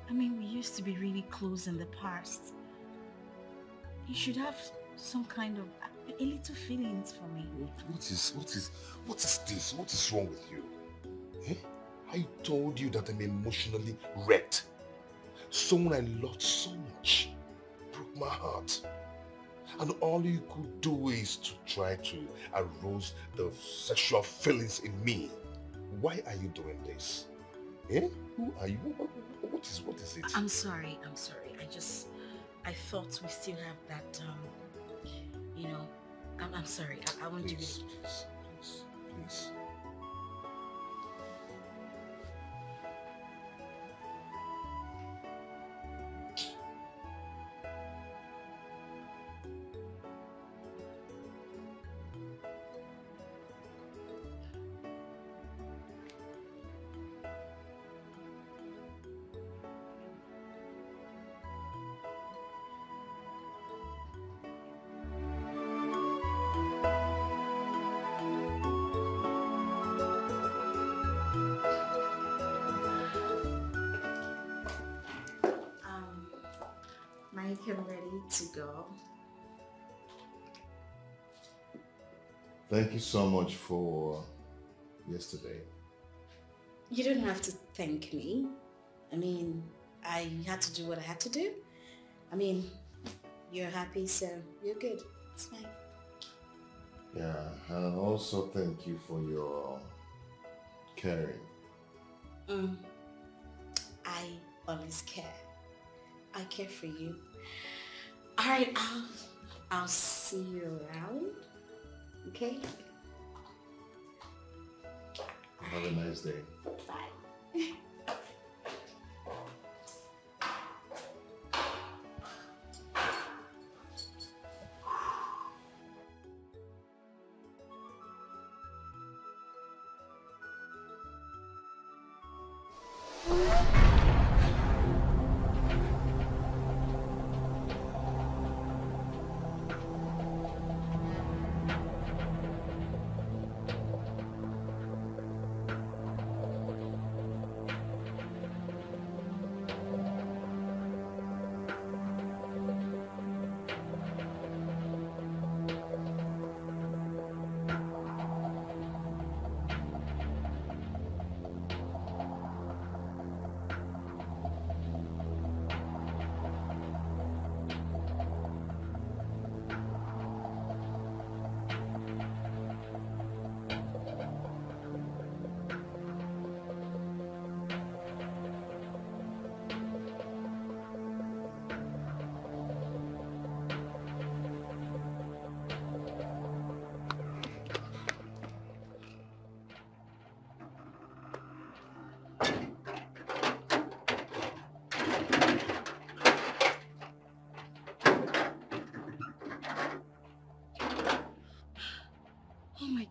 I mean, we used to be really close in the past. You should have some kind of a little feelings for me. What is this? What is wrong with you? Eh? I told you that I'm emotionally wrecked. Someone I loved so much broke my heart. And all you could do is to try to arouse the sexual feelings in me. Why are you doing this? Eh? Who are you? What is it? I'm sorry. I thought we still have that, I'm sorry. I won't do it. Please. Mike, I'm ready to go. Thank you so much for yesterday. You don't have to thank me. I mean, I had to do what I had to do. I mean, you're happy, so you're good. It's fine. Yeah, and also thank you for your caring. I always care. I care for you. All right, I'll see you around. Okay? Have a nice day. Bye.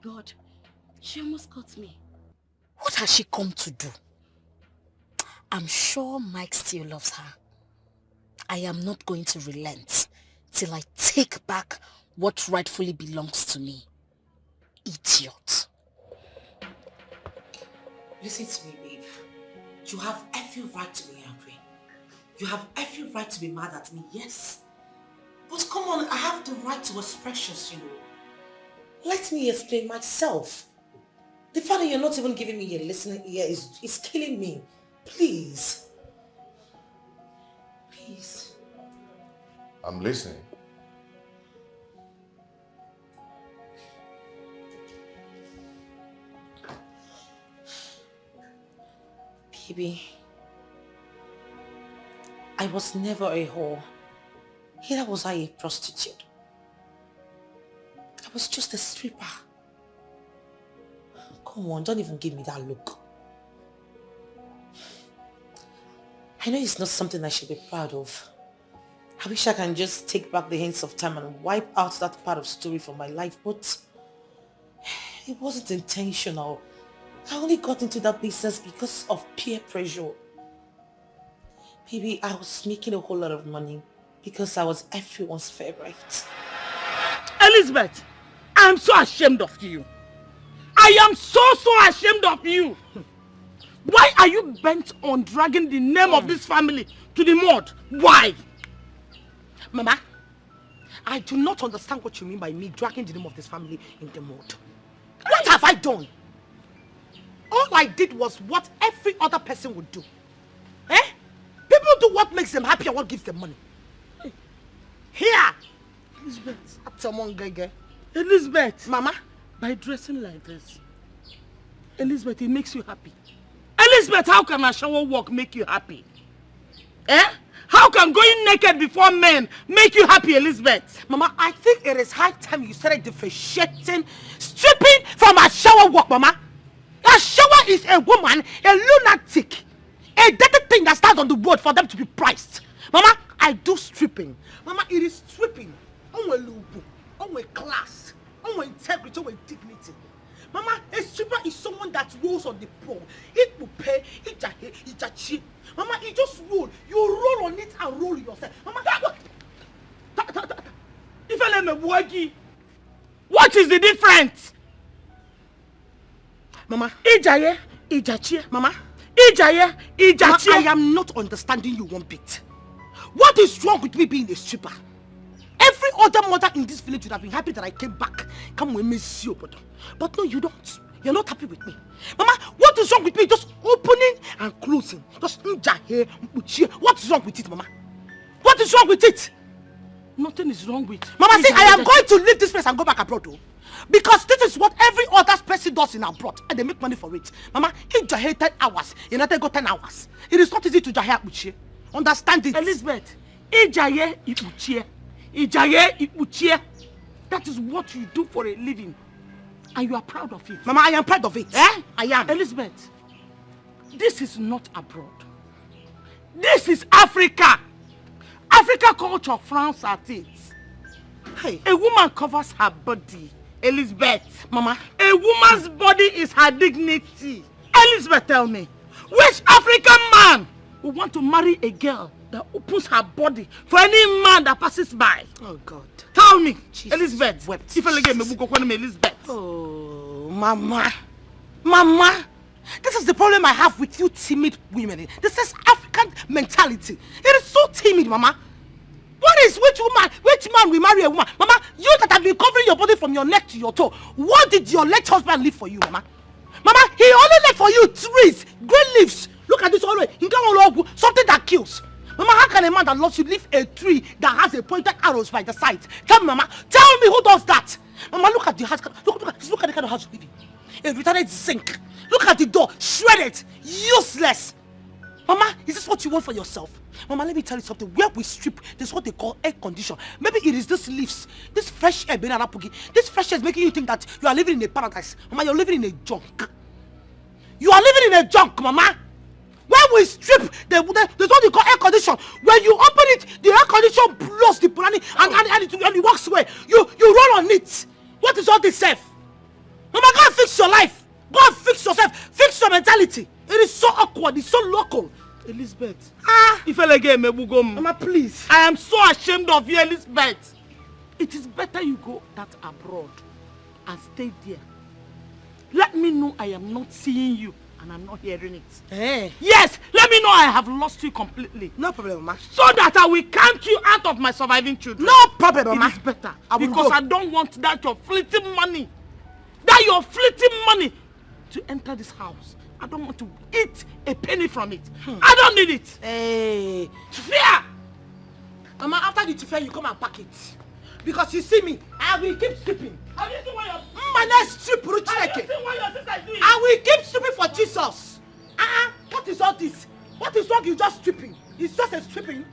God, she almost caught me. What has she come to do? I'm sure Mike still loves her. I am not going to relent till I take back what rightfully belongs to me. Idiot. Listen to me, babe. You have every right to be angry. You have every right to be mad at me, yes. But come on, I have the right to expressions, you know. Let me explain myself. The fact that you're not even giving me a listening ear is killing me. Please. Please. I'm listening. Baby, I was never a whore. Neither was I a prostitute. I was just a stripper. Come on, don't even give me that look. I know it's not something I should be proud of. I wish I can just take back the hints of time and wipe out that part of story from my life, but it wasn't intentional. I only got into that business because of peer pressure. Maybe I was making a whole lot of money because I was everyone's favorite. Elizabeth, I'm so ashamed of you. I am so ashamed of you. Why are you bent on dragging the name of this family to the mud? Why? Mama, I do not understand what you mean by me dragging the name of this family in the mud. What have I done? All I did was what every other person would do. Eh? People do what makes them happy and what gives them money. Here! Elizabeth. Elizabeth. Mama. By dressing like this. Elizabeth, it makes you happy. Elizabeth, how can a shower walk make you happy? Eh? How can going naked before men make you happy, Elizabeth? Mama, I think it is high time you started differentiating stripping from a shower walk, Mama. A shower is a woman, a lunatic, a dirty thing that stands on the road for them to be priced. Mama, I do stripping. Mama, it is stripping. On class, on integrity, on dignity. Mama, a stripper is someone that rolls on the pole. It will pay, it's a cheap. Mama, it just roll. You roll on it and roll yourself. Mama, if I let me work, what is the difference? Mama, Mama, I am not understanding you one bit. What is wrong with me being a stripper? Every other mother in this village would have been happy that I came back. Come with me, see you, but no, you don't. You're not happy with me. Mama, what is wrong with me? Just opening and closing. Just what is wrong with it, Mama? What is wrong with it? Nothing is wrong with it. Mama, see, I am going to leave this place and go back abroad, though. Because this is what every other person does in abroad, and they make money for it. Mama, it jahe 10 hours. You know, they go 10 hours. It is not easy to jahe uche. Understand it. Elizabeth, ijaye ipuchie. Ijaye ipuchie. That is what you do for a living. And you are proud of it. Mama, I am proud of it. Eh? I am. Elizabeth, this is not abroad. This is Africa. Africa culture frowns at it. Hey. A woman covers her body. Elizabeth. Mama. A woman's body is her dignity. Elizabeth, tell me, which African man would want to marry a girl that opens her body for any man that passes by? Oh God. Tell me, Jesus. Elizabeth. Wept. Elizabeth. Oh, Mama. Mama. This is the problem I have with you timid women. This is African mentality. It is so timid, Mama. Which man will marry a woman? Mama, you that have been covering your body from your neck to your toe, what did your late husband leave for you, Mama? Mama, he only left for you trees, green leaves. Look at this always. Something that kills. Mama, how can a man that loves you leave a tree that has a pointed arrows by the side? Tell me, Mama. Tell me who does that. Mama, look at the house. Look at the kind of house you live in. A retarded zinc. Look at the door. Shredded. Useless. Mama, is this what you want for yourself? Mama, let me tell you something. Where we strip, this is what they call air condition. Maybe it is this leaves, this fresh air, this fresh air is making you think that you are living in a paradise. Mama, you're living in a junk. You are living in a junk, Mama. When we strip, there's what they call air condition. When you open it, the air condition blows the planning and it walks away. You roll on it. What is all this self? Mama, go and fix your life. Go and fix yourself. Fix your mentality. It is so awkward. It's so local. Elizabeth. Mama, please. I am so ashamed of you, Elizabeth. It is better you go that abroad and stay there. Let me know I am not seeing you and I'm not hearing it. Hey. Yes, let me know I have lost you completely. No problem, Mama. So that I will count you out of my surviving children. No problem, Mama. It is better. Because I don't want that your fleeting money. That your fleeting money to enter this house. I don't want to eat a penny from it. I don't need it. Hey. Fear! Mama, after the fair, you come and pack it. Because you see me, I will keep stripping. Have you seen what your strip, have you seen what your sister is doing? I will keep stripping for Jesus. What is all this? What is wrong? You just stripping. It's just a stripping.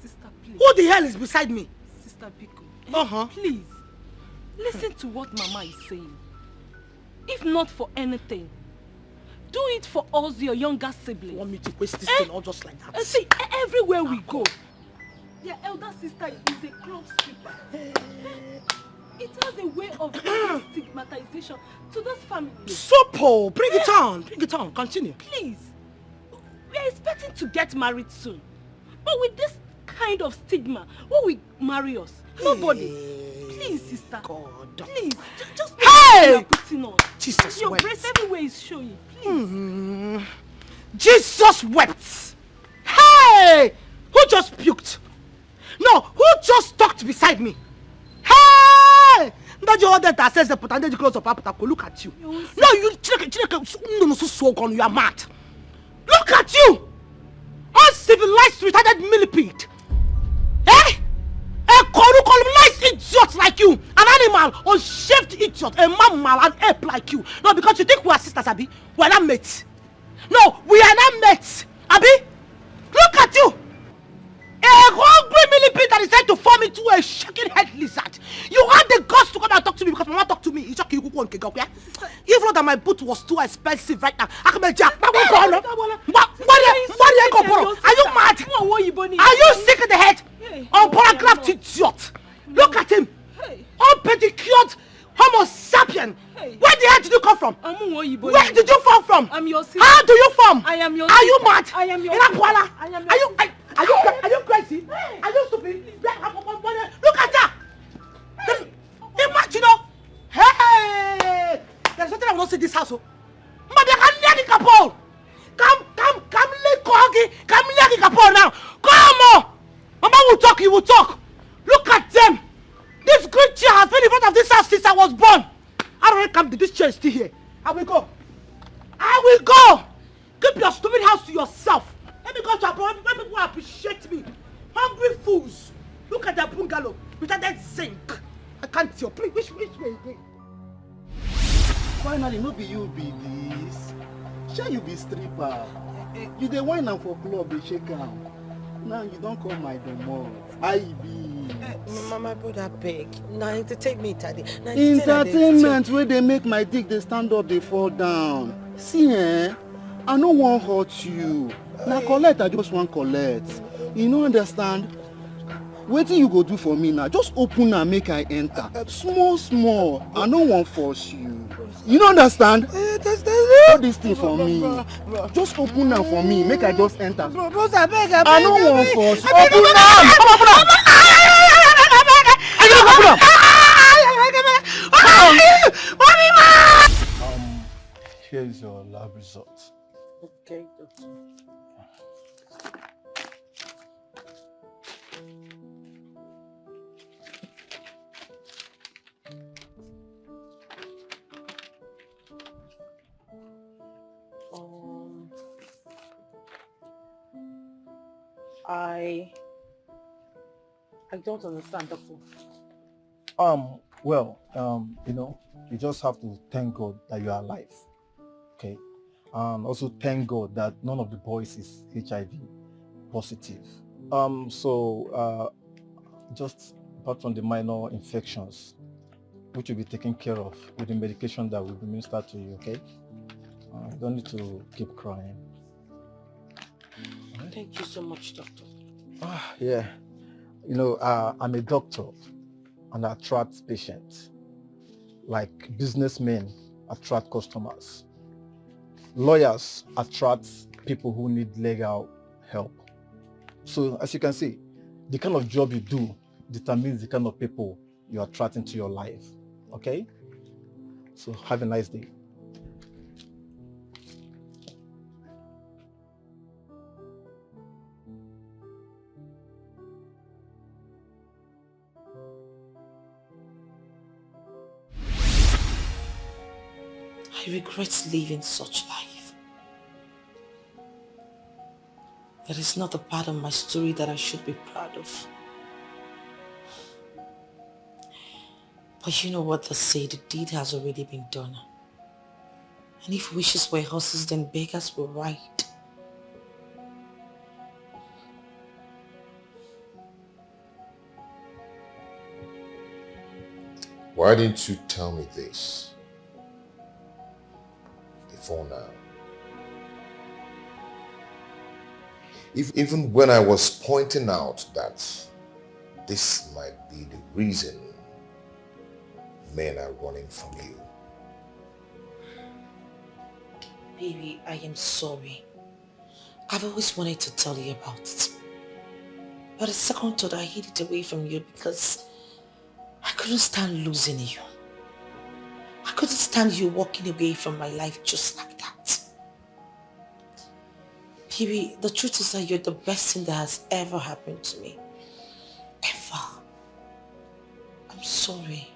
Sister, please. Who the hell is beside me? Sister Biko. Please. Listen to what Mama is saying. If not for anything, do it for us, your younger siblings. You want me to waste this thing all just like that? See, everywhere we go, your elder sister is a club stripper. It has a way of bringing stigmatization to those families. So, bring it on, continue. Please, we are expecting to get married soon. But with this kind of stigma, who will marry us? Nobody. Please, sister. God. Please, just Hey! putting on. Jesus Your wept. breast everywhere is showing. Please. Jesus wept. Hey! Who just puked? No, who just talked beside me? Hey! That you ordered that says the potential close of Papa. Look at you. No, you you are mad. Look at you! Uncivilized, retarded millipede. Eh? A colonized idiot like you, an animal, unshaved idiot, a mammal, an ape like you. No, because you think we are sisters, Abi. We are not mates. No, we are not mates, Abi. Look at you. A hungry millipede that is trying to form into a shaking head lizard. You had the guts to come and talk to me because Mama talked to me. Even though that my boot was too expensive right now. Are you mad? Are you sick in the head? Unpolygraphed idiot. Look at him. Unpedicured Homo sapien. Where the hell did you come from? Where did you fall from? I'm your sister. How do you form? I am your Are you sister. mad? I am your sister. I am your Are you crazy? Are you stupid? Look at that! Imagine, hey! There's something I will not see in this house. But they can let it kapol. Come, let Kogi. Come, let it kapol now. Come on! Mama will talk, you will talk. Look at them. This good chair has been in front of this house since I was born. I don't come to this chair is still here. I will go. Keep your stupid house to yourself. Let me go to abroad. Let people appreciate me. Hungry fools. Look at that bungalow. Without that zinc. I can't tell. Please, which way is it? Finally, no be you be this. Shall you be stripper? You dey wine am for club, dey shake am. Now you don't call my domot. I be. My brother beg. Now entertainment today. Entertainment where they make my dick they stand up, they fall down. See, I no wan hurt you. Now collect, I just want collect. You no understand? Wetin you go do for me now? Just open and make I enter. Small. I no wan force you. You no understand? All this thing for me. Just open am for me. Make I just enter. I no wan force. Open am. Here is your lab result. Okay, doctor. I don't understand, doctor. Well, you just have to thank God that you are alive. Okay. And also thank God that none of the boys is HIV positive. Just apart from the minor infections, which will be taken care of with the medication that will be administered to you, okay? You don't need to keep crying. Thank you so much, doctor. Yeah. I'm a doctor and I attract patients. Like businessmen attract customers. Lawyers attract people who need legal help. So as you can see, the kind of job you do determines the kind of people you attract into your life. Okay? So have a nice day. I regret living such life. That is not the part of my story that I should be proud of. But you know what they say, the deed has already been done. And if wishes were horses, then beggars will ride. Why didn't you tell me this before now? Even when I was pointing out that this might be the reason men are running from you. Baby, I am sorry. I've always wanted to tell you about it. But the second thought I hid it away from you because I couldn't stand losing you. I couldn't stand you walking away from my life just like that. Baby, the truth is that you're the best thing that has ever happened to me. Ever. I'm sorry.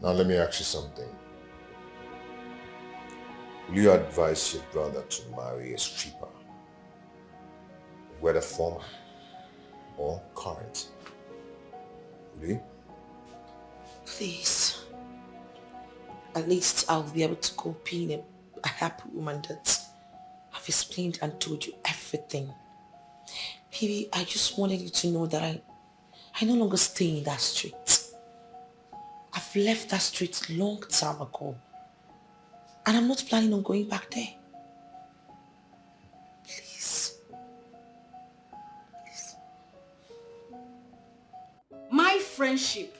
Now let me ask you something. Will you advise your brother to marry a stripper? Whether former or current? Will you? Please. At least I'll be able to go being a happy woman that I've explained and told you everything. Baby, I just wanted you to know that I no longer stay in that street. I've left that street long time ago. And I'm not planning on going back there. Please. Please. My friendship,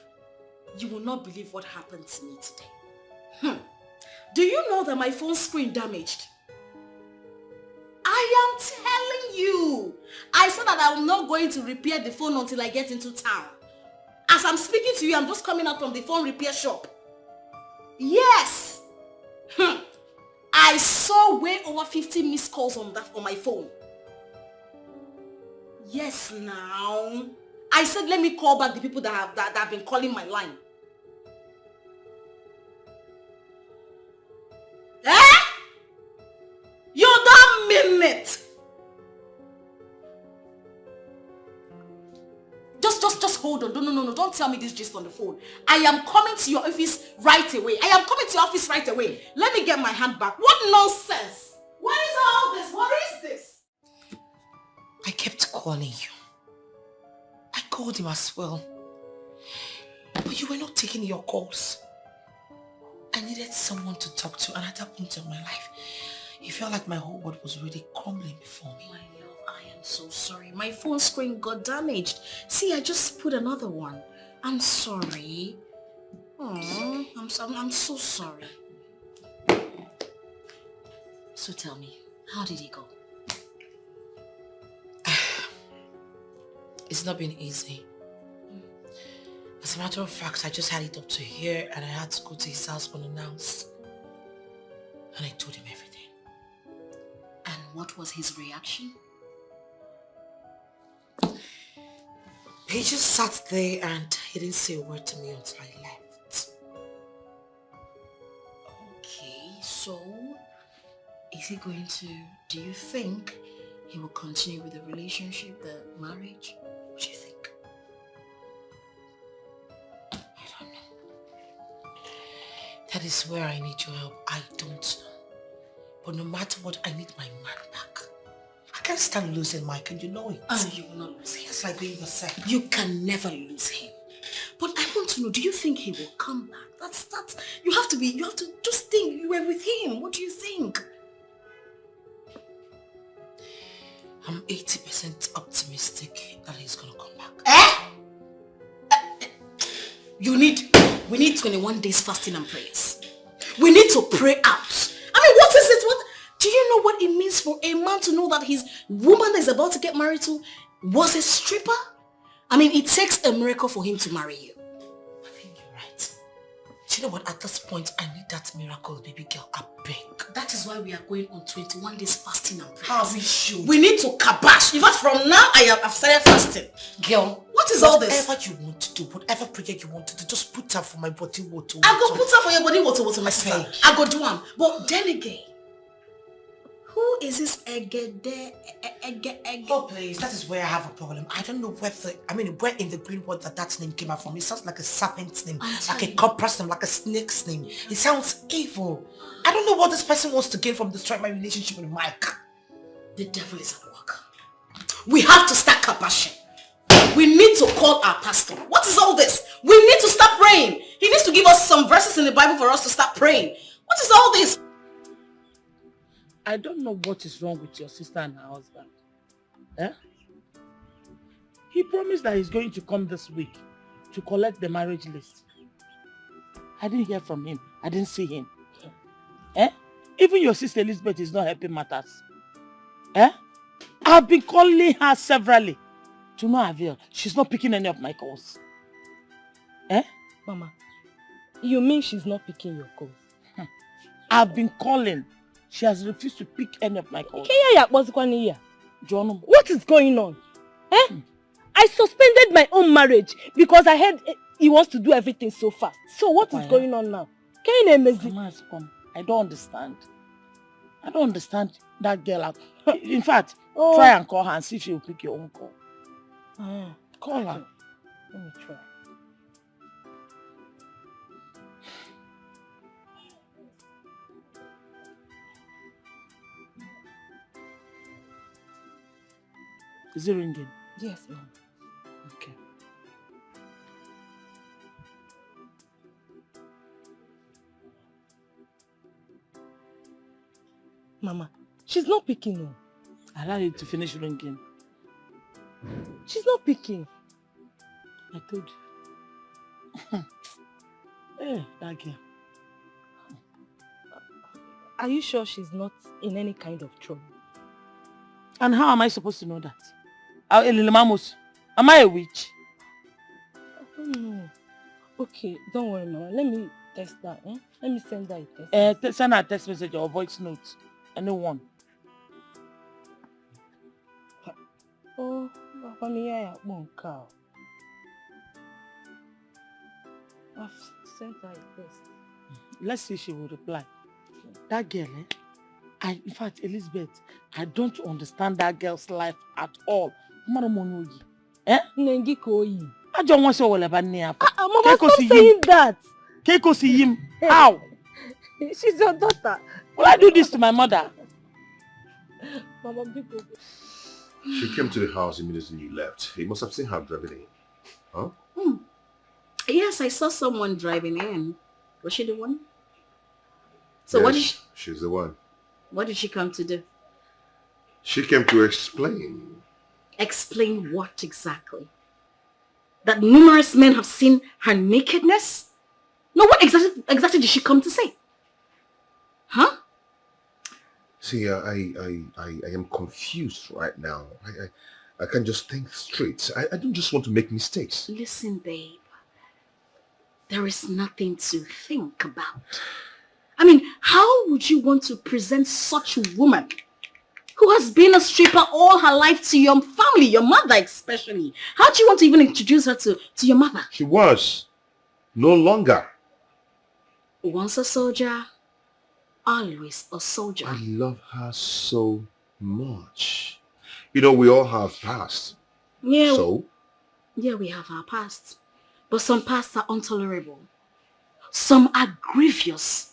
you will not believe what happened to me today. Do you know that my phone screen damaged? I am telling you. I said that I'm not going to repair the phone until I get into town. As I'm speaking to you, I'm just coming out from the phone repair shop. Yes. I saw way over 50 missed calls on my phone. Yes, now. I said let me call back the people that have been calling my line. Eh? You don't mean it. Just hold on. No. Don't tell me this just on the phone. I am coming to your office right away. Let me get my hand back. What nonsense? What is all this? What is this? I kept calling you. I called him as well. But you were not taking your calls. I needed someone to talk to, and at that point of my life, it felt like my whole world was really crumbling before me. My love, I am so sorry. My phone screen got damaged. See, I just put another one. I'm sorry. Oh, I'm so sorry. So tell me, how did it go? It's not been easy. As a matter of fact, I just had it up to here and I had to go to his house unannounced. And I told him everything. And what was his reaction? He just sat there and he didn't say a word to me until I left. Okay, so is he going to, do you think he will continue with the relationship, the marriage? What do you think? That is where I need your help. I don't know. But no matter what, I need my man back. I can't stand losing Mike, and you know it. Oh, you will not lose him. It's like being yourself. You can never lose him. But I want to know, do you think he will come back? That's, you have to just think you were with him. What do you think? I'm 80% optimistic that he's gonna come back. We need 21 days fasting and prayers. We need to pray out. I mean, what is it? Do you know what it means for a man to know that his woman that is about to get married to was a stripper? I mean, it takes a miracle for him to marry you. I think you're right. Do you know what? At this point, I need that miracle, baby girl. I beg. That is why we are going on 21 days fasting and prayers. How we should. We need to kabash. In fact, from now, I've started fasting. Girl, what is all this? Whatever you want to do, whatever prayer you want to do, just put her for my body water. I go put her for your body water, my sister. I go do one. But then again, who is this Egede? Oh please, that is where I have a problem. I don't know where in the green world that name came out from. It sounds like a serpent's name, like a cobra's name, like a snake's name. It sounds evil. I don't know what this person wants to gain from destroying my relationship with Mike. The devil is at work. We have to start kabashing. We need to call our pastor. What is all this? We need to start praying. He needs to give us some verses in the Bible for us to start praying. What is all this? I don't know what is wrong with your sister and her husband. Eh? He promised that he's going to come this week to collect the marriage list. I didn't hear from him. I didn't see him. Eh? Even your sister Elizabeth is not helping matters. Eh? I've been calling her severally. To no avail. She's not picking any of my calls. Eh? Mama, you mean she's not picking your calls? I've been calling. She has refused to pick any of my calls. John, what is going on? Eh? I suspended my own marriage because I heard he wants to do everything so fast. So what is going on now? I don't understand. I don't understand that girl. In fact, try and call her and see if she will pick your own call. Call her. Let me try. Is it ringing? Yes, ma'am. Okay. Mama, she's not picking no. Allow it to finish ringing. She's not picking. I told you. Hey, that girl. Are you sure she's not in any kind of trouble? And how am I supposed to know that? Am I a witch? I don't know. Okay, don't worry, Mama. Let me test that. Let me send her a text. Send her a text message or voice note. Anyone. Oh, Papa, me I won't cow. I've sent her a text. Let's see if she will reply. That girl, in fact, Elizabeth, I don't understand that girl's life at all. Eh? I don't want to say Mama, stop saying that. Keiko see him. How? She's your daughter. Will I do this to my mother? Mama, people. She came to the house immediately you left. He must have seen her driving in. Huh? Yes, I saw someone driving in. Was she the one? So yes, she's the one. What did she come to do? She came to explain. Explain what exactly? That numerous men have seen her nakedness? No, what exactly did she come to say? Huh? See, I am confused right now. I can't just think straight. I don't just want to make mistakes. Listen, babe. There is nothing to think about. I mean, how would you want to present such a woman who has been a stripper all her life to your family, your mother especially? How do you want to even introduce her to your mother? She was. No longer. Once a soldier, always a soldier. I love her so much. You know, we all have past. Yeah. So? Yeah, we have our pasts. But some pasts are intolerable. Some are grievous.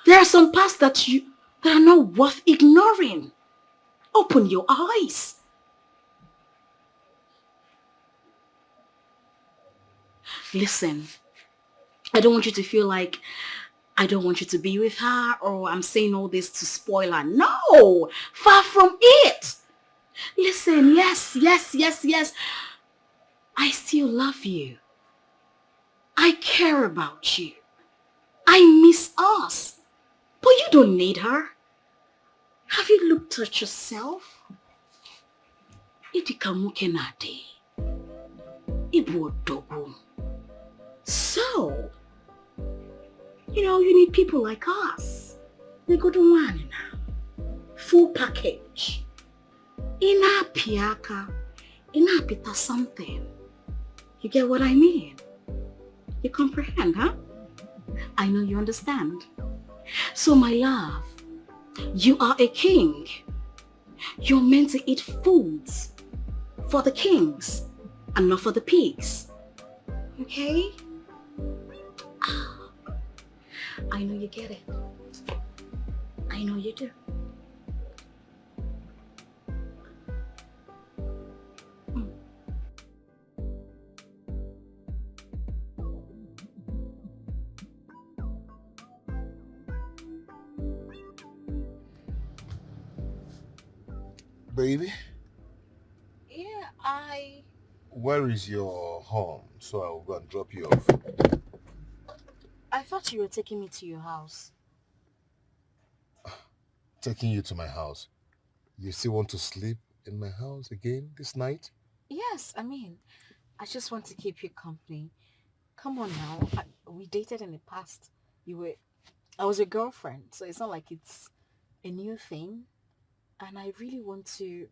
There are some pasts that are not worth ignoring. Open your eyes. Listen, I don't want you to feel like I don't want you to be with her or I'm saying all this to spoil her. No, far from it. Listen, yes. I still love you. I care about you. I miss us. But you don't need her. Have you looked at yourself? So, you need people like us. They go to one now. Full package. Ina piaka. Ina pita something. You get what I mean? You comprehend, huh? I know you understand. So my love, you are a king. You're meant to eat foods for the kings and not for the pigs. Okay? I know you get it. I know you do. Baby? Yeah, Where is your home? So I'll go and drop you off. I thought you were taking me to your house. taking you to my house. You still want to sleep in my house again this night? Yes, I mean, I just want to keep you company. Come on now. We dated in the past. I was your girlfriend, so it's not like it's a new thing. And I really want to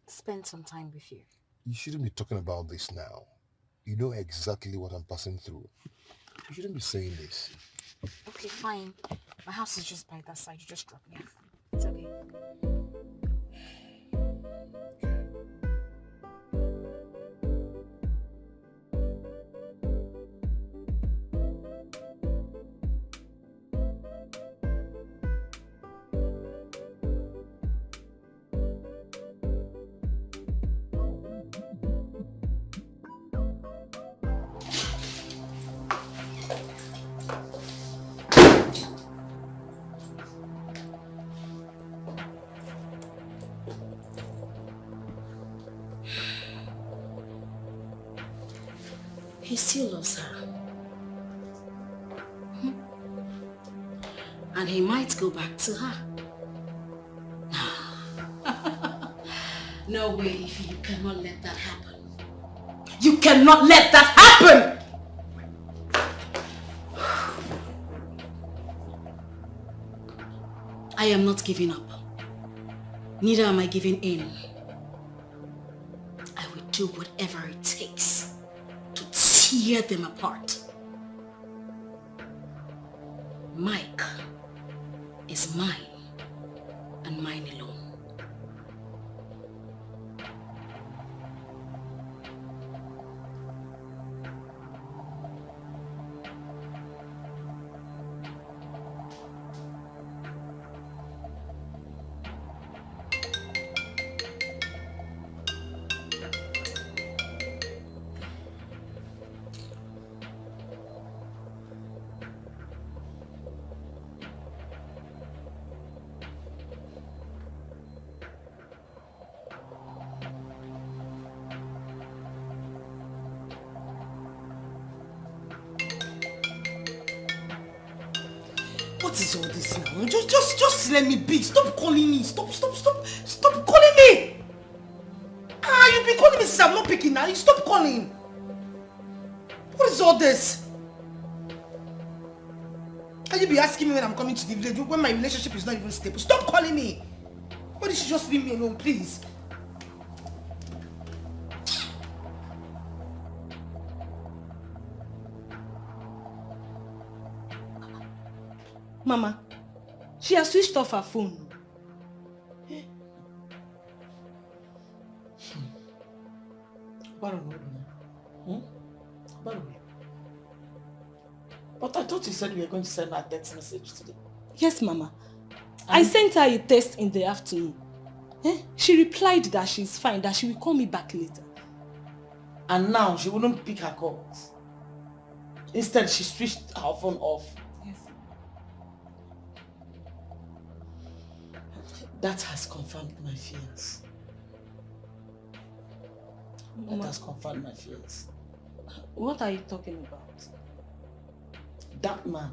spend some time with you. You shouldn't be talking about this now. You know exactly what I'm passing through. You shouldn't be saying this. Okay, fine. My house is just by that side. You just drop me off. It's okay. He still loves her. And he might go back to her. No way, Ify, you cannot let that happen. You cannot let that happen! I am not giving up. Neither am I giving in. I will do whatever it takes to tear them apart. Mike is mine and mine alone. What is all this now? Just let me be. Stop calling me. Stop calling me. You've been calling me since I'm not picking now. You stop calling. What is all this? Can you be asking me when I'm coming to the village when my relationship is not even stable? Stop calling me. Why did you just leave me alone, please? Mama, she has switched off her phone. But I thought you said you were going to send her a text message today. Yes, Mama. I sent her a text in the afternoon. She replied that she's fine, that she will call me back later. And now she wouldn't pick her calls. Instead, she switched her phone off. Yes. That has confirmed my fears. Mama, that has confirmed my fears. What are you talking about? That man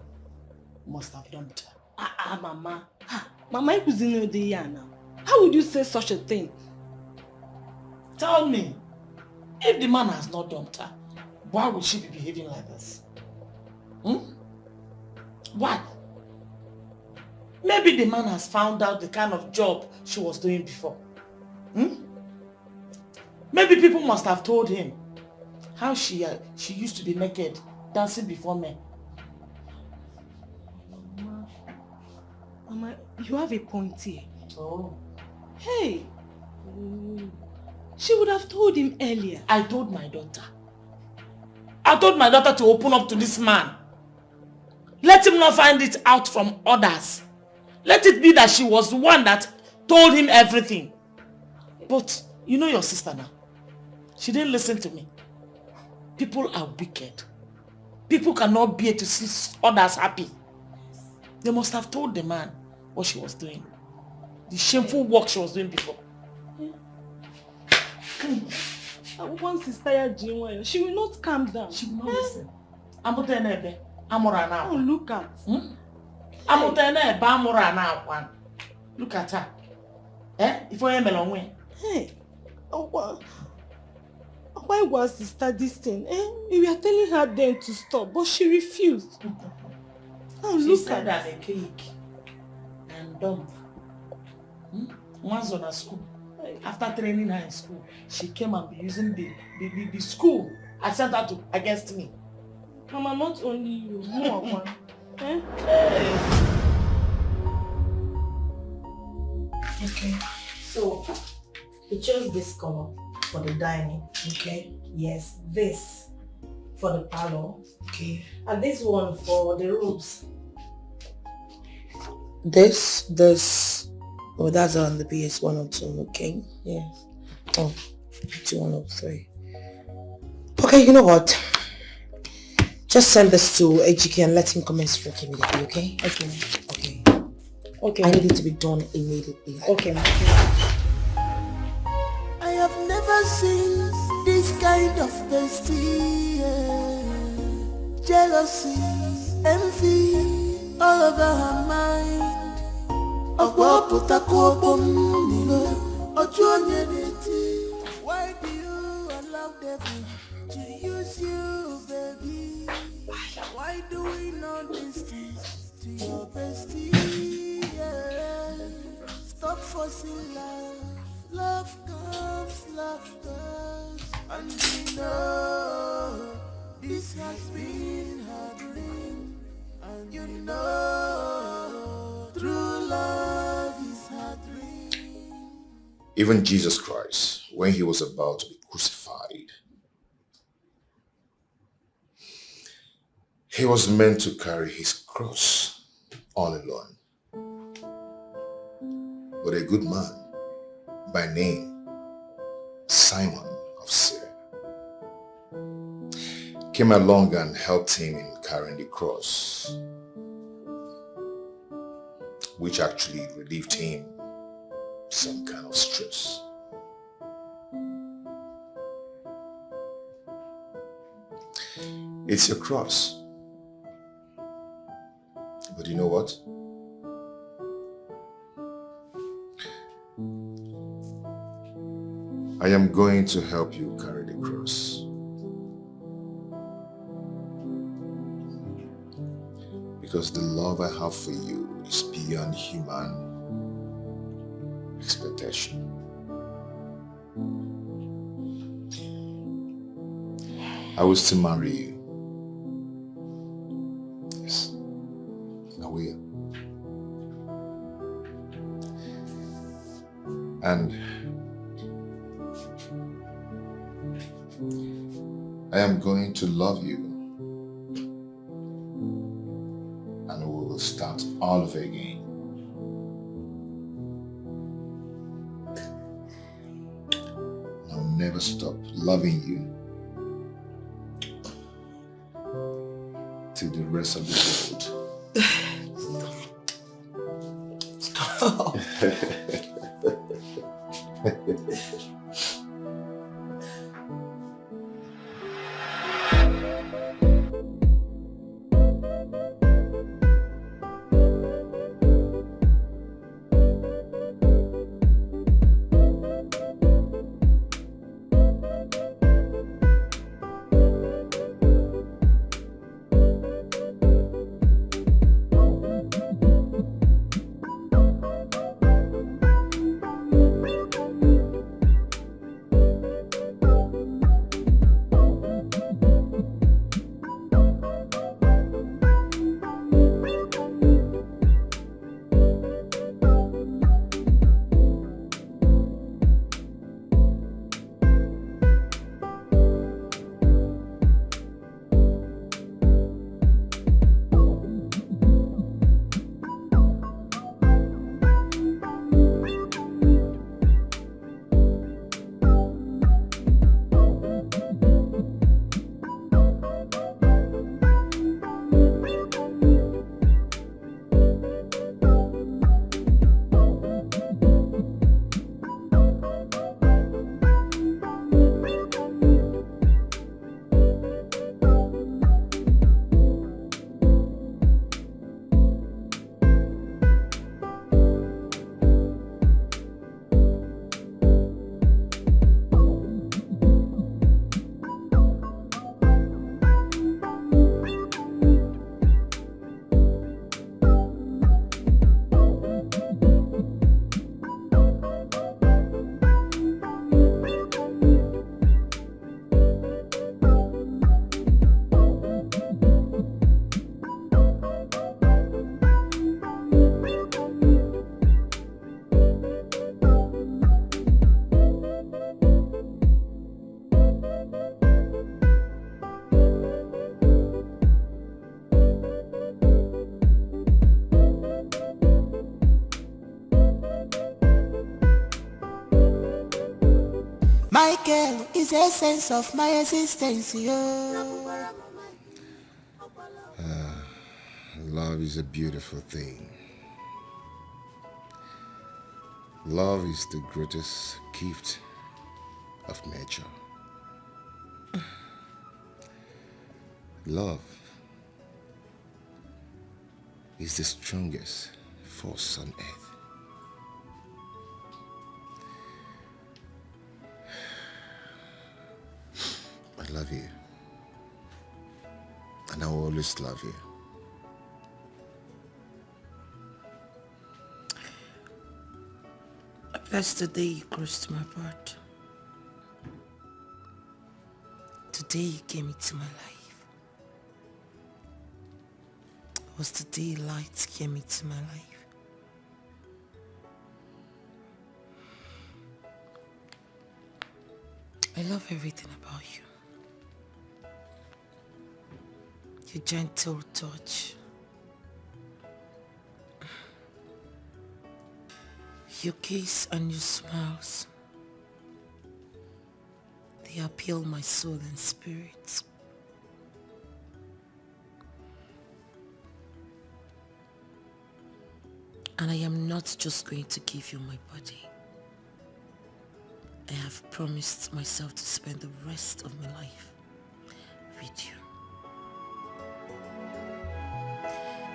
must have dumped her. Mama. Mama, now. How would you say such a thing? Tell me, if the man has not dumped her, why would she be behaving like this? Why? Maybe the man has found out the kind of job she was doing before. Maybe people must have told him how she used to be naked, dancing before men. Mama, you have a point here. Oh. Hey! She would have told him earlier. I told my daughter. I told my daughter to open up to this man. Let him not find it out from others. Let it be that she was the one that told him everything. But you know your sister now. She didn't listen to me. People are wicked. People cannot bear to see others happy. They must have told the man what she was doing. The shameful work she was doing before. Once she's tired, she will not calm down. She will not listen. Oh, look at. Look at her. Eh? If I am alone. Hey, why was sister this thing? We were telling her then to stop, but she refused. Oh, She look said at I'm a cake and dumb. Once on a school, after training her in school, she came and be using the school I sent her to against me. Mama, not only you, more one. Okay, so we chose this color for the dining. Okay. Yes, this for the parlor. Okay. And this one for the rooms. This. Oh, that's on the PS 102. Okay. Yes. Oh, PS 103. Okay, you know what? Just send this to AGK and let him come and stroke immediately. Okay. Okay. Okay. Okay. I need it to be done immediately. Okay. I have never seen this kind of bestie. Jealousy, envy, all over her mind. Why do you allow devil to use you, baby? Why do we know distance to your bestie? Yeah. Stop forcing love. Love comes, and we know this has been her dream, and you know true love is her dream. Even Jesus Christ, when he was about to be crucified, he was meant to carry his cross all alone. But a good man by name Simon of Cyrene came along and helped him in carrying the cross, which actually relieved him some kind of stress. It's your cross. But you know what? I am going to help you carry the cross. Because the love I have for you is beyond human expectation. I will still marry you. Yes, I will. And I am going to love you, and we will start all over again. I'll never stop loving you till the rest of the world. Stop. My girl is the essence of my existence, yo. Love is a beautiful thing. Love is the greatest gift of nature. Love is the strongest force on earth. I love you. And I will always love you. That's the day you crossed my path. Today you came into my life. It was the day light came into my life. I love everything about you. Your gentle touch. Your kiss and your smiles. They appeal my soul and spirit. And I am not just going to give you my body. I have promised myself to spend the rest of my life with you.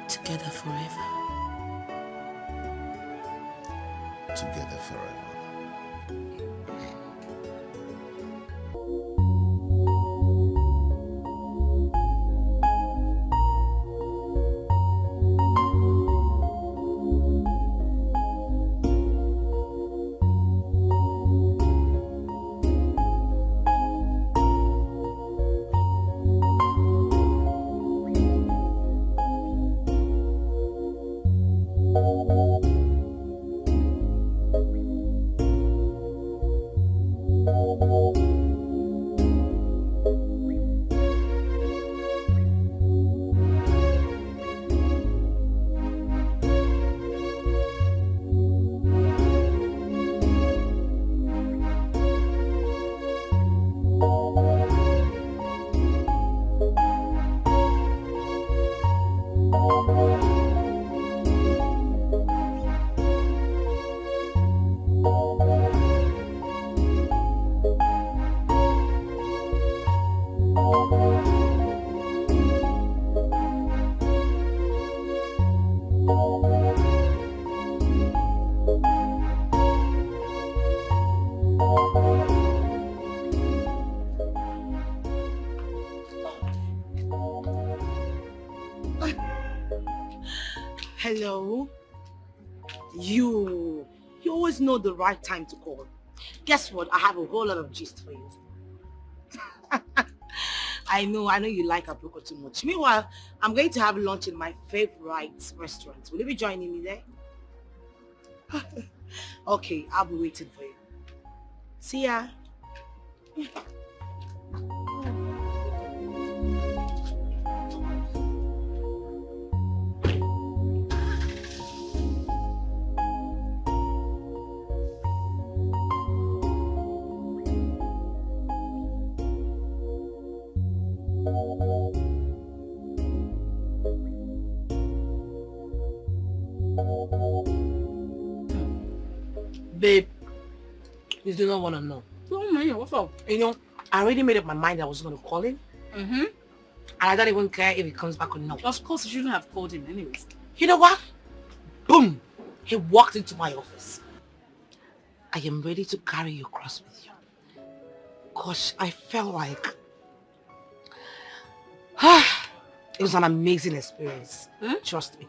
Together forever. Together forever. Hello? You always know the right time to call. Guess what? I have a whole lot of gist for you. I know you like Aproko too much. Meanwhile, I'm going to have lunch in my favorite restaurant. Will you be joining me there? Okay, I'll be waiting for you. See ya. Babe, you do not want to know. Oh man, what's up? You know, I already made up my mind I was going to call him. Mm-hmm. And I don't even care if he comes back or not. Of course, you shouldn't have called him anyways. You know what? Boom! He walked into my office. I am ready to carry your cross with you. Gosh, I felt like... it was an amazing experience. Trust me.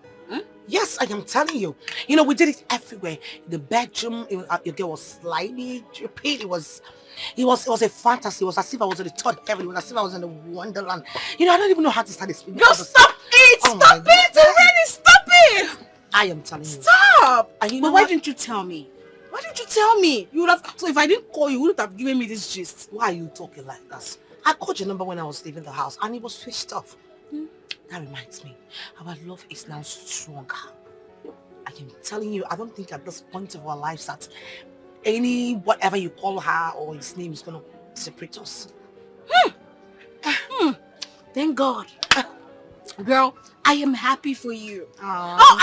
Yes, I am telling you. You know, we did it everywhere. In the bedroom, your girl was slightly dripping. It was a fantasy. It was as if I was in the third heaven. It was as if I was in the wonderland. You know, I don't even know how to start explaining. No, stop it! Oh Stop it already! Stop it! I am telling you. Stop! And you know but why what? didn't you tell me? Why didn't you tell me? You would have. So if I didn't call you, you wouldn't have given me this gist. Why are you talking like that? I called your number when I was leaving the house and it was switched off. That reminds me, our love is now stronger. I am telling you, I don't think at this point of our lives that any whatever you call her or his name is gonna separate us. Thank God. Girl, I am happy for you. Aww. Oh,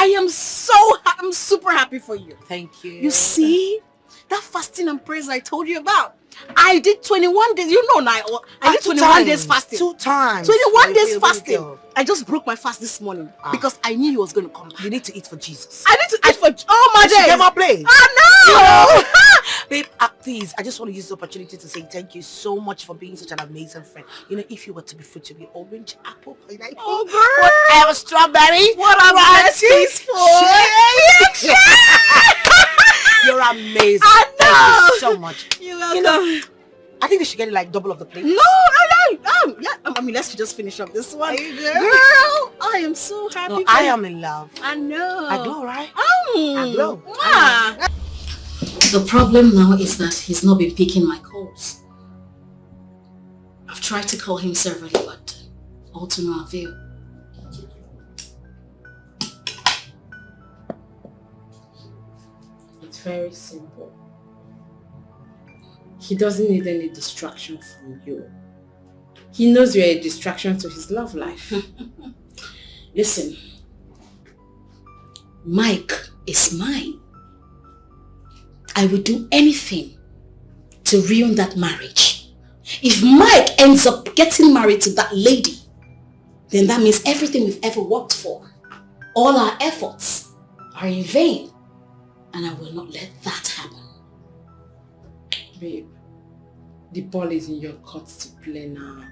I'm super happy for you. Thank you. You see, that fasting and prayers I told you about, I did 21 days. You know now, I did 21 days fasting. 2 times. 21 days fasting. I just broke my fast this morning because I knew you was going to come back. You need to eat for Jesus. I need to eat for... Oh my days. Never play. I know. Babe, please, I just want to use this opportunity to say thank you so much for being such an amazing friend. You know, if you were to be fruit, to be orange, apple, pineapple, whatever, strawberry, what are blessings for? You're amazing. I know. Thank you so much. You're welcome. You know, I think they should get like double of the plate. No. Yeah, I mean, let's just finish up this one. Girl, I am so happy. No, I am in love. I know. I glow, right? I glow. The problem now is that he's not been picking my calls. I've tried to call him several, but all to no avail. It's very simple. He doesn't need any distraction from you. He knows you're a distraction to his love life. Listen, Mike is mine. I will do anything to ruin that marriage. If Mike ends up getting married to that lady, then that means everything we've ever worked for, all our efforts are in vain. And I will not let that happen. Babe, the ball is in your court to play now.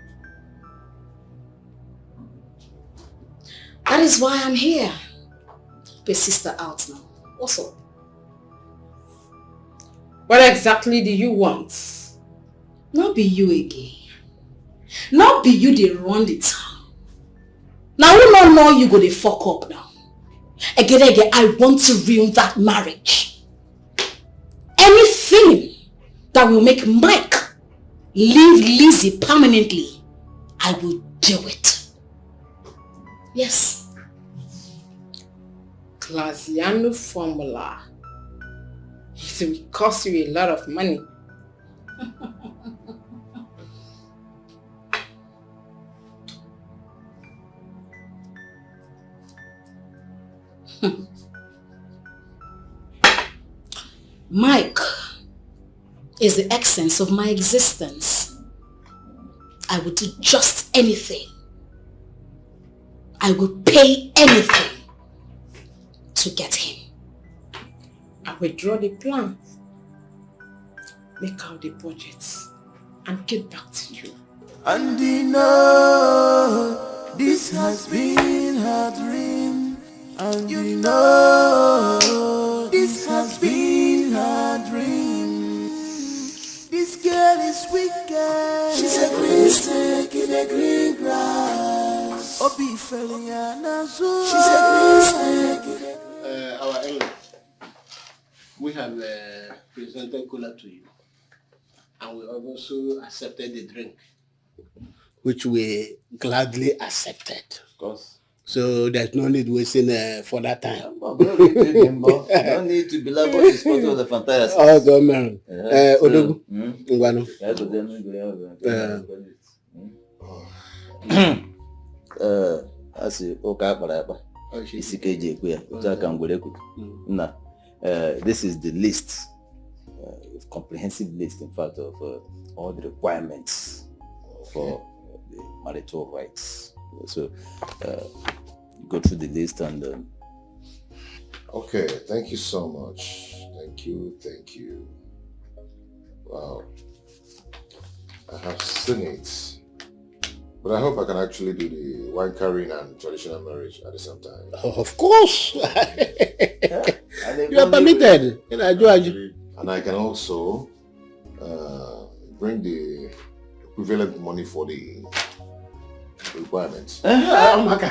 That is why I'm here. Help a sister out now. What's up? What exactly do you want? Not be you again. Not be you they run the town. Now we don't know you go to fuck up now. Again, I want to ruin that marriage. Anything that will make Mike leave Lizzie permanently, I will do it. Yes. Classiano formula. It will cost you a lot of money. Mike is the essence of my existence. I would do just anything. I would pay anything to get him. I will draw the plan, make out the budgets, and get back to you. And you know, this has been her dream. And you know, this has been her dream. This girl is wicked. She's a green snake in the green grass. Obi Feliana, she's a green snake. Our English. We have presented cola to you, and we also accepted the drink, which we gladly accepted. Of course. So there's no need wasting further time. No need to belabor this photo of the fantastic. Oh, God, man. Odogu. I see. This is the list, comprehensive list, in fact, of all the requirements for the marital rights. So, go through the list and... Okay, thank you so much. Thank you. Wow. I have seen it. But I hope I can actually do the wine carrying and traditional marriage at the same time. Oh, of course. You are permitted. And I can also bring the equivalent money for the requirements. Omaka.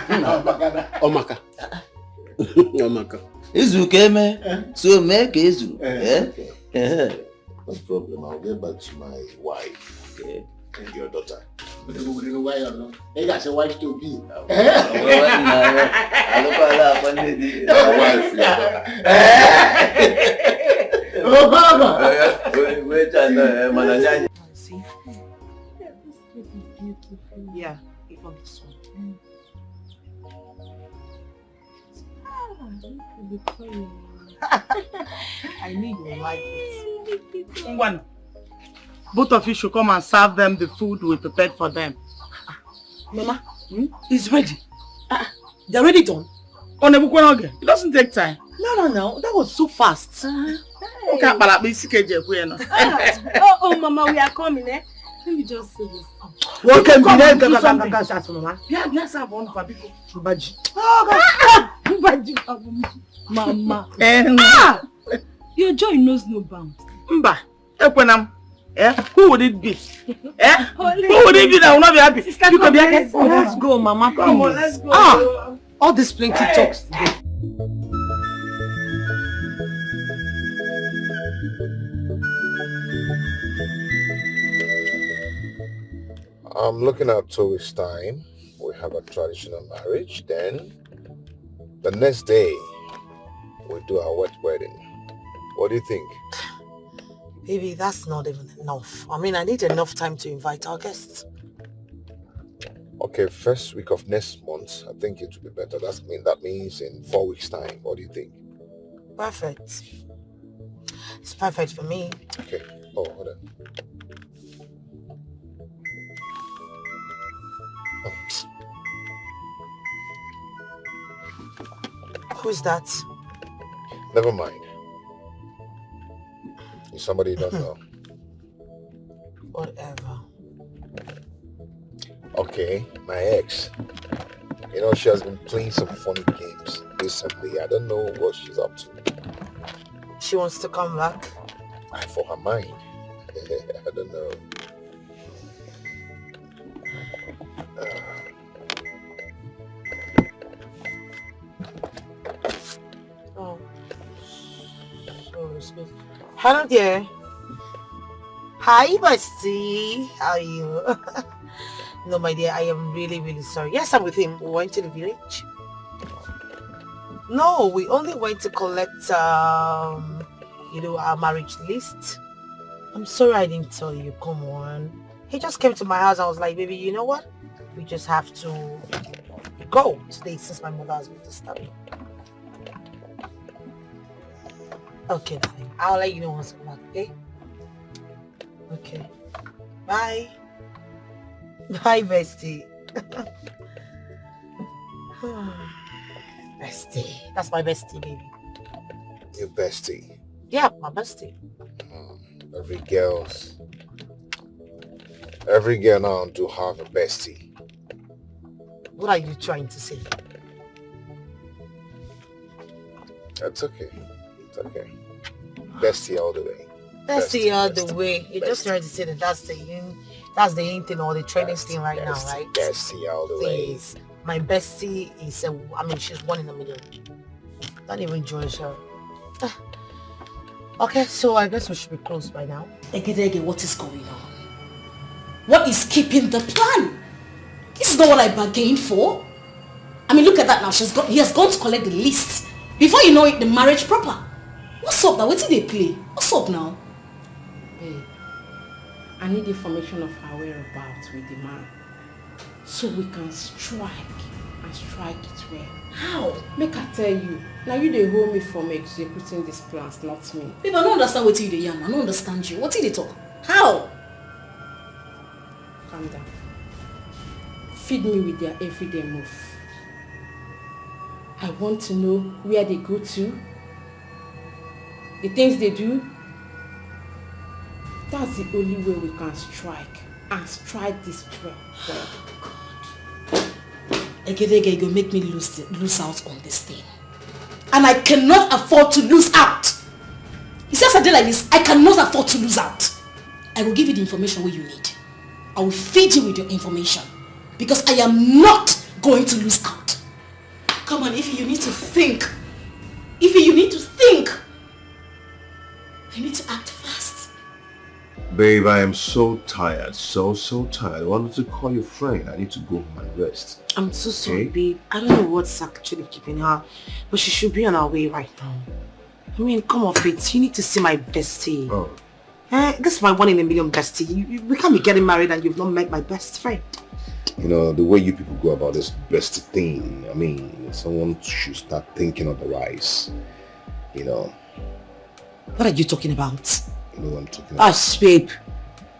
Izu keme, so make Izu. No problem. I'll get back to my wife. Okay. And your daughter. But you know why or not? They got a wife to be. My wife, your daughter. Oh, Baba! Yeah, this cake is beautiful. Yeah, even this one. I knew you would like it. One. Both of you should come and serve them the food we prepared for them. Mama, it's ready. They're already done. It doesn't take time. No. That was so fast. Okay, oh, Mama, we are coming, eh? Let me just say this. What can be there? Mama. Yes, I want for people. Mama. Your joy knows no bounds. Mba, who would it be? Who would it be that will not be happy? Sister, let's go, Mama. Come on, let's go. All this plenty talks today. I'm looking at 2 weeks' time. We have a traditional marriage. Then, the next day, we do our wet wedding. What do you think? Baby, that's not even enough. I mean, I need enough time to invite our guests. Okay, first week of next month, I think it will be better. That means in 4 weeks' time. What do you think? Perfect. It's perfect for me. Okay. Oh, hold on. Who's that? Never mind. It's somebody you don't know. Whatever. Okay, my ex. You know, she has been playing some funny games recently. I don't know what she's up to. She wants to come back? For her mind. I don't know. Oh. So excuse. Hello there. Hi, bestie. How are you? No, my dear, I am really, really sorry. Yes, I'm with him. We went to the village. No, we only went to collect, our marriage list. I'm sorry I didn't tell you. Come on. He just came to my house. I was like, baby, you know what? We just have to go today since my mother has been disturbing. Okay, darling. I'll let you know once I'm back, okay? Okay. Bye. Bye, bestie. Bestie. That's my bestie, baby. Your bestie? Yeah, my bestie. Every girl now do have a bestie. What are you trying to say? That's okay. It's okay. Bestie all the way. Bestie all the way. You're just trying to say that that's the in thing or the training thing right now, right? Bestie all the way. Please. My bestie is she's one in the middle. Don't even join her. Okay, so I guess we should be close by now. Egedege, what is going on? What is keeping the plan? This is not what I bargained for. I mean, look at that now. He has gone to collect the list. Before you know it, the marriage proper. What's up now? What did they play? What's up now? Babe, I need information of her whereabouts with the man. So we can strike it well. How? Make I tell you. Now you they hold me from executing these plans, not me. Babe, I don't understand what you dey yarn. I don't understand you. What did they talk? How? Calm down. Feed me with their everyday move. I want to know where they go to, the things they do. That's the only way we can strike and strike this well. Egedege, you make me lose out on this thing. And I cannot afford to lose out. You see, as I did like this, I cannot afford to lose out. I will give you the information where you need. I will feed you with your information. Because I am not going to lose out. Come on, Ify, you need to think. Ify, you need to think. You need to act fast. Babe, I am so tired. So tired. I wanted to call your friend. I need to go home and rest. I'm so sorry, babe. I don't know what's actually keeping her, but she should be on her way right now. I mean, come off it. You need to see my bestie. Oh, This is my 1 in a million bestie. We can't be getting married and you've not met my best friend. You know, the way you people go about this bestie thing, I mean, someone should start thinking otherwise. You know. What are you talking about? You know what I'm talking about? Babe,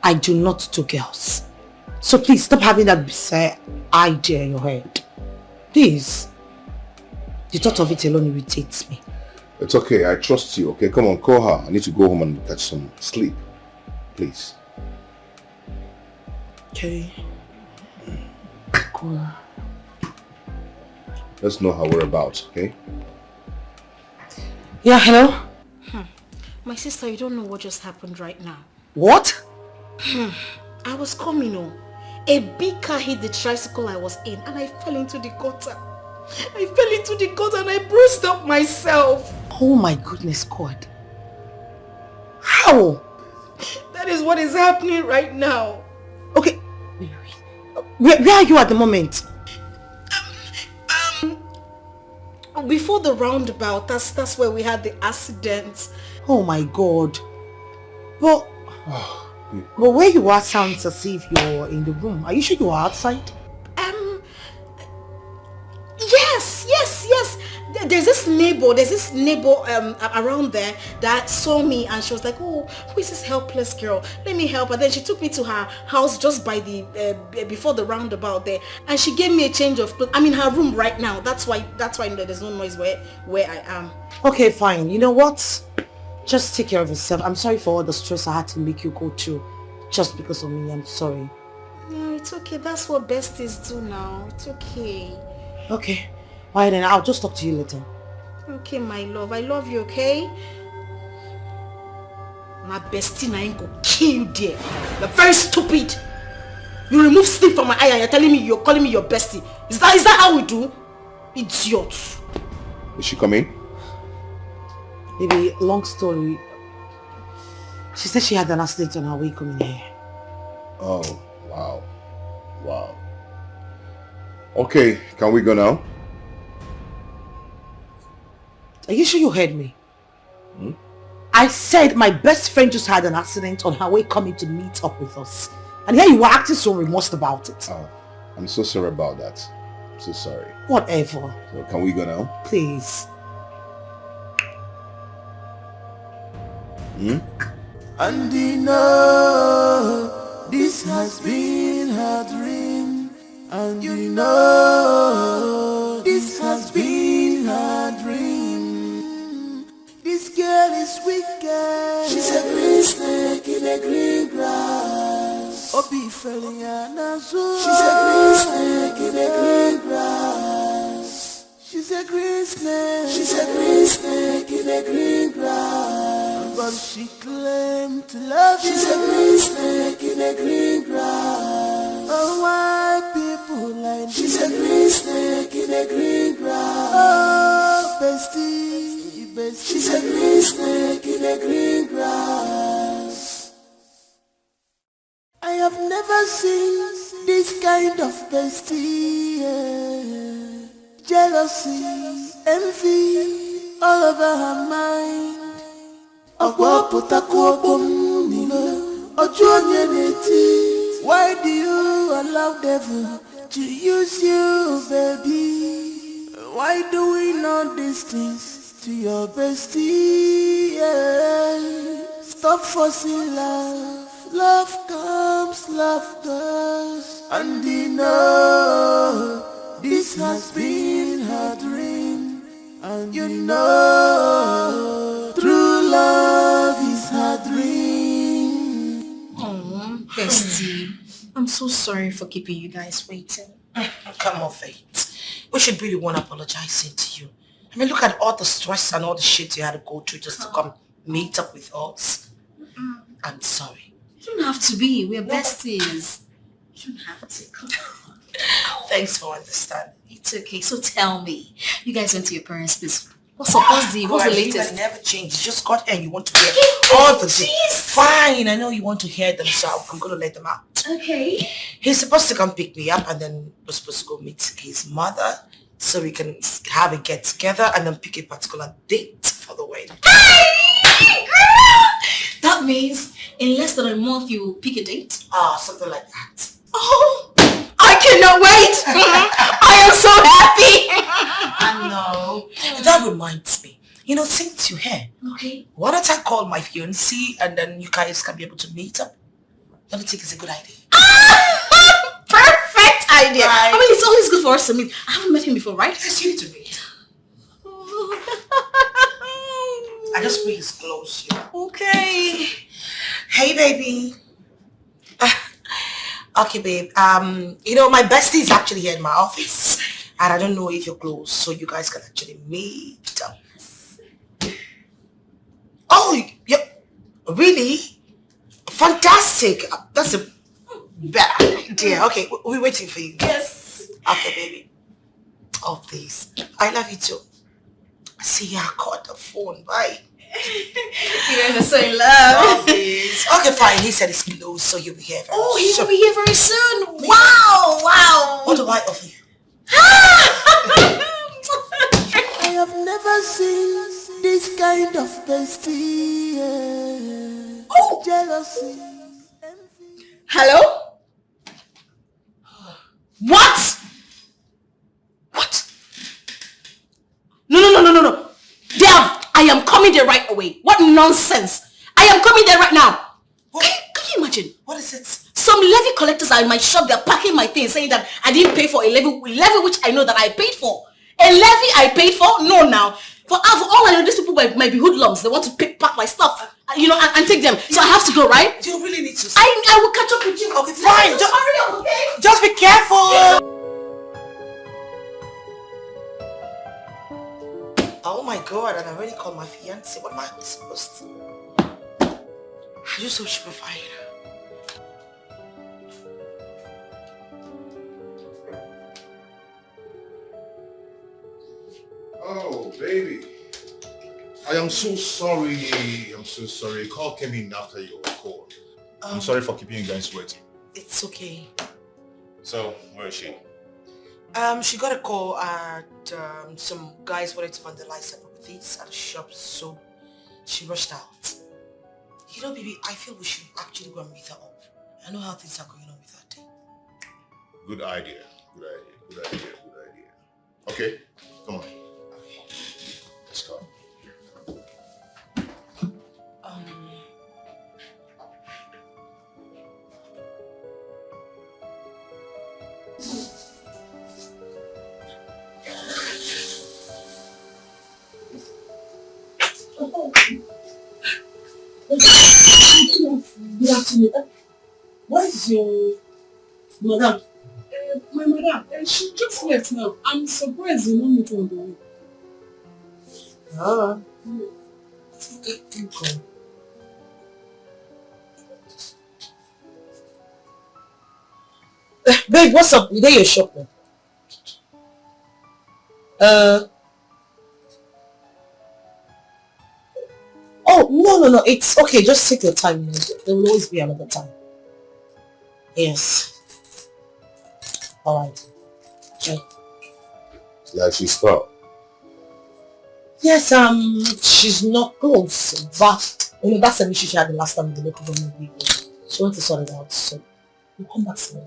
I do not do girls. So please stop having that bizarre idea in your head. Please. The thought of it alone irritates me. It's okay, I trust you, okay? Come on, call her. I need to go home and catch some sleep. Please. Okay. Cool. Let's know how we're about, okay? Yeah, hello? My sister, you don't know what just happened right now. What? I was coming home. A big car hit the tricycle I was in and I fell into the gutter. I fell into the gutter and I bruised up myself. Oh my goodness, God. How? That is what is happening right now. Okay. Where are you at the moment? Before the roundabout, that's where we had the accident. Oh my God. Well, where you are sounds as if you're in the room. Are you sure you are outside? Yes. There's this neighbor around there that saw me and she was like, oh, who is this helpless girl? Let me help her. Then she took me to her house just by the before the roundabout there, and she gave me a change of clothes. I'm in her room right now. That's why there's no noise where I am. Okay, fine. You know what? Just take care of yourself. I'm sorry for all the stress I had to make you go through just because of me. I'm sorry. No, it's okay. That's what besties do now. It's okay. Okay. Alright then, I'll just talk to you later. Okay, my love. I love you, okay? My bestie na ain't gonna kill you there. You're very stupid. You remove sleep from my eye and you're calling me your bestie. Is that how we do? Idiot. Is she coming? Baby, long story. She said she had an accident on her way coming here. Oh, wow. Okay, can we go now? Are you sure you heard me? I said my best friend just had an accident on her way coming to meet up with us. And here you are acting so remorsed about it. Oh, I'm so sorry about that. I'm so sorry. Whatever. So can we go now? Please. And you know this has been her dream. And you know this has been her dream. This girl is wicked. She's a green snake in a green grass. Obi Feliana. She's a green snake in a green grass. She's a green snake. She's a green snake in a green grass. But she claimed to love you. She's a green snake in a green grass. Oh, why people like this? She's a green snake in a green grass. Oh, bestie, bestie. She's a green snake in a green grass. I have never seen this kind of bestie. Yeah. Jealousy, envy, all over her mind. Why do you allow devil to use you, baby? Why do we know these things to your bestie? Yeah. Stop forcing love. Love comes, love goes. And you know this has been her dream. And you know true love is her dream. Oh, bestie. I'm so sorry for keeping you guys waiting. Come off it. We should be the one apologizing to you. I mean, look at all the stress and all the shit you had to go through just to come meet up with us. I'm sorry. You don't have to be. We're besties. You don't have to. Come on. Thanks for understanding. It's okay. So tell me, you guys went to your parents' place. What's the latest? I never changed. You just got here and you want to hear all the things. Fine, I know you want to hear them, so I'm going to let them out. Okay. He's supposed to come pick me up and then we're supposed to go meet his mother so we can have a get together and then pick a particular date for the wedding. That that means in less than a month you will pick a date? Something like that. Oh, I cannot wait. I am so happy. I know. That reminds me. You know, since you're here, okay, why don't I call my fiancé and then you guys can be able to meet up? Don't you think it's a good idea? Perfect idea. Right. I mean, it's always good for us to meet. I haven't met him before, right? Yes, you need to meet. I just bring his clothes here. Okay. Hey, baby. Okay, babe. You know, my bestie is actually here in my office. And I don't know if you're close, so you guys can actually meet up. Oh, yeah. Really? Fantastic. That's a better idea. Okay, we're waiting for you. Yes. Okay, baby. Oh, please. I love you too. See ya. I caught the phone. Bye. You guys are so in love. Oh, please. Okay, fine. He said it's close, so you'll be here very soon. He will be here very soon. Wow, wow. What do I offer you? I have never seen this kind of bestie. Jealousy. Hello? What? What? No. I am coming there right away. What nonsense. I am coming there right now. Can you imagine? What is it? Some levy collectors are in my shop. They're packing my things, saying that I didn't pay for a levy which I know that I paid for. A levy I paid for? No, now. For all I know, these people might be hoodlums. They want to pack my stuff, and take them. So I have to go, right? You really need to. I will catch up with you. Okay, fine. Just hurry up, okay? Just be careful. Oh my God, and I already called my fiancé. What am I supposed to? Are you so stupefied? Oh, baby. I am so sorry. I'm so sorry. Call came in after your call. I'm sorry for keeping you guys waiting. It's okay. So, where is she? She got a call and some guys wanted to vandalize some things at the shop, so she rushed out. You know, baby, I feel we should actually go and meet her up. I know how things are going on with her day. Good idea. Good idea. Okay, come on. Let's go. Good afternoon. What is your madam? My madam, she just left now. I'm surprised you don't meet her on the way. Okay. Babe, what's up? You there your shop now? Oh, no. It's okay. Just take your time. There will always be another time. Yes. Alright. Okay. It's like she stopped. Yes, she's not close, but that's an issue she had the last time with the local government people. She wants to sort it out, so we'll come back soon.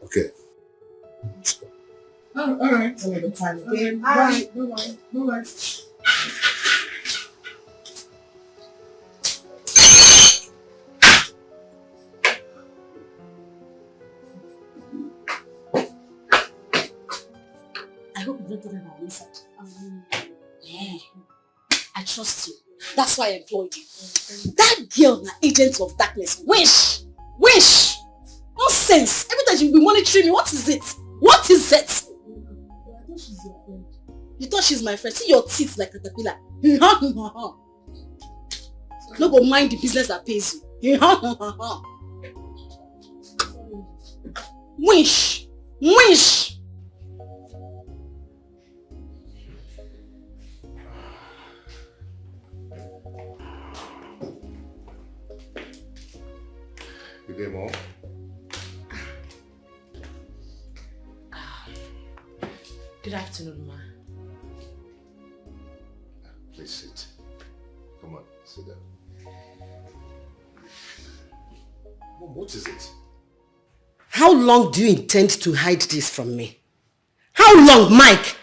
Okay. Alright. Another time. Okay. Bye. Bye. I hope you don't do that by inside. Yeah. I trust you. That's why I employed you. That girl, an agent of darkness. Wish! Nonsense! Every time she'll be monitoring me. What is it? I thought she's your friend. You thought she's my friend? See your teeth like a caterpillar. No go mind the business that pays you. Wish! Good day, Mom. Good afternoon, ma. Please sit. Come on, sit down. What is it? How long do you intend to hide this from me? How long, Mike?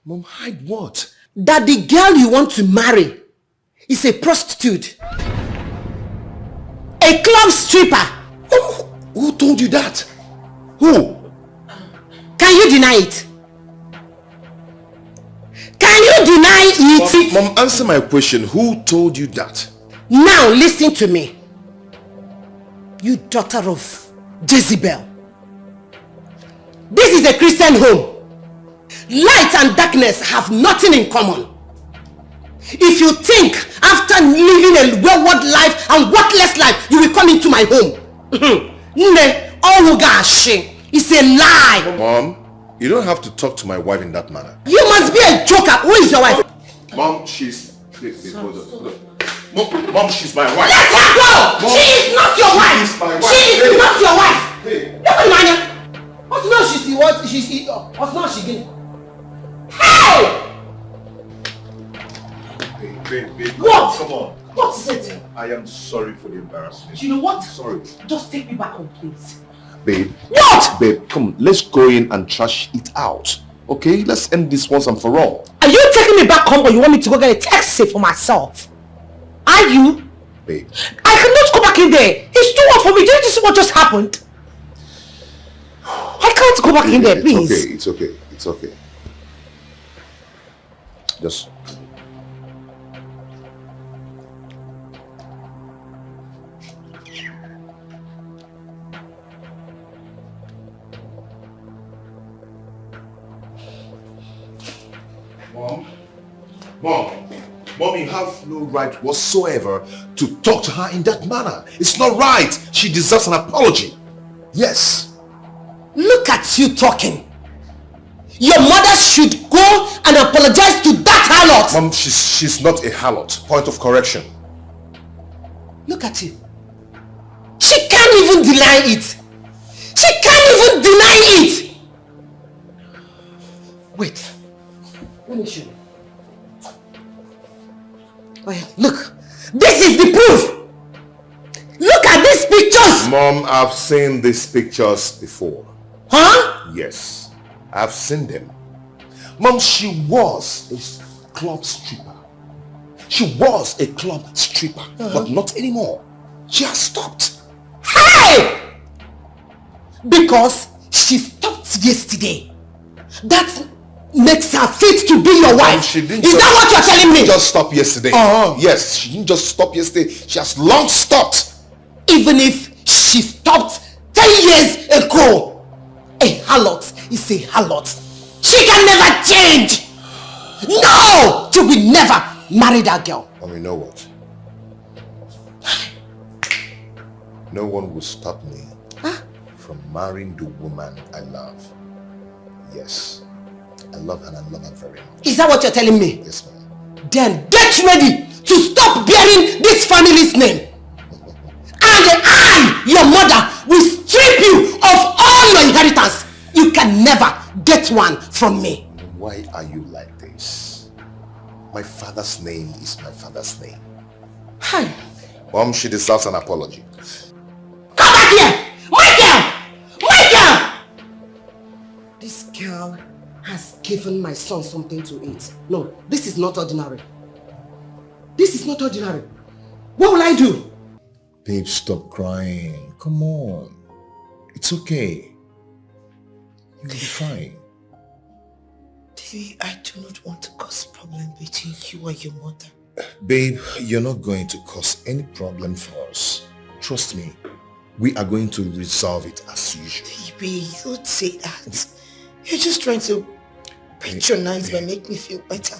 Mom, hide what? That the girl you want to marry is a prostitute. A club stripper. Who told you that? Who? Can you deny it? Can you deny it? Mom, answer my question. Who told you that? Now listen to me. You daughter of Jezebel. This is a Christian home. Light and darkness have nothing in common. If you think after living a wayward life and worthless life, you will come into my home. It's a lie. Mom, you don't have to talk to my wife in that manner. You must be a joker. Who is your wife? Mom, she's... Hold on. Mom, she's my wife. Let her go! Mom, she is not your wife. She's my wife. She is not your wife. Hey. What's not she's what? She's what's not she getting? Hey! Babe, what? Come on. What is it? I am sorry for the embarrassment. You know what? Sorry. Just take me back home, please. Babe. What? Babe, come, let's go in and trash it out. Okay? Let's end this once and for all. Are you taking me back home or you want me to go get a taxi for myself? Are you? Babe. I cannot go back in there. It's too hot for me. Did you see what just happened? I can't go back in there, please. It's okay. It's okay. Just... Mom, you have no right whatsoever to talk to her in that manner. It's not right. She deserves an apology. Yes. Look at you talking. Your mother should go and apologize to that harlot. Mom, she's not a harlot. Point of correction. Look at you. She can't even deny it. She can't even deny it. Wait. Let me show you. Well, look. This is the proof. Look at these pictures. Mom, I've seen these pictures before. Huh? Yes. I've seen them. Mom, she was a club stripper. She was a club stripper, but not anymore. She has stopped. Hey! Because she stopped yesterday. That makes her fit to be your wife. Is that what you're telling me? She didn't just stop yesterday. Yes, she didn't just stop yesterday. She has long stopped. Even if she stopped 10 years ago, a harlot is a harlot. She can never change. No! You will never marry that girl. You know what? No one will stop me from marrying the woman I love. Yes. I love her and I love her very much. Is that what you're telling me? Yes, ma'am. Then get ready to stop bearing this family's name. And I, your mother, will strip you of all your inheritance. You can never get one from me. Why are you like this? My father's name is my father's name. Hi. Mom, she deserves an apology. Come back here! Michael! Michael! This girl has given my son something to eat. No, this is not ordinary. This is not ordinary. What will I do? Babe, stop crying. Come on. It's okay. You'll be fine. Baby, I do not want to cause a problem between you and your mother. Babe, you're not going to cause any problem for us. Trust me. We are going to resolve it as usual. Baby, don't say that. You're just trying to patronize me and make me feel better.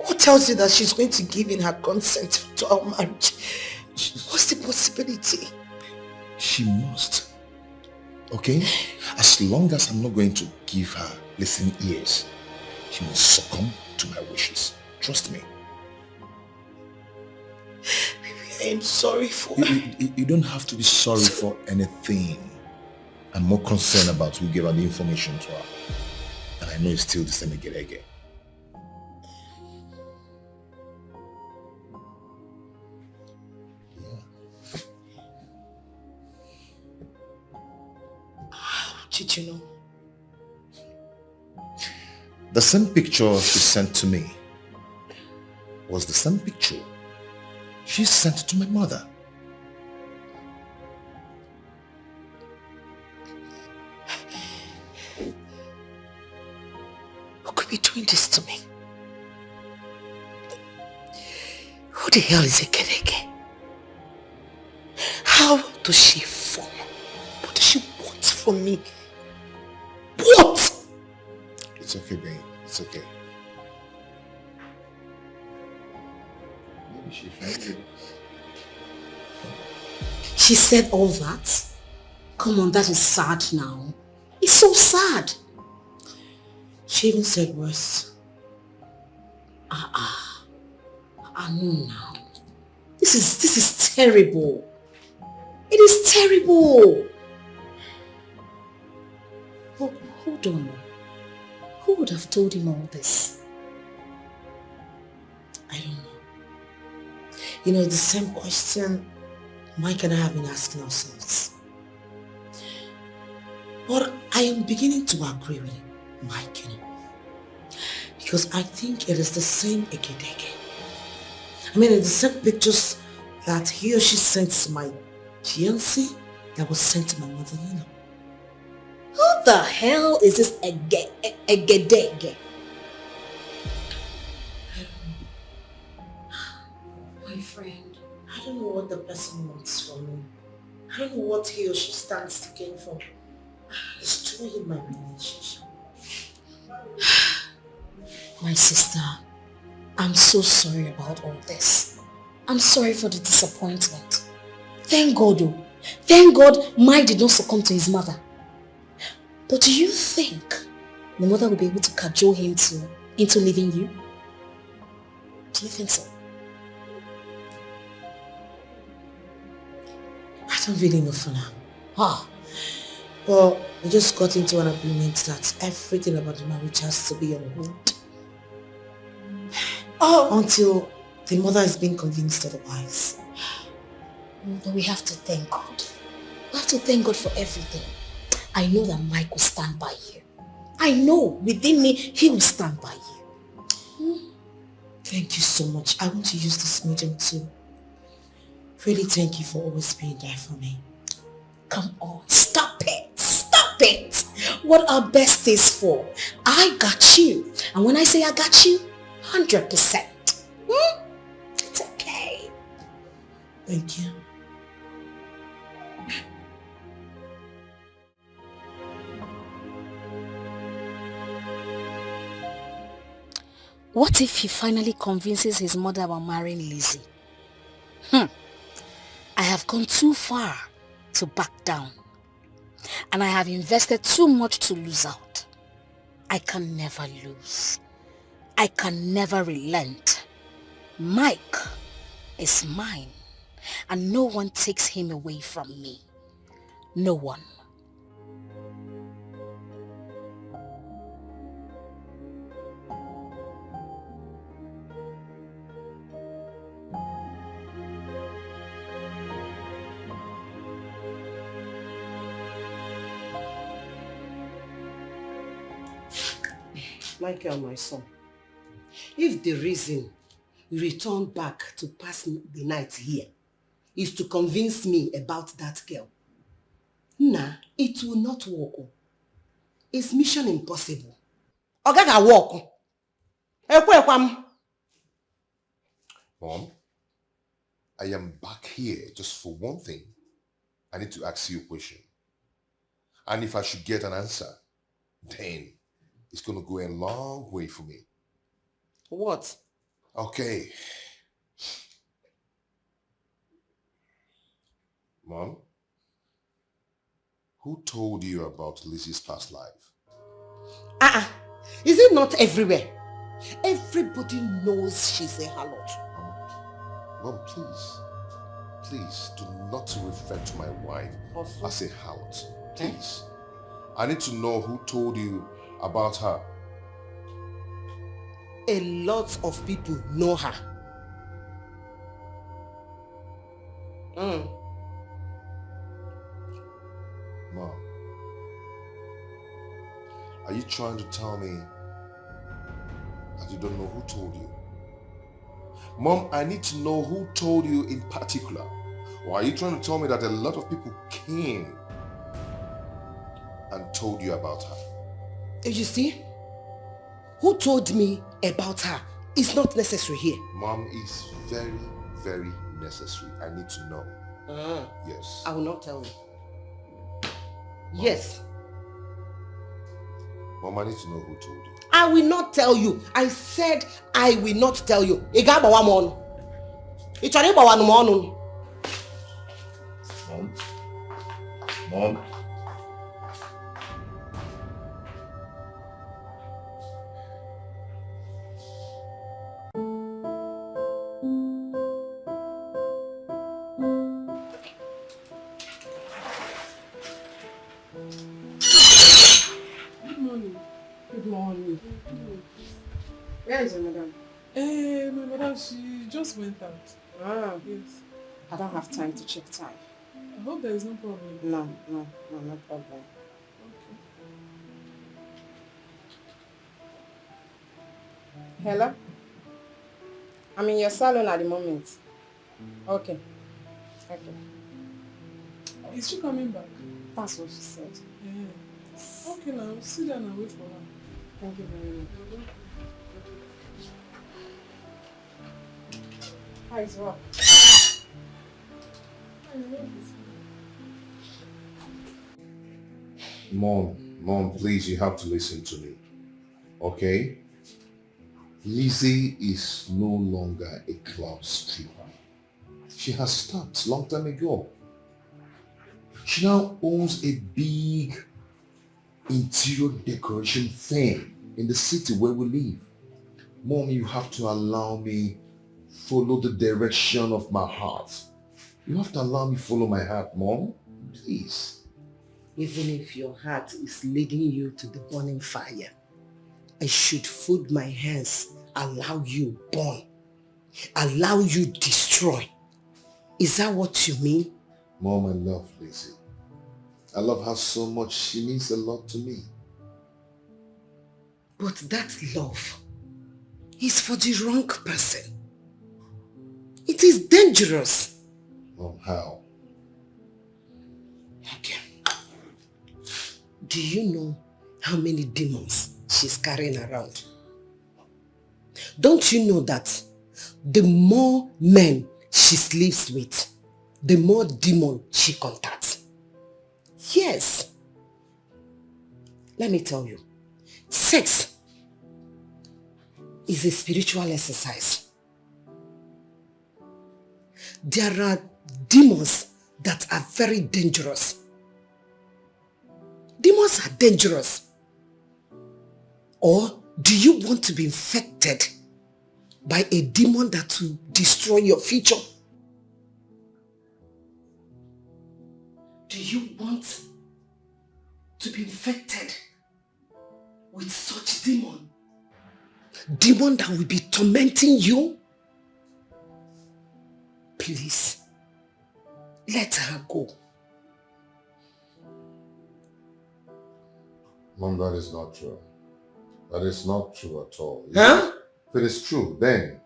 Who tells you that she's going to give in her consent to our marriage? What's the possibility? She must. Okay? As long as I'm not going to give her listening ears, she must succumb to my wishes. Trust me. Baby, I am sorry for... You don't have to be sorry for anything. I'm more concerned about who gave her the information to her. And I know it's still the same again. did you know? The same picture she sent to me was the same picture she sent to my mother. Who could be doing this to me? Who the hell is Ekedeke? How does she form? What does she want from me? What? It's okay, babe. It's okay. Maybe she found you. She said all that? Come on, that is sad now. It's so sad. She even said worse. No now. This is terrible. It is terrible. But hold on. Who would have told him all this? I don't know. You know, it's the same question Mike and I have been asking ourselves. But I am beginning to agree with Mike, you know. Because I think it is the same Ekedeke. I mean, it's the same pictures that he or she sent to my fiancé that was sent to my mother-in-law. Who the hell is this Egedege? My friend, I don't know what the person wants from me. I don't know what he or she stands to gain from destroying my relationship. My sister, I'm so sorry about all this. I'm sorry for the disappointment. Thank God, though. Thank God Mike did not succumb to his mother. But do you think the mother will be able to cajole him into leaving you? Do you think so? I don't really know for now. Well, we just got into an agreement that everything about the marriage has to be on hold. Until the mother has been convinced otherwise. But we have to thank God. We have to thank God for everything. I know that Mike will stand by you. I know within me he will stand by you. Thank you so much. I want to use this medium to really thank you for always being there for me. Come on, stop it. Stop it. What are besties for? I got you. And when I say I got you, 100%. It's okay. Thank you. What if he finally convinces his mother about marrying Lizzie? I have gone too far to back down. And I have invested too much to lose out. I can never lose. I can never relent. Mike is mine. And no one takes him away from me. No one. Michael, my son, if the reason you return back to pass the night here is to convince me about that girl, nah, it will not work. It's mission impossible. Ogaga walk. Mom, I am back here just for one thing. I need to ask you a question. And if I should get an answer, then it's going to go a long way for me. What? Okay. Mom, who told you about Lizzie's past life? Is it not everywhere? Everybody knows she's a harlot. Mom, please do not refer to my wife as a harlot. Please. I need to know who told you about her. A lot of people know her. Mom, Are you trying to tell me that you don't know who told you? Mom, I need to know who told you in particular. Or are you trying to tell me that a lot of people came and told you about her? You see, who told me about her is not necessary here. Mom, is very, very necessary. I need to know. Yes. I will not tell you. Mom. Yes. Mom, I need to know who told you. I will not tell you. I said I will not tell you. Mom. Mom. Good morning. Good morning. Where is your madam? My madam, she just went out. Yes. I don't have time to check time. I hope there is no problem. No problem. Hello? I'm in your salon at the moment. Okay. Is she coming back? That's what she said. Yeah. Okay, now sit down and wait for her. Thank you very much. How is work? Mom, please, you have to listen to me. Okay? Lizzie is no longer a club stripper. She has stopped long time ago. She now owns a big interior decoration firm in the city where we live. Mom, you have to allow me follow the direction of my heart. You have to allow me follow my heart, Mom. Please. Even if your heart is leading you to the burning fire, I should fold my hands, allow you burn, allow you destroy. Is that what you mean? Mom, I love Lizzie. I love her so much. She means a lot to me. But that love is for the wrong person. It is dangerous. Mom, how? Okay. Do you know how many demons she's carrying around? Don't you know that the more men she sleeps with, the more demon she contacts? Yes. Let me tell you, sex is a spiritual exercise. There are demons that are very dangerous. Demons are dangerous. Or do you want to be infected by a demon that will destroy your future? Do you want to be infected with such demon? Demon that will be tormenting you? Please, let her go. Mom, that is not true. That is not true at all. Huh? If it is true, then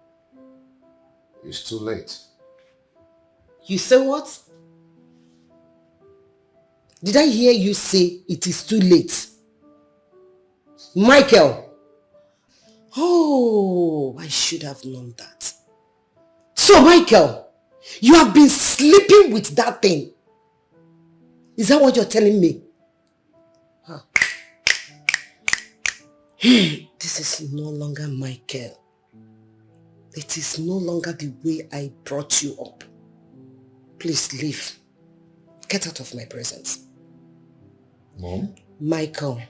it's too late. You say what? Did I hear you say it is too late? Michael! Oh, I should have known that. So, Michael, you have been sleeping with that thing. Is that what you're telling me? Huh. This is no longer Michael. It is no longer the way I brought you up. Please leave. Get out of my presence. Mom? Michael,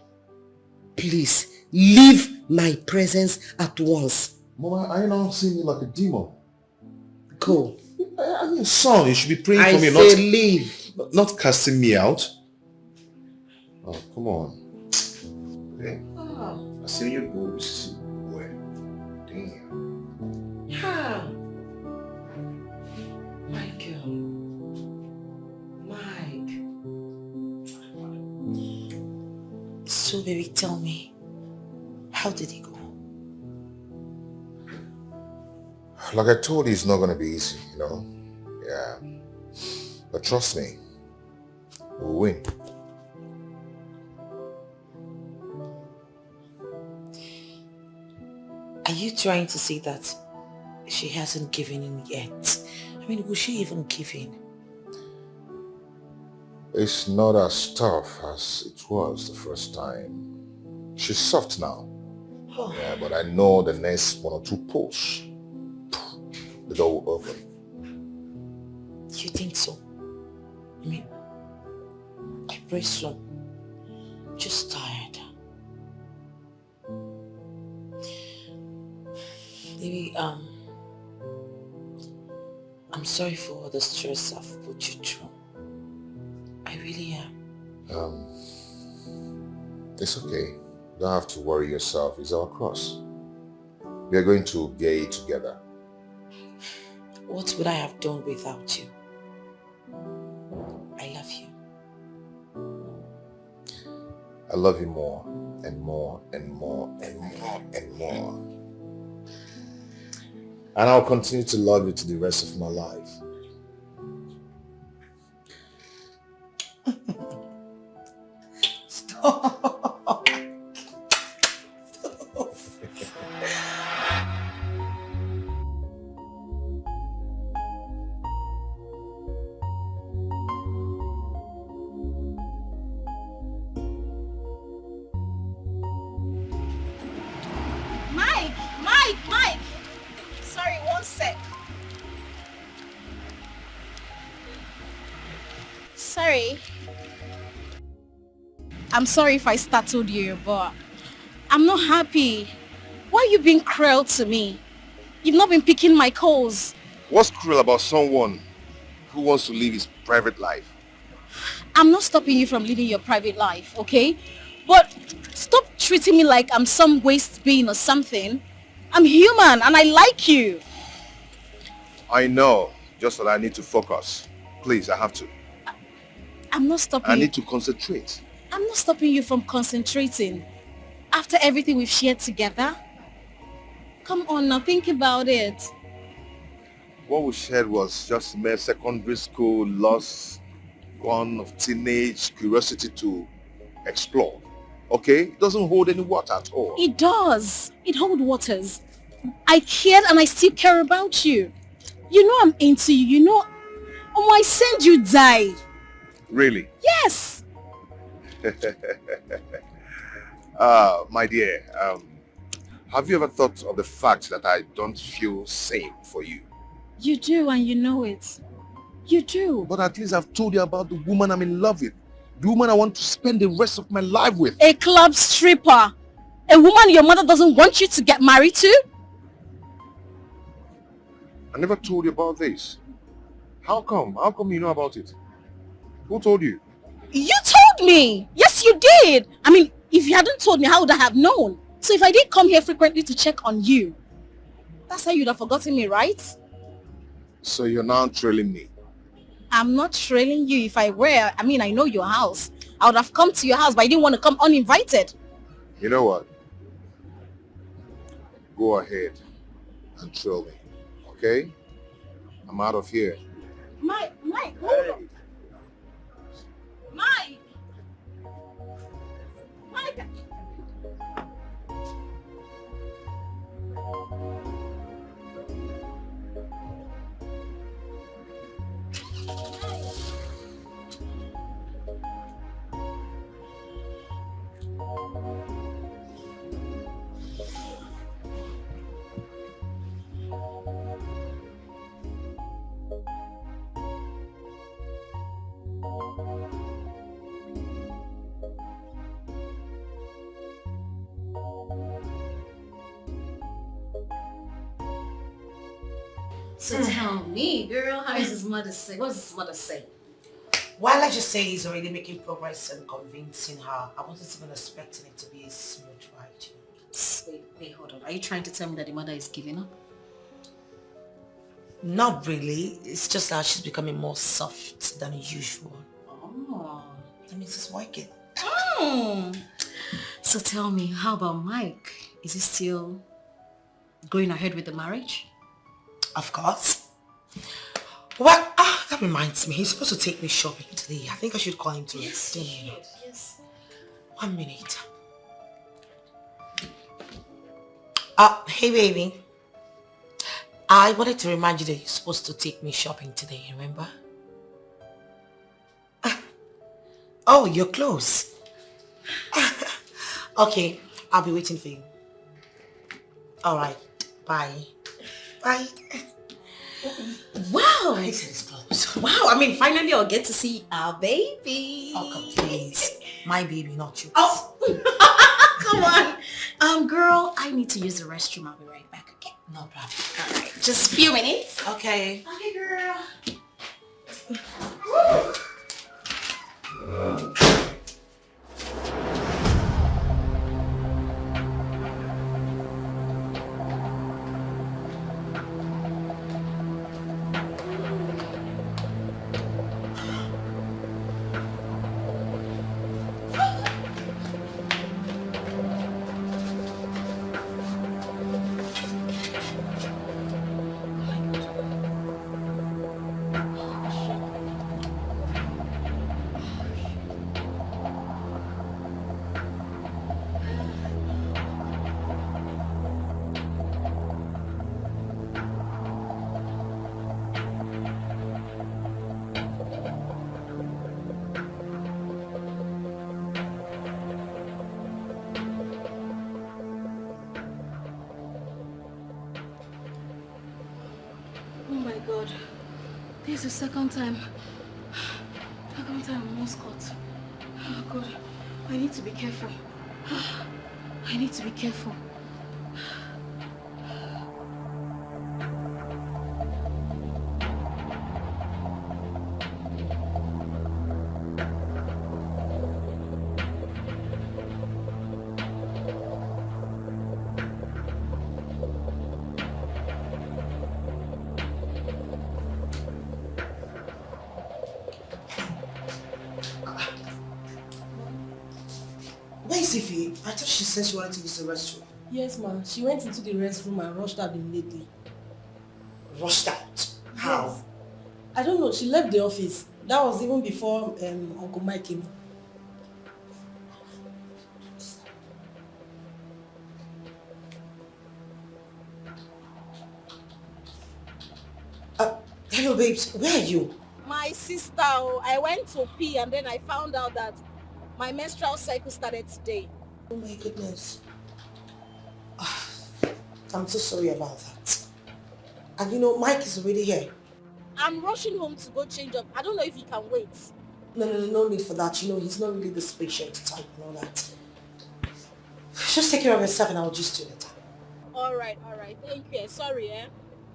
please leave my presence at once. Mom, are you not seeing me like a demon? Go. I'm your son. You should be praying I for me, say leave. Not casting me out. Oh, come on. Okay. I see your boobs. Well, damn. How? Michael. Mike. So baby, tell me, how did it go? Like I told you, it's not going to be easy, you know? Yeah. But trust me, we'll win. Are you trying to say that she hasn't given in yet? I mean, will she even give in? It's not as tough as it was the first time. She's soft now. Oh. Yeah, but I know the next 1 or 2 pulls, the door will open. You think so? I mean, I pray so. Just tired. Maybe, I'm sorry for all the stress I've put you through. I really am. It's okay. You don't have to worry yourself. It's our cross. We are going to bear it together. What would I have done without you? I love you. I love you more and more and more and more and more. And I'll continue to love you to the rest of my life. Stop. Mike! Sorry, one sec. Sorry. I'm sorry if I startled you, but I'm not happy. Why are you being cruel to me? You've not been picking my calls. What's cruel about someone who wants to live his private life? I'm not stopping you from living your private life, okay? But stop treating me like I'm some waste bin or something. I'm human and I like you. I know, just that I need to focus. Please, I have to. I'm not stopping I you. need to concentrate. I'm not stopping you from concentrating. After everything we've shared together. Come on now, think about it. What we shared was just mere secondary school loss, one of teenage curiosity to explore. Okay? It doesn't hold any water at all. It does. It holds waters. I cared and I still care about you. You know I'm into you. You know, I send you die. Really? Yes. My dear, have you ever thought of the fact that I don't feel same for you? You do, and you know it. You do. But at least I've told you about the woman I'm in love with. The woman I want to spend the rest of my life with. A club stripper. A woman your mother doesn't want you to get married to? I never told you about this. How come? How come you know about it? Who told you? You told me. Yes, you did. I mean, if you hadn't told me, how would I have known? So if I did come here frequently to check on you, that's how you'd have forgotten me, right? So you're now trailing me. I'm not trailing you. If I were, I mean, I know your house. I would have come to your house, but I didn't want to come uninvited. You know what? Go ahead and trail me. Okay? I'm out of here. Mike, hold on. Mike! So tell me, girl, how is his mother say? What does his mother say? While I just say he's already making progress and convincing her, I wasn't even expecting it to be a smooth ride. Wait, hold on. Are you trying to tell me that the mother is giving up? Not really. It's just that she's becoming more soft than usual. Oh. That means it's working. So tell me, how about Mike? Is he still going ahead with the marriage? Of course. Well, that reminds me. He's supposed to take me shopping today. I think I should call him to Yes, dinner. you should. Yes. 1 minute. Hey baby. I wanted to remind you that you're supposed to take me shopping today, remember? Oh, you're close. Okay, I'll be waiting for you. Alright, bye. Bye. Wow. He said it's close. Wow, I mean, finally I'll get to see our baby. Oh, come please. My baby, not you. Oh, come on. Girl, I need to use the restroom. I'll be right back, okay? No problem. All right, just a few minutes. Okay. Okay, girl. This is the second time I'm almost caught. Oh God, I need to be careful. I need to be careful. I thought she said she wanted to use the restroom. Yes, ma'am. She went into the restroom and rushed out immediately. Rushed out? How? Yes. I don't know. She left the office. That was even before Uncle Mike came. Hello, babes. Where are you? My sister, I went to pee and then I found out that my menstrual cycle started today. Oh my goodness. I'm so sorry about that. And you know, Mike is already here. I'm rushing home to go change up. I don't know if he can wait. No need for that. You know, he's not really this patient type and all that. Just take care of yourself and I'll just do it. Alright. Thank you. Sorry, eh?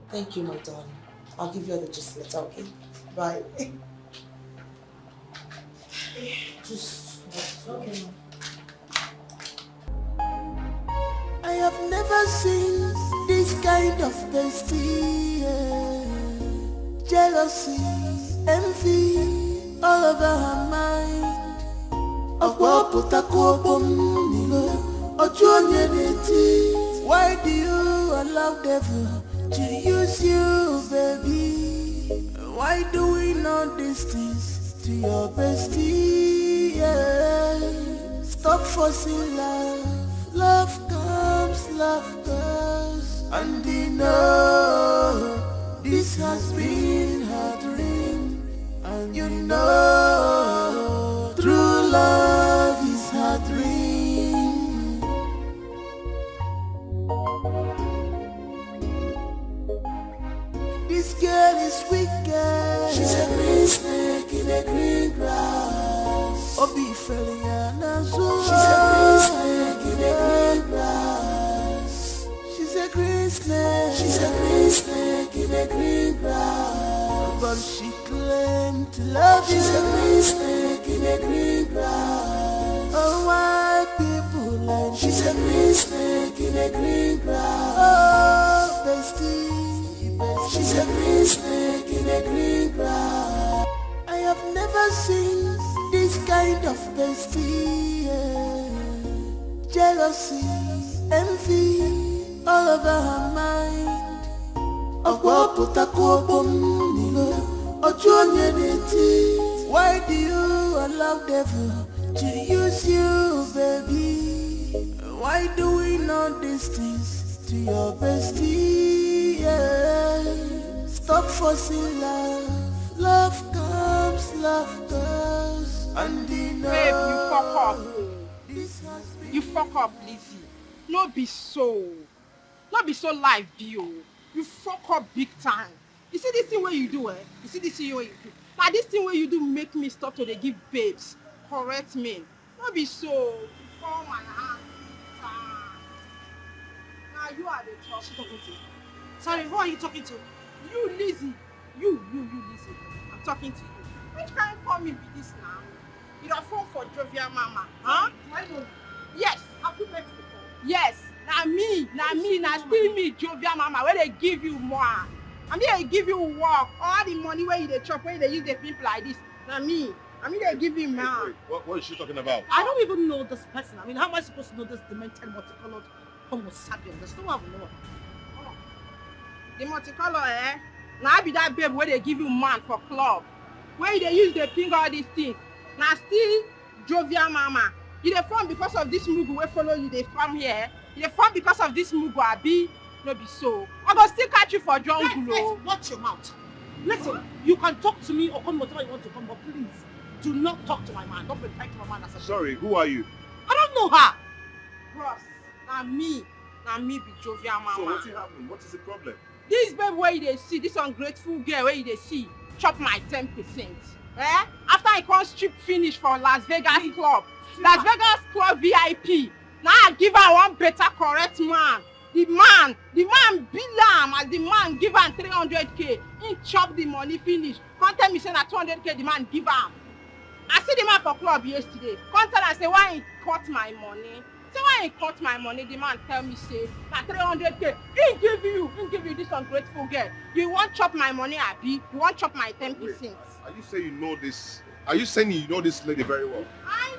Thank you, my darling. I'll give you all the gist later, okay? Bye. Just... okay. I have never seen this kind of bestie. Jealousy, envy, all over her mind. Why do you allow devil to use you, baby? Why do we know these things to your bestie? Yeah. Stop forcing love. Love comes, love goes. And you know this has been her dream. And you know true love is her dream. This girl is wicked. She's a green snake in the green grass. Obi Feliana. She's a green snake in the green grass. She's a green snake. She's a green snake in the green grass. But she claimed to love you. She's a green snake in the green grass. Oh, why people like she's a green snake in the green grass. Oh, bestie. She's a green snake in a green grass. I have never seen this kind of bestie. Yeah. jealousy, envy, all over her mind. Why do you allow devil to use you, baby? Why do we know these things to your bestie? Yeah. Stop forcing love. Love comes, love goes. And Babe, you fuck up. You fuck up, Lizzie. No be so. Not be so live, Bio. You fuck up big time. You see this thing where you do, eh? You see this thing where you do. Now this thing where you do make me stop to dey give babes. Correct me. Not be so. You fall my hand. Now you are the talking to. Sorry, who are you talking to? You, Lizzie. You, Lizzie. I'm talking to you. Which kind of phone me be this now? You don't phone for Jovial Mama, huh? Yes. Have you met before? Yes. Now still me, Jovial Mama, where they give you more. I mean, they give you work. All the money where you they chop, where they use the people like this. Now me, they give you more. What is she talking about? I don't even know this person. I mean, how am I supposed to know this demented multicolored Homo sapien? There's no one I know. The multicolor, eh? Now I be that babe where they give you man for club. Where they use the ping all these things. Now still Jovial Mama. You dey form because of this mugu wey follow you dey form here. You dey form because of this mugu abi no be so. I go still catch you for jungle o. Watch your mouth. Listen, you can talk to me or come whatever you want to come, but please do not talk to my man. Don't reply to my man as a Sorry, who are you? I don't know her. Bros, na me be Jovial Mama. So what happened? What is the problem? This babe where you dey see, this ungrateful girl where you dey see, chop my 10%. Eh? After I come strip finish for Las Vegas club. Las Vegas club VIP. Now I give her one better correct man. The man bill am as the man give am 300k. He chop the money finish. Come tell me say na 200k the man give am. I see the man for club yesterday. Come tell am say why he cut my money. Say why he cut my money. The man tell me say na 300k. He give you this ungrateful girl. You want chop my money, abi? You want chop my 10%? Are you saying you know this? Are you saying you know this lady very well? I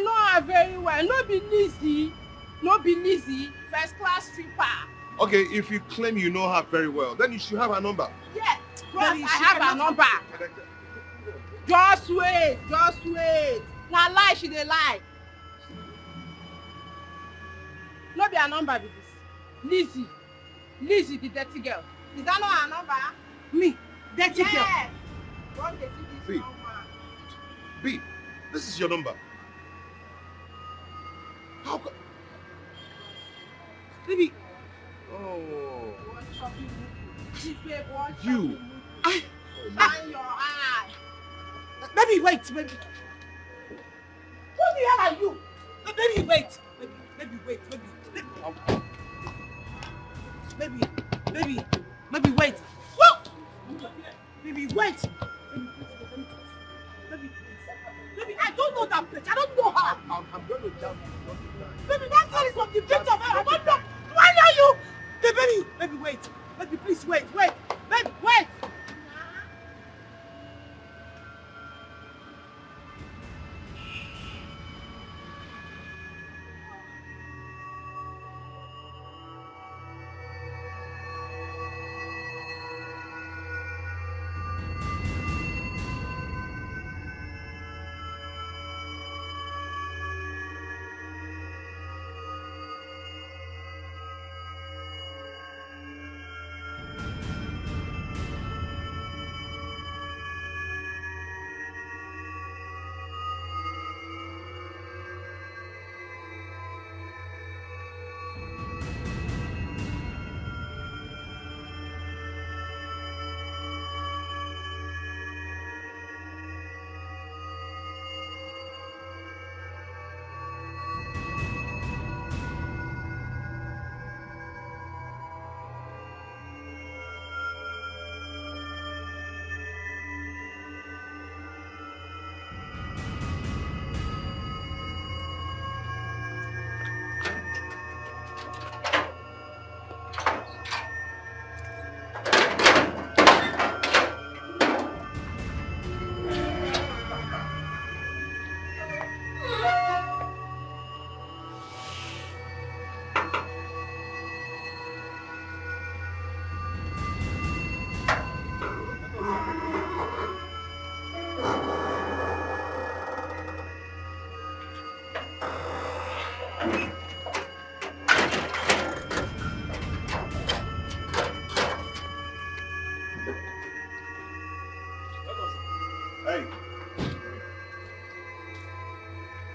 know her very well. No be Lizzie. First class stripper. Okay, if you claim you know her very well, then you should have her number. Yes, I have her number. Just wait. Now lie, she dey lie. No be her number be this. Lizzie, the dirty girl. Is that not her number? Me, dirty girl. Yes. Don't dey see this number. B, this is your number. How come? Baby. Oh. You. Shine your eye. Baby, wait, baby. Who the hell are you? Baby, wait. Baby, wait. Baby, wait. Whoa! Baby, wait. Baby, I don't know that bitch. I don't know her. I'm going to tell you. Baby, that girl is from the pit of hell. I don't know. Do I know you? Baby, wait. Baby, please wait. Baby, wait.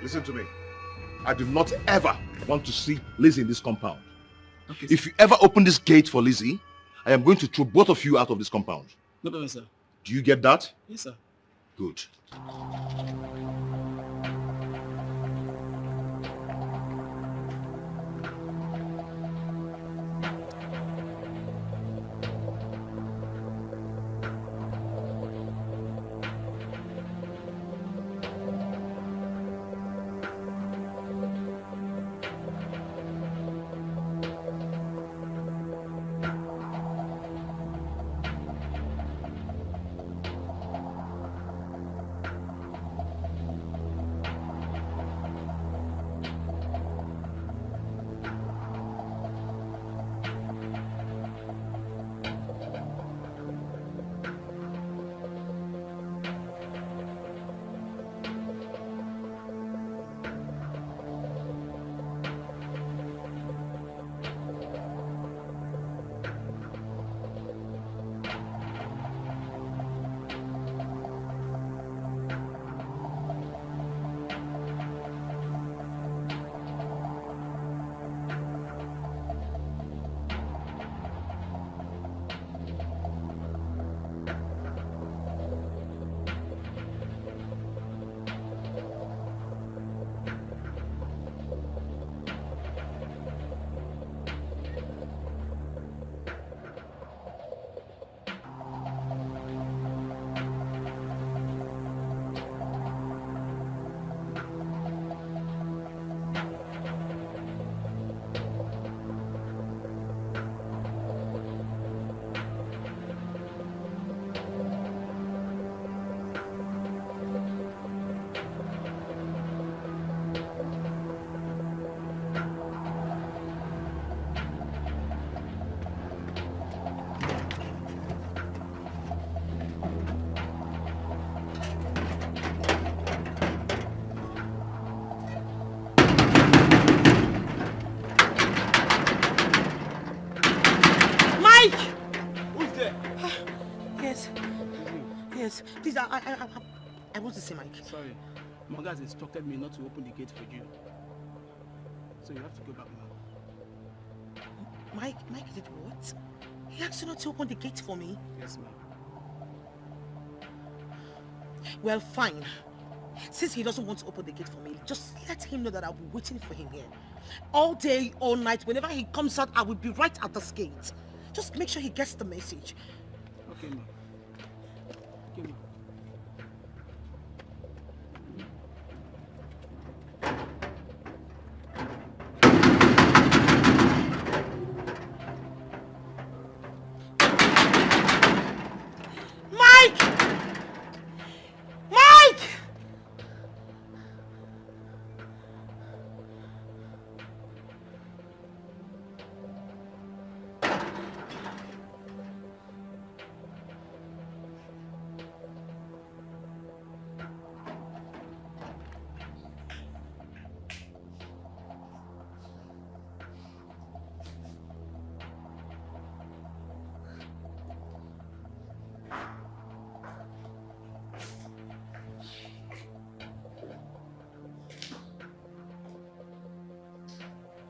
Listen to me. I do not ever want to see Lizzie in this compound. Okay, if you ever open this gate for Lizzie, I am going to throw both of you out of this compound. No problem, sir. Do you get that? Yes, sir. Good. Yes, please, I want to see Mike. Sorry, Morgan has instructed me not to open the gate for you. So you have to go back now. Mike did what? He asked you not to open the gate for me? Yes, ma'am. Well, fine. Since he doesn't want to open the gate for me, just let him know that I'll be waiting for him here. All day, all night, whenever he comes out, I will be right at this gate. Just make sure he gets the message. Okay, ma'am. Okay, ma'am.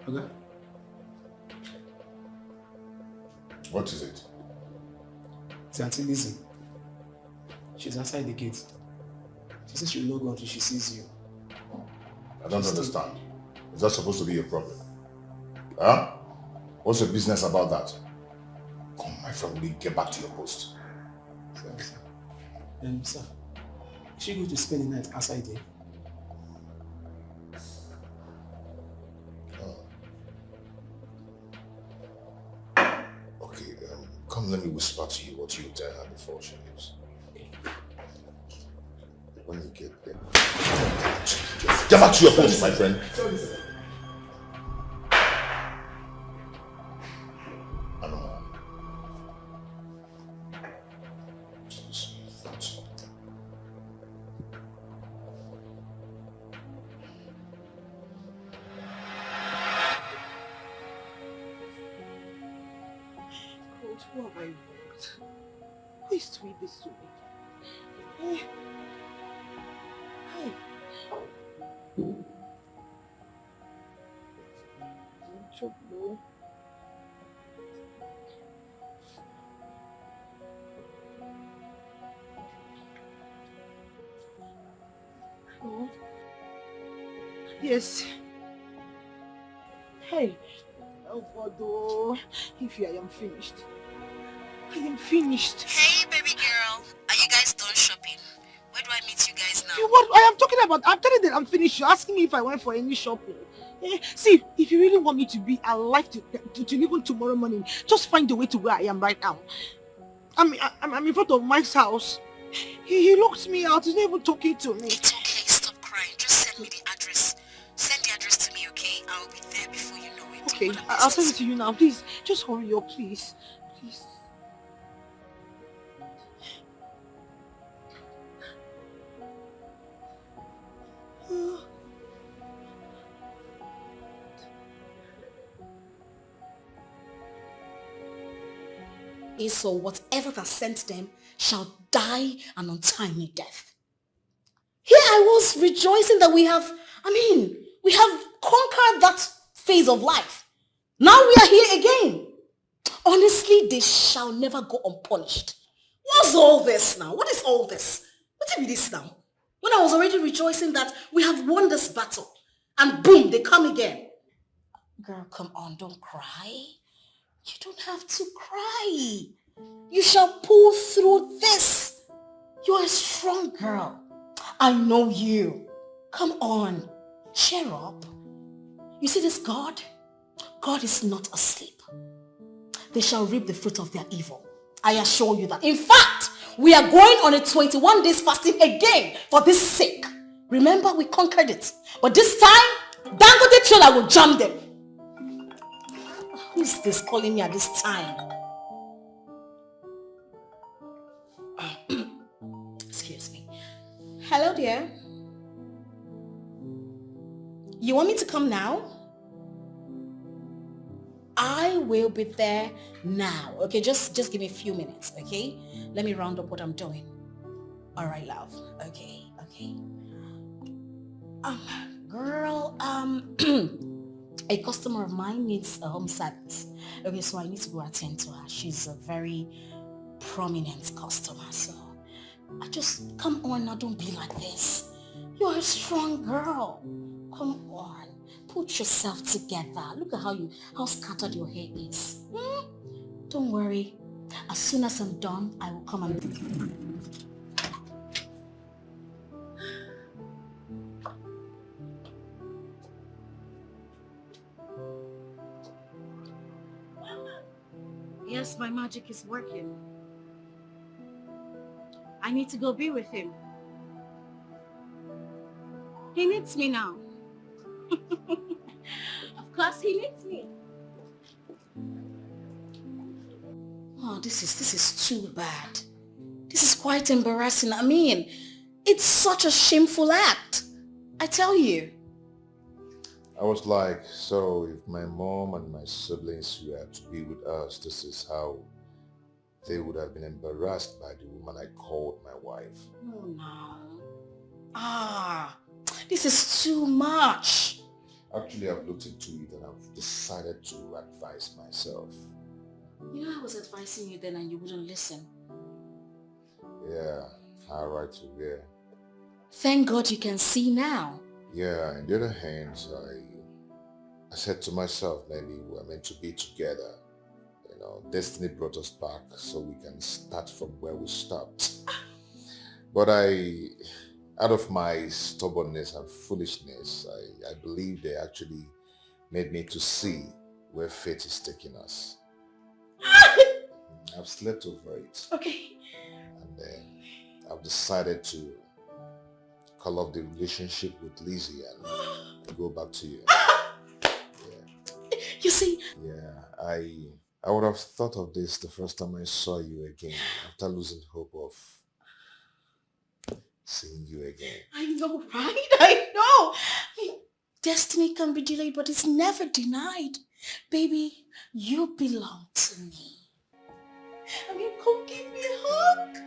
Okay. What is it? It's Auntie Lizzie. She's outside the gate. She says she'll not go until she sees you. I don't understand. Is that supposed to be your problem? Huh? What's your business about that? Come, my friend, will you get back to your post? Sorry, sir. Sir, is she going to spend the night outside there? Okay, come let me whisper to you what you tell her before she leaves. When you get there, get back to your post, my friend. Sorry, sir. Who have I wronged? Who is doing this to me? Hey. Oh, yes. Hey. Oh God, oh. If I am finished. I am finished. Hey, baby girl. Are you guys done shopping? Where do I meet you guys now? What I am talking about, I'm telling you that I'm finished. You're asking me if I went for any shopping. See, if you really want me to be alive to even tomorrow morning, just find a way to where I am right now. I'm in front of Mike's house. He locked me out. He's not even talking to me. It's okay. Stop crying. Just send me the address. Send the address to me, okay? I'll be there before you know it. Okay, I'll send it to you now. Please, just hurry up, please. Please. So whatever that sent them shall die an untimely death. Here I was rejoicing that we have conquered that phase of life. Now we are here again. Honestly, they shall never go unpunished. What's all this now? What is all this? What is this now? When I was already rejoicing that we have won this battle, and boom, they come again. Girl, come on, don't cry. You don't have to cry. You shall pull through this. You're a strong girl. I know you. Come on, cheer up. You see this God? God is not asleep. They shall reap the fruit of their evil. I assure you that. In fact, we are going on a 21 days fasting again for this sake. Remember, we conquered it. But this time, Dangote trailer will jam them. Who's this calling me at this time? Excuse me. Hello, dear. You want me to come now? I will be there now. Okay, just give me a few minutes, okay? Let me round up what I'm doing. All right, love. Okay. Girl, a customer of mine needs a home service. Okay, so I need to go attend to her. She's a very prominent customer, so I just, come on now, don't be like this. You're a strong girl. Come on, put yourself together. Look at how scattered your hair is. Don't worry. As soon as I'm done, I will come and... Yes, my magic is working. I need to go be with him. He needs me now. Of course he needs me. Oh, this is too bad. This is quite embarrassing. I mean, it's such a shameful act. I tell you. I was like, so if my mom and my siblings were to be with us, this is how they would have been embarrassed by the woman I called my wife. Oh no. This is too much. Actually, I've looked into it and I've decided to advise myself. You know I was advising you then and you wouldn't listen. Yeah, I right to there. Thank God you can see now. Yeah, on the other hand, I said to myself, maybe we're meant to be together. You know, destiny brought us back so we can start from where we stopped. But out of my stubbornness and foolishness, I believe they actually made me to see where fate is taking us. I've slept over it. Okay. And then I've decided to call off the relationship with Lizzie and go back to you. Yeah. You see? Yeah, I would have thought of this the first time I saw you again, after losing hope of seeing you again. I know, right? I know. Destiny can be delayed, but it's never denied. Baby, you belong to me. I mean, come give me a hug.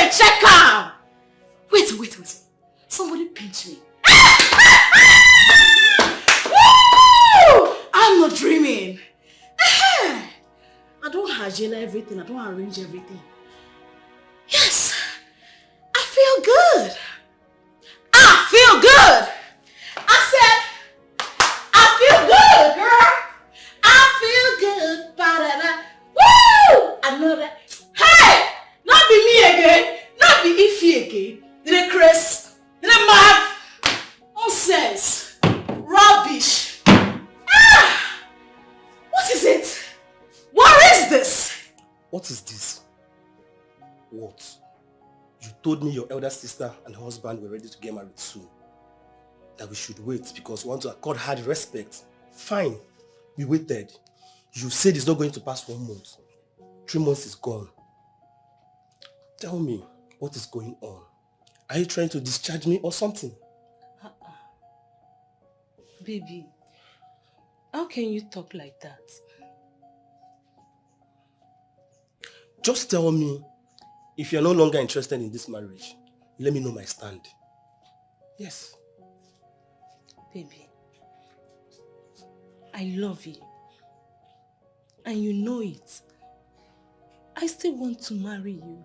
Hey, check out! Wait. Somebody pinch me. Woo! I'm not dreaming. I don't hygiene everything. I don't arrange everything. Yes, I feel good. I feel good. I said, I feel good, girl. I feel good. Ba-da-da. Woo! I know that. Hey! Not be me again. Not be Ify again. Did it, Chris? Did it, mad? Nonsense. Rubbish. Ah! What is it? What is this? What is this? What? You told me your elder sister and her husband were ready to get married soon. That we should wait because we want to accord her the respect. Fine. We waited. You said it's not going to pass 1 month. 3 months is gone. Tell me, what is going on? Are you trying to discharge me or something? Baby, how can you talk like that? Just tell me, if you're no longer interested in this marriage, let me know my stand. Yes. Baby, I love you. And you know it. I still want to marry you.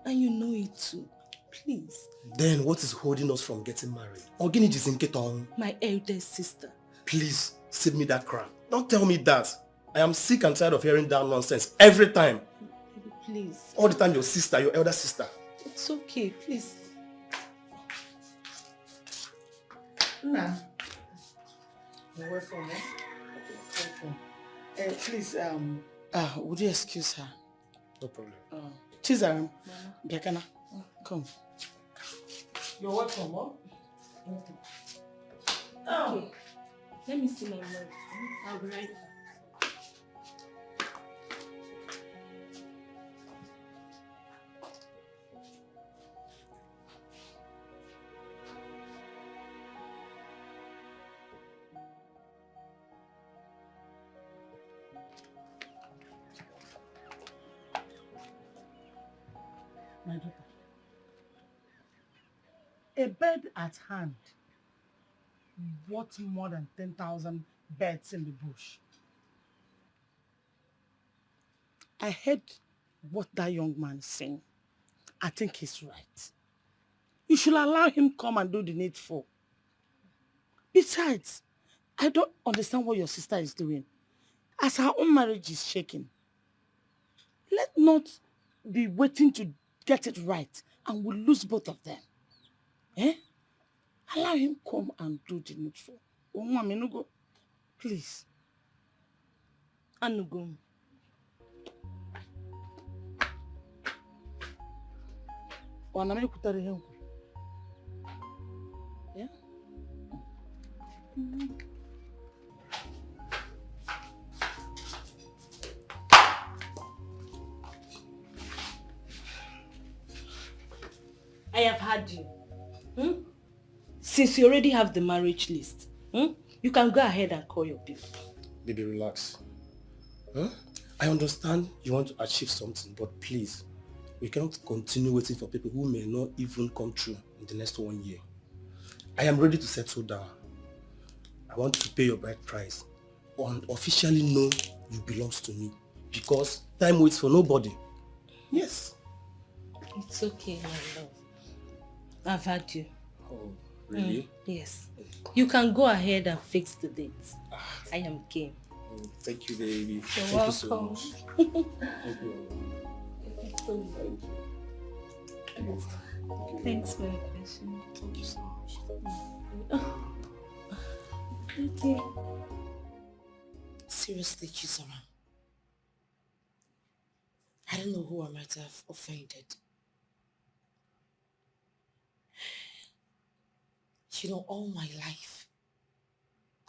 And you know it too. Please. Then what is holding us from getting married? Ogini Jizinketong. My eldest sister. Please, save me that crap. Don't tell me that. I am sick and tired of hearing that nonsense every time. Baby, please. All the time your sister, your elder sister. It's okay, please. Nah. You're welcome, eh? Welcome. Please, would you excuse her? No problem. Chizaram, Biakana, come. You're welcome, huh? Oh. Okay. Let me see my mug. I'll be right back. My daughter. A bird at hand worth more than 10,000 birds in the bush. I heard what that young man is saying. I think he's right. You should allow him come and do the needful. Besides, I don't understand what your sister is doing. As her own marriage is shaking, let not be waiting to get it right and we'll lose both of them. Eh? Allow him come and do the needful. Oh, mommy, no go. Please. Anugum. Yeah? I have had you. Since you already have the marriage list, you can go ahead and call your people. Baby, relax. I understand you want to achieve something, but please, we cannot continue waiting for people who may not even come true in the next 1 year. I am ready to settle down. I want to pay your bride price and officially know you belongs to me because time waits for nobody. Yes. It's okay, my love. I've had you. Oh, really? Yes. You can go ahead and fix the dates. I am game. Oh, thank you, baby. You're Thank welcome. you so much. Thank you. Thanks for your question. Thank you so much. Okay. Seriously, Chisara. I don't know who I might have offended. You know, all my life,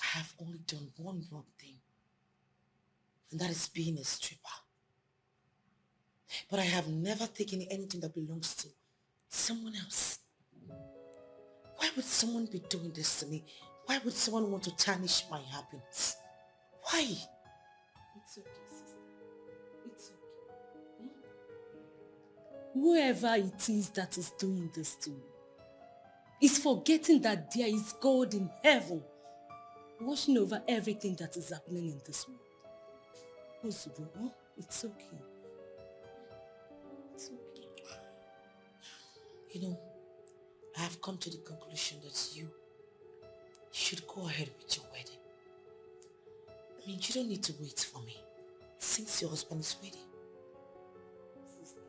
I have only done one wrong thing. And that is being a stripper. But I have never taken anything that belongs to someone else. Why would someone be doing this to me? Why would someone want to tarnish my happiness? Why? It's okay, sister. It's okay. whoever it is that is doing this to me is forgetting that there is God in heaven watching over everything that is happening in this world. Ozugbo, huh? It's okay. It's okay. You know, I have come to the conclusion that you should go ahead with your wedding. I mean, you don't need to wait for me since your husband is ready. Sister,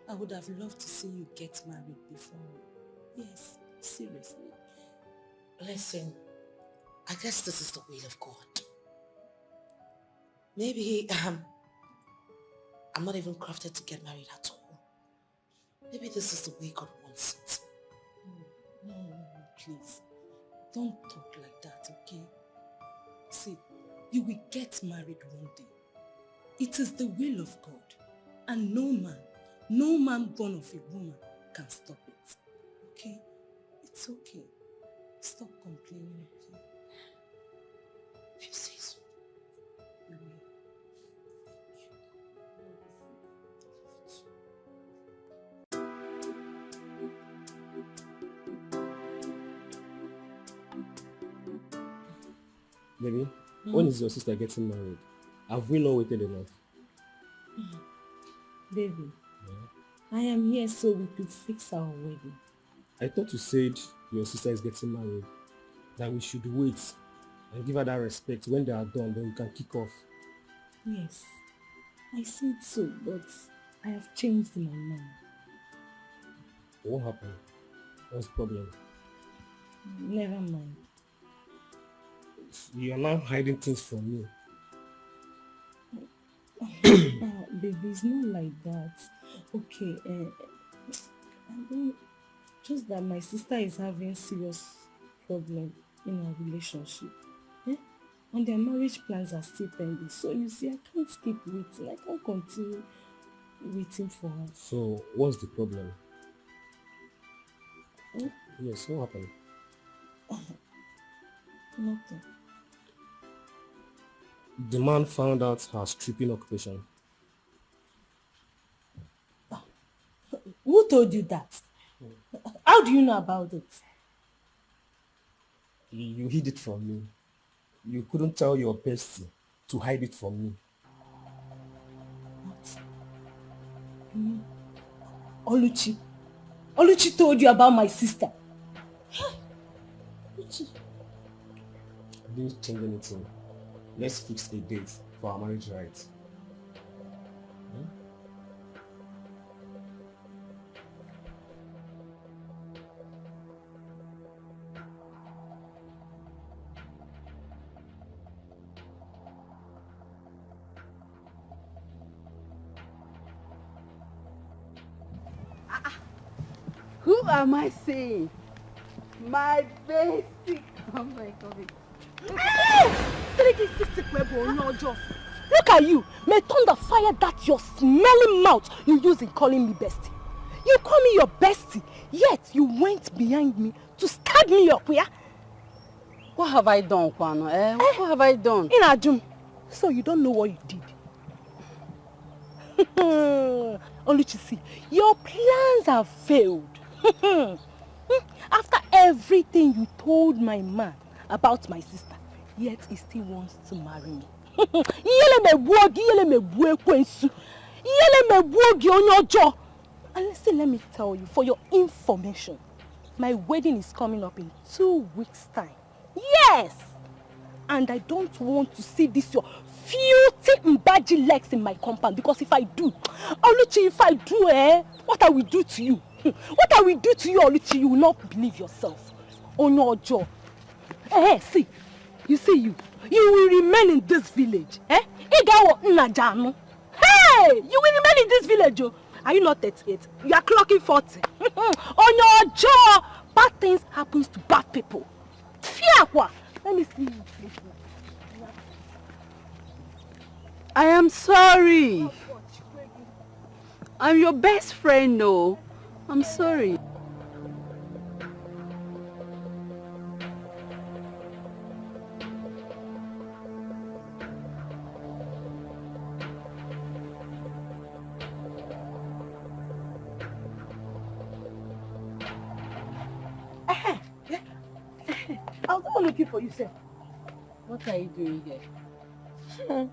I would have loved to see you get married before me. Yes, seriously. Listen, I guess this is the will of God. Maybe I'm not even crafted to get married at all. Maybe this is the way God wants it. No, please. Don't talk like that, okay? See, you will get married one day. It is the will of God. And no man born of a woman can stop it. Okay? It's okay. Stop complaining, okay? If you say so. You will. Baby, when is your sister getting married? Have we not waited enough? Baby, I am here so we could fix our wedding. I thought you said your sister is getting married, that we should wait and give her that respect. When they are done, then we can kick off. Yes, I said so, but I have changed my mind. What happened? What's the problem? Never mind. You are now hiding things from me. Baby, it's not like that. Okay, I think just that my sister is having serious problem in our relationship. And their marriage plans are still pending. So you see, I can't keep waiting. I can't continue waiting for her. So, what's the problem? Hmm? Yes, what happened? Nothing. The man found out her stripping occupation. Who told you that? How do you know about it? You hid it from me. You couldn't tell your bestie to hide it from me. Oluchi. Oluchi told you about my sister. Oluchi. I didn't change anything. Let's fix a date for our marriage rights. Who am I saying? My basic. Oh my God. Look at you. May thunder fire that your smelling mouth you use in calling me bestie. You call me your bestie, yet you went behind me to stab me up, yeah? What have I done, Kwano? What have I done? Inajum, so you don't know what you did. Oluchisi, your plans have failed. After everything you told my man about my sister, yet he still wants to marry me. And listen, let me tell you, for your information, my wedding is coming up in 2 weeks' time. Yes! And I don't want to see this your filthy mbaji legs in my compound, because if I do, Oluchi, if I do, what I will do to you? What I will do to you, Oluchi, you will not believe yourself. On your jaw. See, you see you will remain in this village. Hey, you will remain in this village. Are you not 38? You are clocking 40. On your jaw, bad things happens to bad people. Let me see you. I am sorry. I'm your best friend, no. I'm sorry. Yeah. I was not looking for you, sir. What are you doing here?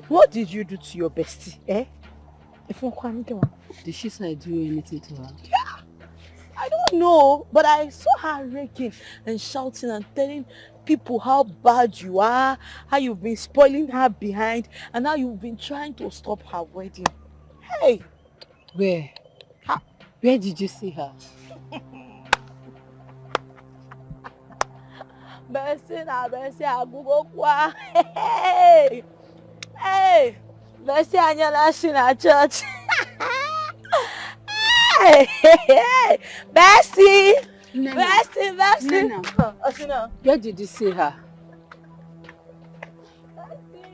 What did you do to your bestie, eh? Did she say do anything to her? Yeah. I don't know, but I saw her raking and shouting and telling people how bad you are, how you've been spoiling her behind, and how you've been trying to stop her wedding. Hey! Where? Where did you see her? Bessie na Bessie agugokwa. Hey! Hey! Bessie anyala shi na church. Hey! Hey! Bessie! Bessie! Nena. Where did you see her?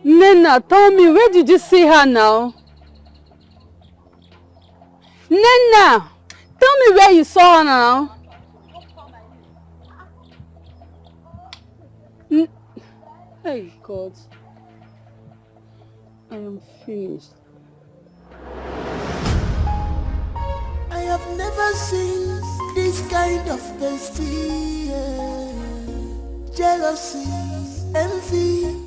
Nena, tell me, where did you see her now? Nena! Tell me where you saw her now. Hey, God. I am finished. I have never seen this kind of bestie. Jealousy, envy.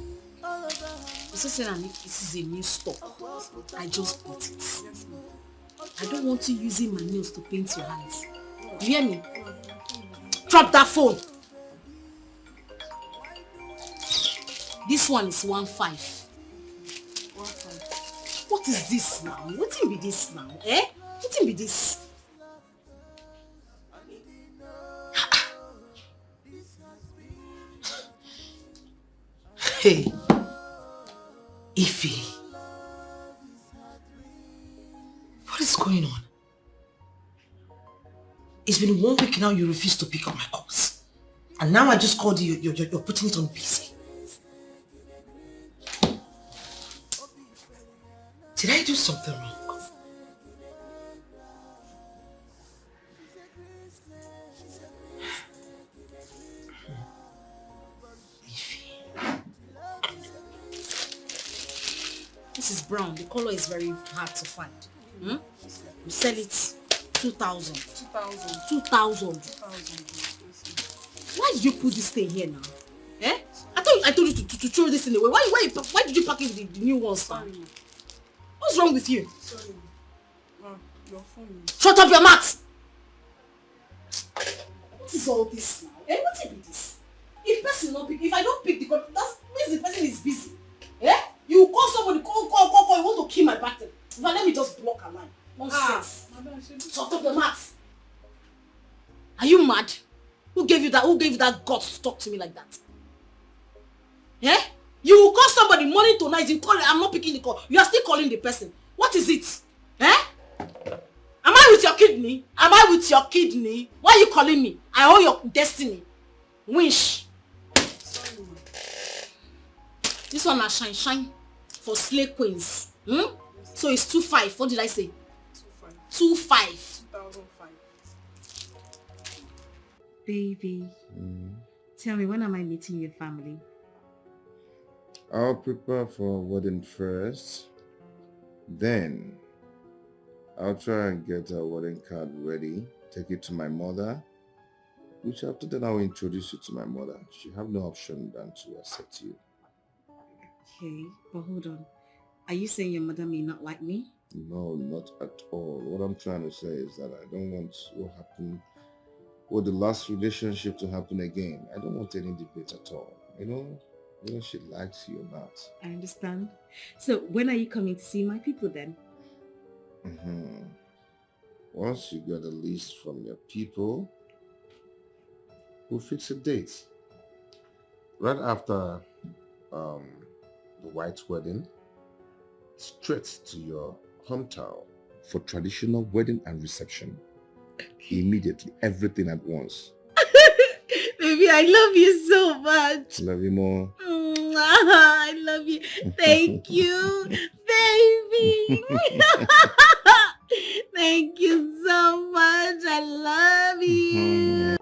This is a new stock. I just bought it. I don't want you using my nails to paint your hands. Do you hear me? Drop that phone. This one is 1.5. What is this now? What will be this now? Eh? What will be this? Hey, Ify. What is going on? It's been 1 week now you refuse to pick up my calls. And now I just called you, you're putting it on busy. Did I do something wrong? This is brown. The color is very hard to find. You sell it 2,000. 2,000. Why did you put this thing here now? Eh? I told you to throw this in the way. Why did you pack it with the new ones now? What's wrong with you? Sorry. Your phone. Shut up your mouth! What is all this now? Eh? What is this? If I don't pick the call, that means the person is busy. Eh? You call somebody, call, you want to kill my battle. Now let me just block a line. Nonsense. Shut up your mouth. Are you mad? Who gave you that guts to talk to me like that? Eh? You will call somebody morning to night, you call it, I'm not picking the call. You are still calling the person. What is it? Eh? Am I with your kidney? Am I with your kidney? Why are you calling me? I owe your destiny. Wish. This one na shine for slay queens. So it's 2.5. What did I say? 2.5. 2005. Baby, tell me, when am I meeting your family? I'll prepare for a wedding first. Then I'll try and get a wedding card ready. Take it to my mother. Which after that I will introduce you to my mother. She have no option than to accept you. Okay, but hold on. Are you saying your mother may not like me? No, not at all. What I'm trying to say is that I don't want what happened with the last relationship to happen again. I don't want any debate at all. You know she likes you or not. I understand. So when are you coming to see my people then? Once you get a list from your people, we'll fix a date. Right after the white wedding, straight to your hometown for traditional wedding and reception. Immediately, everything at once. Baby, I love you so much. Love you more. I love you. Thank you, baby. Thank you so much. I love you.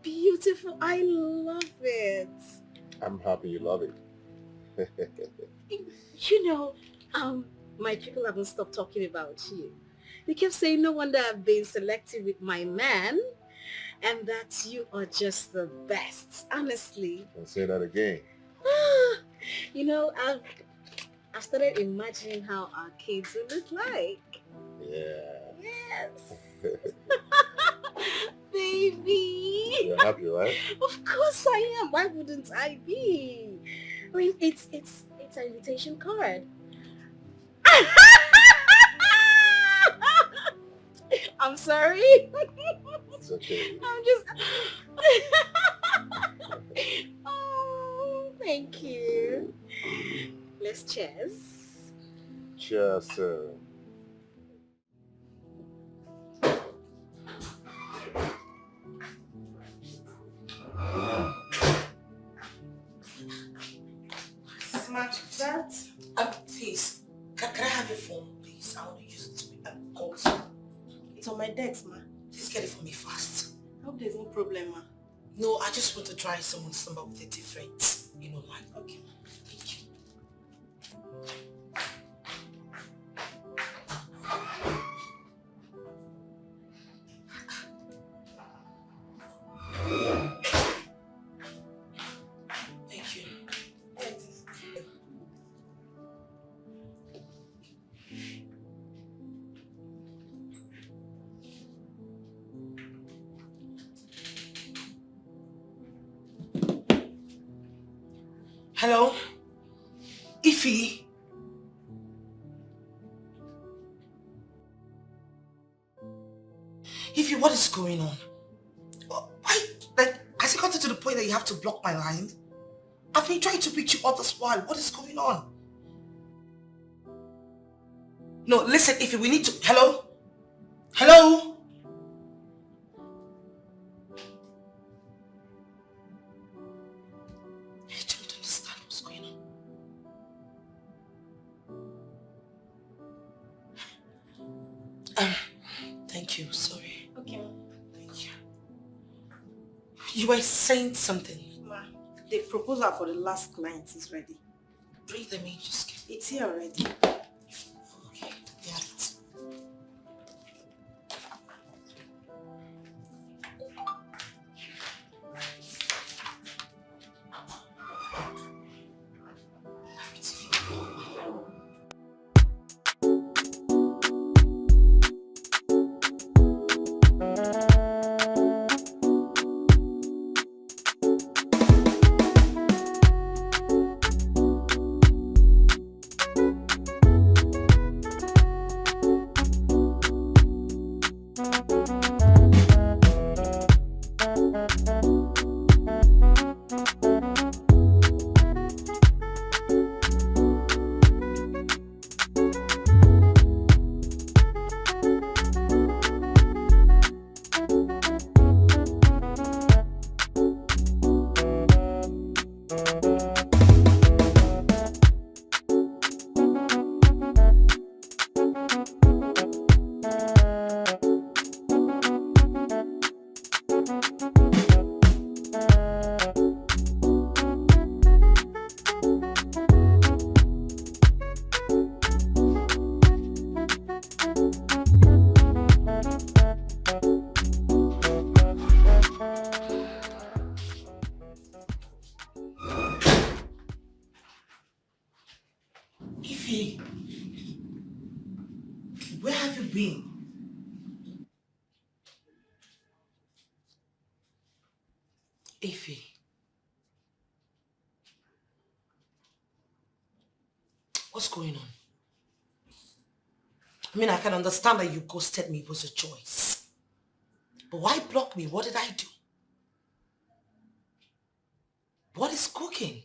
beautiful. I love it. I'm happy you love it. You know, my people haven't stopped talking about you. They kept saying no wonder I've been selective with my man and that you are just the best, honestly. Don't say that again. You know, I've started imagining how our kids will look like. Yeah. Yes. Baby. You're happy, right? Of course I am. Why wouldn't I be? I mean, it's an invitation card. I'm sorry. It's okay. I'm just... Oh, thank you. Let's cheers. Cheers, sir. Smart, that? Please, can I have your phone, please? I want to use it to call. It's on my desk, ma. Please get it for me fast. I hope there's no problem, ma. No, I just want to try someone's number with a different, line. Okay. Thank you. Thank you. Hello? Ify? Ify, what is going on? Why? Has it gotten to the point that you have to block my line? I've been trying to reach you all this while. What is going on? No, listen, Ify, we need to... Hello? Hello? I don't understand what's going on. Thank you, sorry. Okay. Thank you. You were saying something. Ma, the proposal for the last night is ready. Bring them in, just get It's here already. Okay, yeah. Ify, where have you been? Ify. What's going on? I mean, I can understand that you ghosted me. It was a choice. But why block me? What did I do? What is cooking?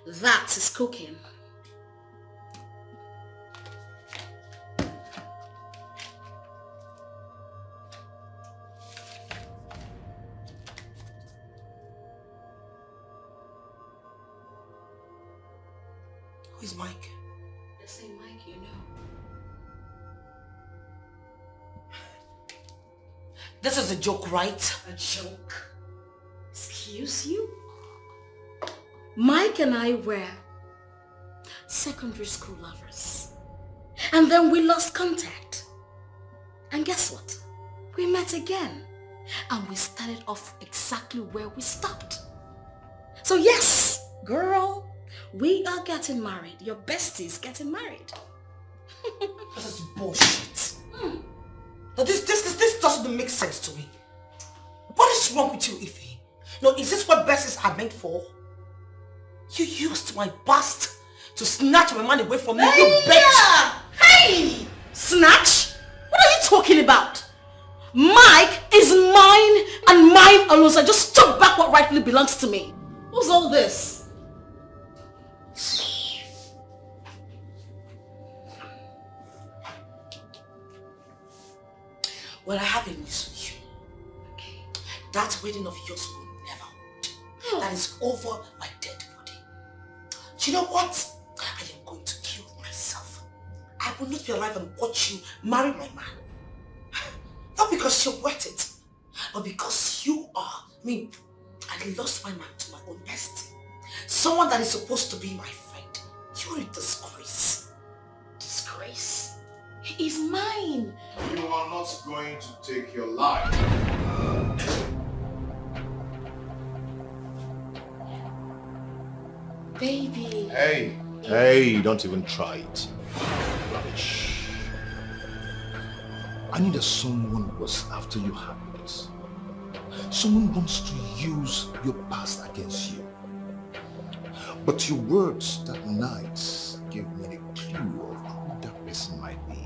That is cooking. Who is Mike? The same Mike you know. This is a joke, right? A joke? Excuse you? Mike and I were secondary school lovers. And then we lost contact. And guess what? We met again. And we started off exactly where we stopped. So yes, girl, we are getting married. Your bestie is getting married. This is bullshit. Now this doesn't make sense to me. What is wrong with you, Ify? No, is this what besties are meant for? You used my past to snatch my man away from me, you bitch! Hey! Snatch? What are you talking about? Mike is mine and mine alone, so I just took back what rightfully belongs to me. What's all this? Well, I have a news for you. That wedding of yours will never hold. That is over my dead body. Do you know what? I am going to kill myself. I will not be alive and watch you marry my man. Not because you're worth it, but because you are. I lost my man to my own bestie. Someone that is supposed to be my friend. You're a disgrace. Disgrace? He is mine. You are not going to take your life. Baby. Hey, don't even try it. Rubbish. I need someone who was after your happiness. Someone wants to use your past against you. But your words that night gave me a clue of who that person might be.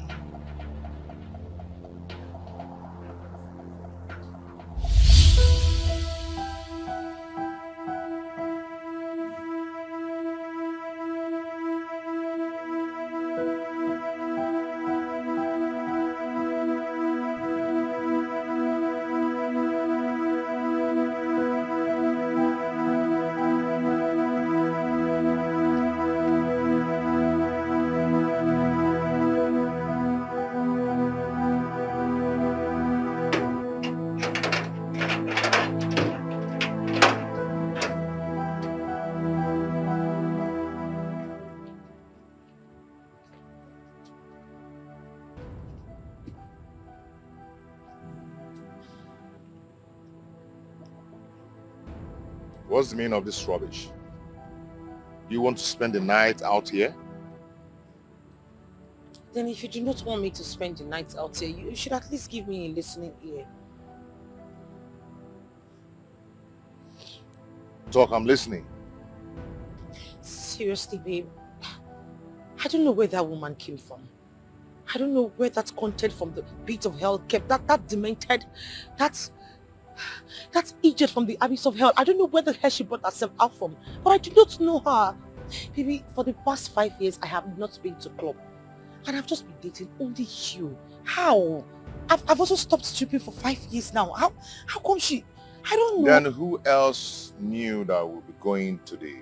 What's the meaning of this rubbish? You want to spend the night out here? Then if you do not want me to spend the night out here, you should at least give me a listening ear. Talk, I'm listening. Seriously, babe. I don't know where that woman came from. I don't know where that content from the pit of hell kept. That demented, that idiot from the abyss of hell. I don't know where the hell she brought herself out from. But I do not know her. Baby, for the past 5 years, I have not been to club. And I've just been dating only you. How? I've also stopped stripping for 5 years now. How come she... I don't know. Then who else knew that we'll be going to the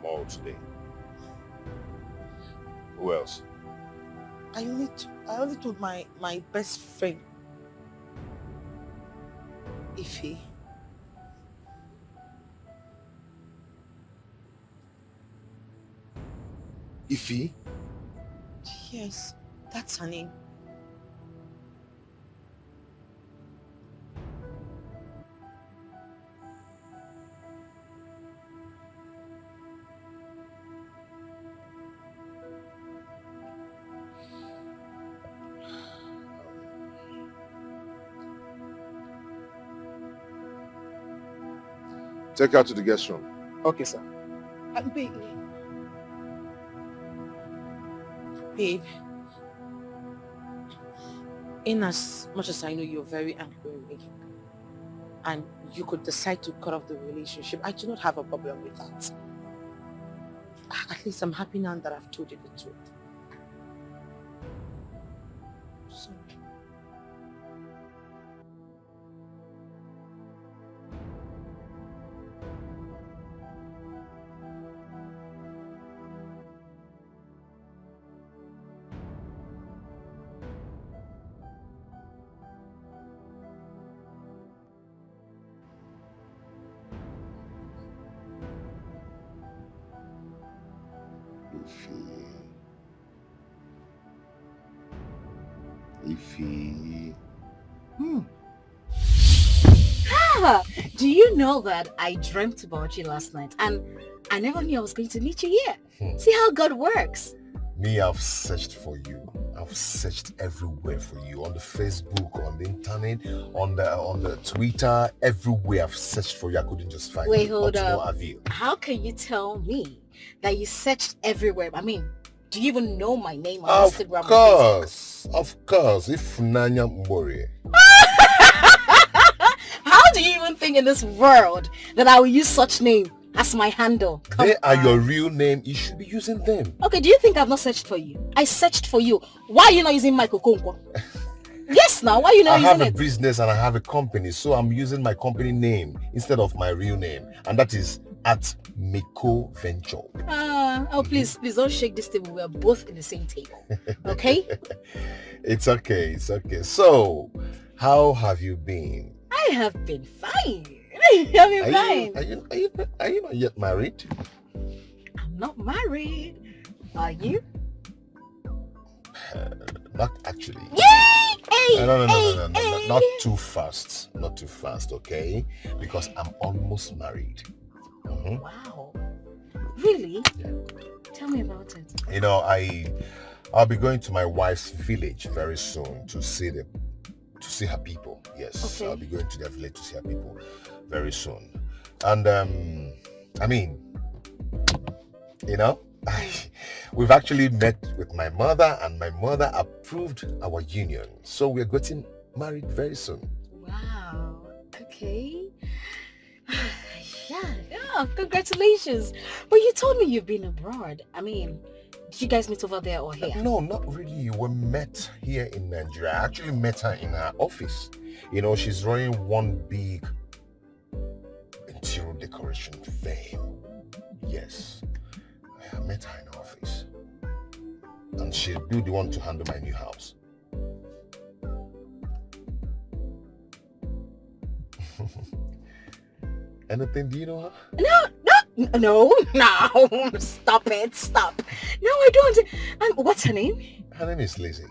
mall today? Who else? I only told my best friend, Ify. Ify? Yes, that's her name. Take her to the guest room. Okay, sir. Babe, in as much as I know you're very angry with me, and you could decide to cut off the relationship, I do not have a problem with that. At least I'm happy now that I've told you the truth. So, Ify. Ah, do you know that I dreamt about you last night and I never knew I was going to meet you here? See how God works. Me, I've searched for you. I've searched everywhere for you. On the Facebook, on the internet, on the Twitter, everywhere I've searched for you. I couldn't just find Wait, you. hold Up to no up. avail. How can you tell me that you searched everywhere? I mean, do you even know my name on Instagram? Of course. If Nanya Mbori. How do you even think in this world that I will use such name as my handle? They are your real name. You should be using them. Okay, do you think I've not searched for you? I searched for you. Why are you not using Michael Konkwo? Yes, now, why are you not I using have a it? business and I have a company, so I'm using my company name instead of my real name. And that is at Miko Venture. Please don't shake this table. We are both in the same table. Okay? It's okay. So, how have you been? I have been fine. I've been fine. Are you not yet married? I'm not married. Are you? Not actually. Yay! No. Not too fast. Not too fast, okay? Because I'm almost married. Wow. Really? Yeah. Tell me about it. You know, I'll be going to my wife's village very soon to see her people. Yes, Okay. I'll be going to their village to see her people very soon. And I mean, you know, we've actually met with my mother, and my mother approved our union. So we're getting married very soon. Wow. Okay. Yeah, congratulations. But you told me you've been abroad. I mean, did you guys meet over there or here? No, not really. We met here in Nigeria. I actually met her in her office. You know, she's running one big interior decoration firm. Yes. I met her in her office. And she'll be the one to handle my new house. Anything, do you know her? No, stop it, stop. No, I don't. And what's her name? Her name is Lizzie.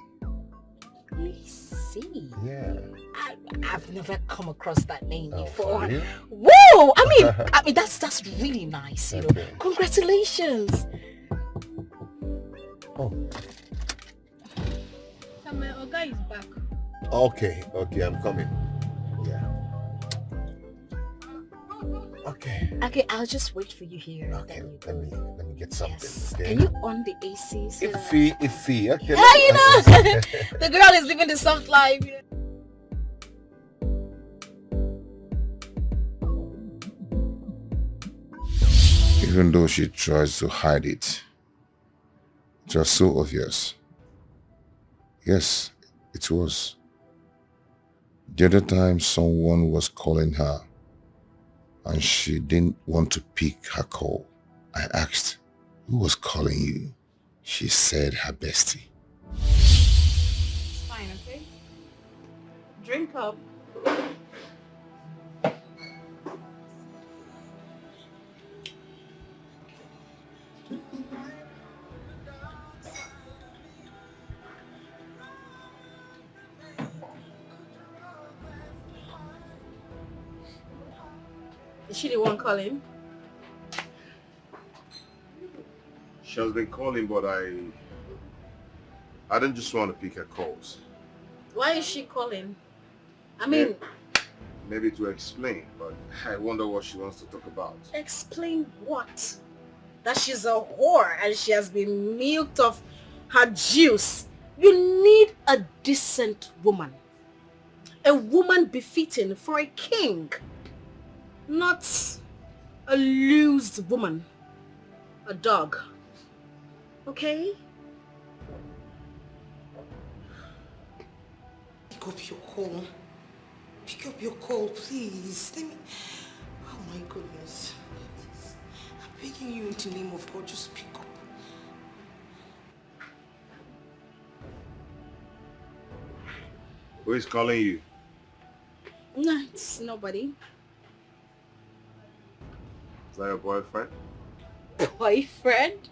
Lizzie? Yeah. I've never come across that name before. for real? Whoa! I mean, that's really nice, you know. Okay. Congratulations. Oh. So my Oga is back. Okay, I'm coming. Yeah. Okay, I'll just wait for you here. Okay, let me get something. Yes. Okay? Can you on the AC? So Iffy. Okay. you know, the girl is living the soft life. You know? Even though she tries to hide it, it was so obvious. Yes, it was. The other time someone was calling her and she didn't want to pick her call. I asked, who was calling you? She said her bestie. It's fine, okay? Drink up. Is she the one calling? She has been calling, but I didn't just want to pick her calls. Why is she calling? I mean, Maybe to explain, but I wonder what she wants to talk about. Explain what? That she's a whore and she has been milked of her juice. You need a decent woman. A woman befitting for a king. Not a loose woman. A dog. Okay? Pick up your call. Pick up your call, please. Let me... Oh my goodness. I'm begging you in the name of God, just pick up. Who is calling you? No, it's nobody. Is that your boyfriend? Boyfriend?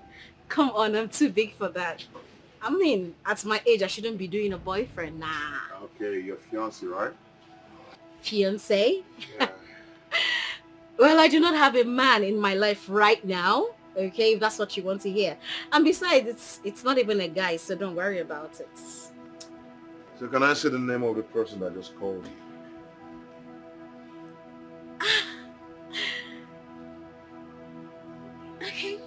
Come on, I'm too big for that. I mean, at my age, I shouldn't be doing a boyfriend. Nah. Okay, your fiancé, right? Fiancé? Yeah. Well, I do not have a man in my life right now. Okay, if that's what you want to hear. And besides, it's not even a guy, so don't worry about it. So can I say the name of the person that just called you? Okay.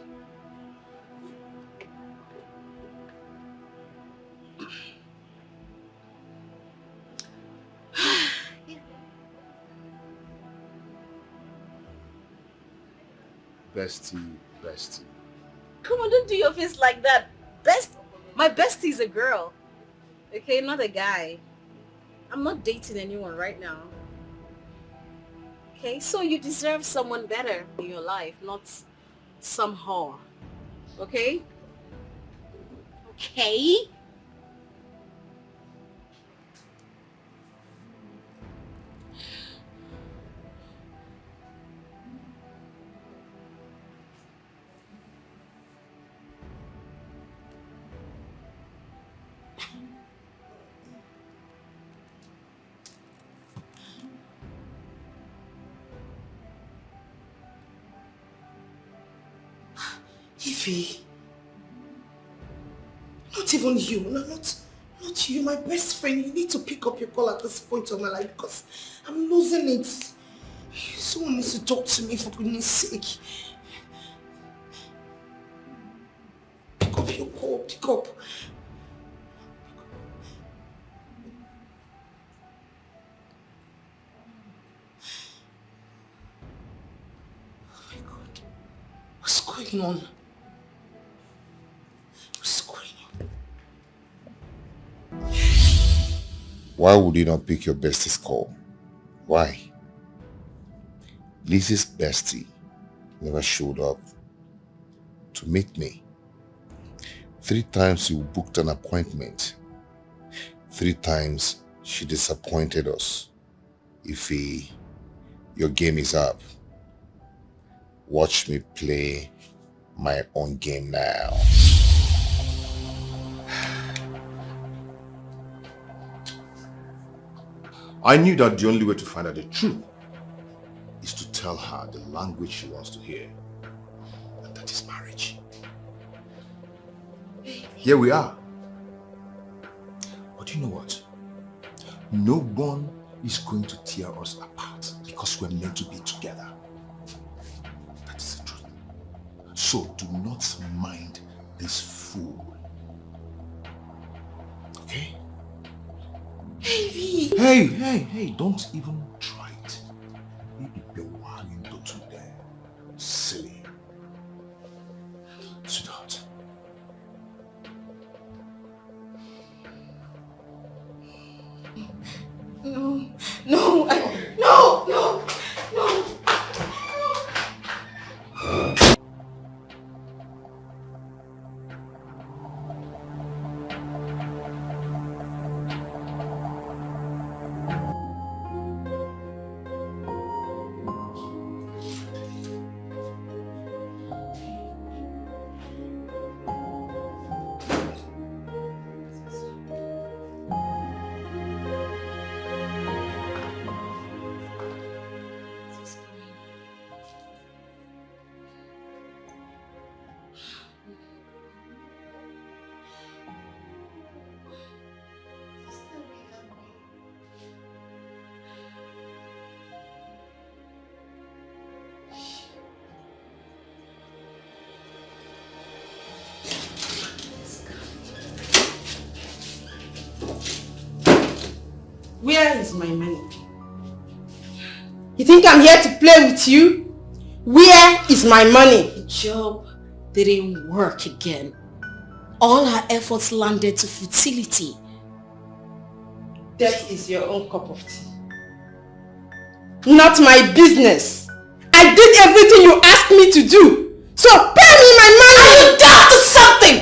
Bestie. Come on, don't do your face like that. My bestie is a girl. Okay, not a guy. I'm not dating anyone right now. Okay, so you deserve someone better in your life, not some whore. Okay? Okay? Ify, not even you, not you, my best friend. You need to pick up your call at this point of my life because I'm losing it. Someone needs to talk to me for goodness sake. Pick up your call, pick up. Oh my God, what's going on? Why would you not pick your bestie's call? Why? Lizzie's bestie never showed up to meet me. 3 times you booked an appointment. 3 times she disappointed us. Ify, your game is up. Watch me play my own game now. I knew that the only way to find out the truth is to tell her the language she wants to hear. And that is marriage. Here we are. But you know what? No one is going to tear us apart because we're meant to be together. That is the truth. So do not mind this fool. Okay? Hey, don't even try it. Silly. Sweetheart. No. Where is my money? You think I'm here to play with you? Where is my money? The job didn't work again. All her efforts landed to futility. That is your own cup of tea. Not my business. I did everything you asked me to do. So pay me my money! Are you down to something?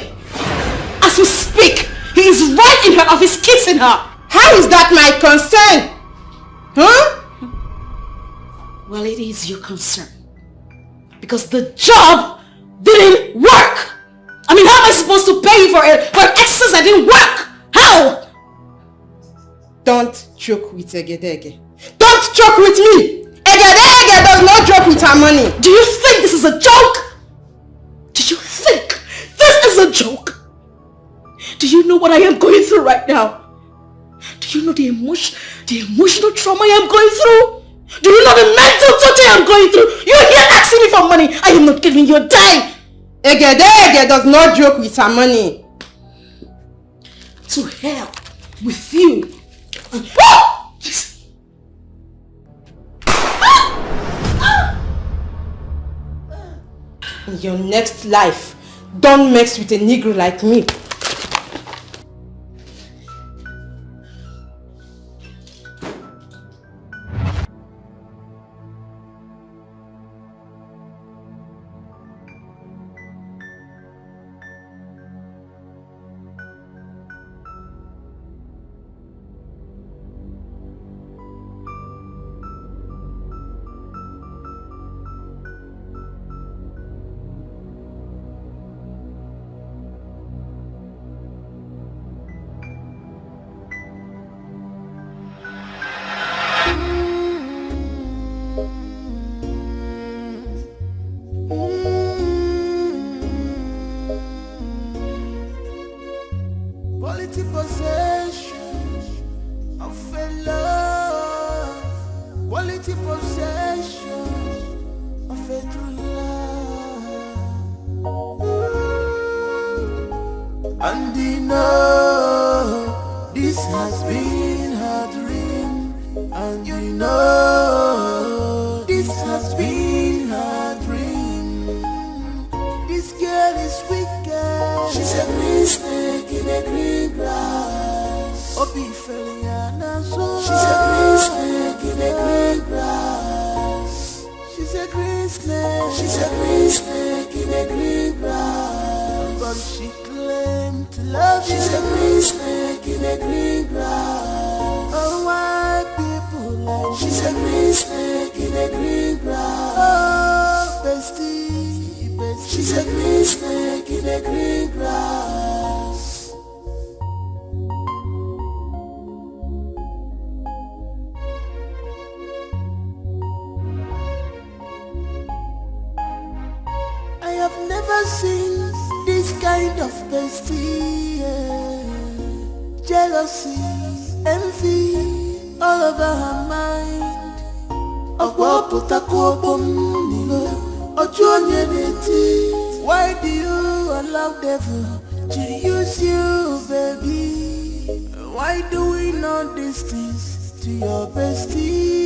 As we speak, he is right in her office kissing her. How is that my concern? Huh? Well, it is your concern. Because the job didn't work. I pay you for an exercise that didn't work. How? Don't joke with Egedege. Don't joke with me! Egedege does not joke with her money. Do you think this is a joke? Do you think this is a joke? Do you know what I am going through right now? Do you know the emotional trauma I am going through? Do you know the mental torture I am going through? You're here asking me for money. I am not giving you a dime. Egedege does not joke with her money. To hell with you. In your next life, don't mix with a Negro like me. Quality possession of a love. Quality possession of a true love. And you know this has been her dream. And you know this has been her dream. This girl is wicked. She's a green snake in a green grass. Obi Feliana so. She's a green snake in a green grass. She's a green snake. She's a green snake in a green grass. But she claimed to love you. She's a green snake in a green grass. Oh, why people like me? She's a green snake in a green grass. Oh, bestie, bestie. She's a green snake in a green grass. I have never seen this kind of bestie. Jealousy, envy, all over her mind. Why do you allow devil to use you, baby? Why do we know these things to your bestie?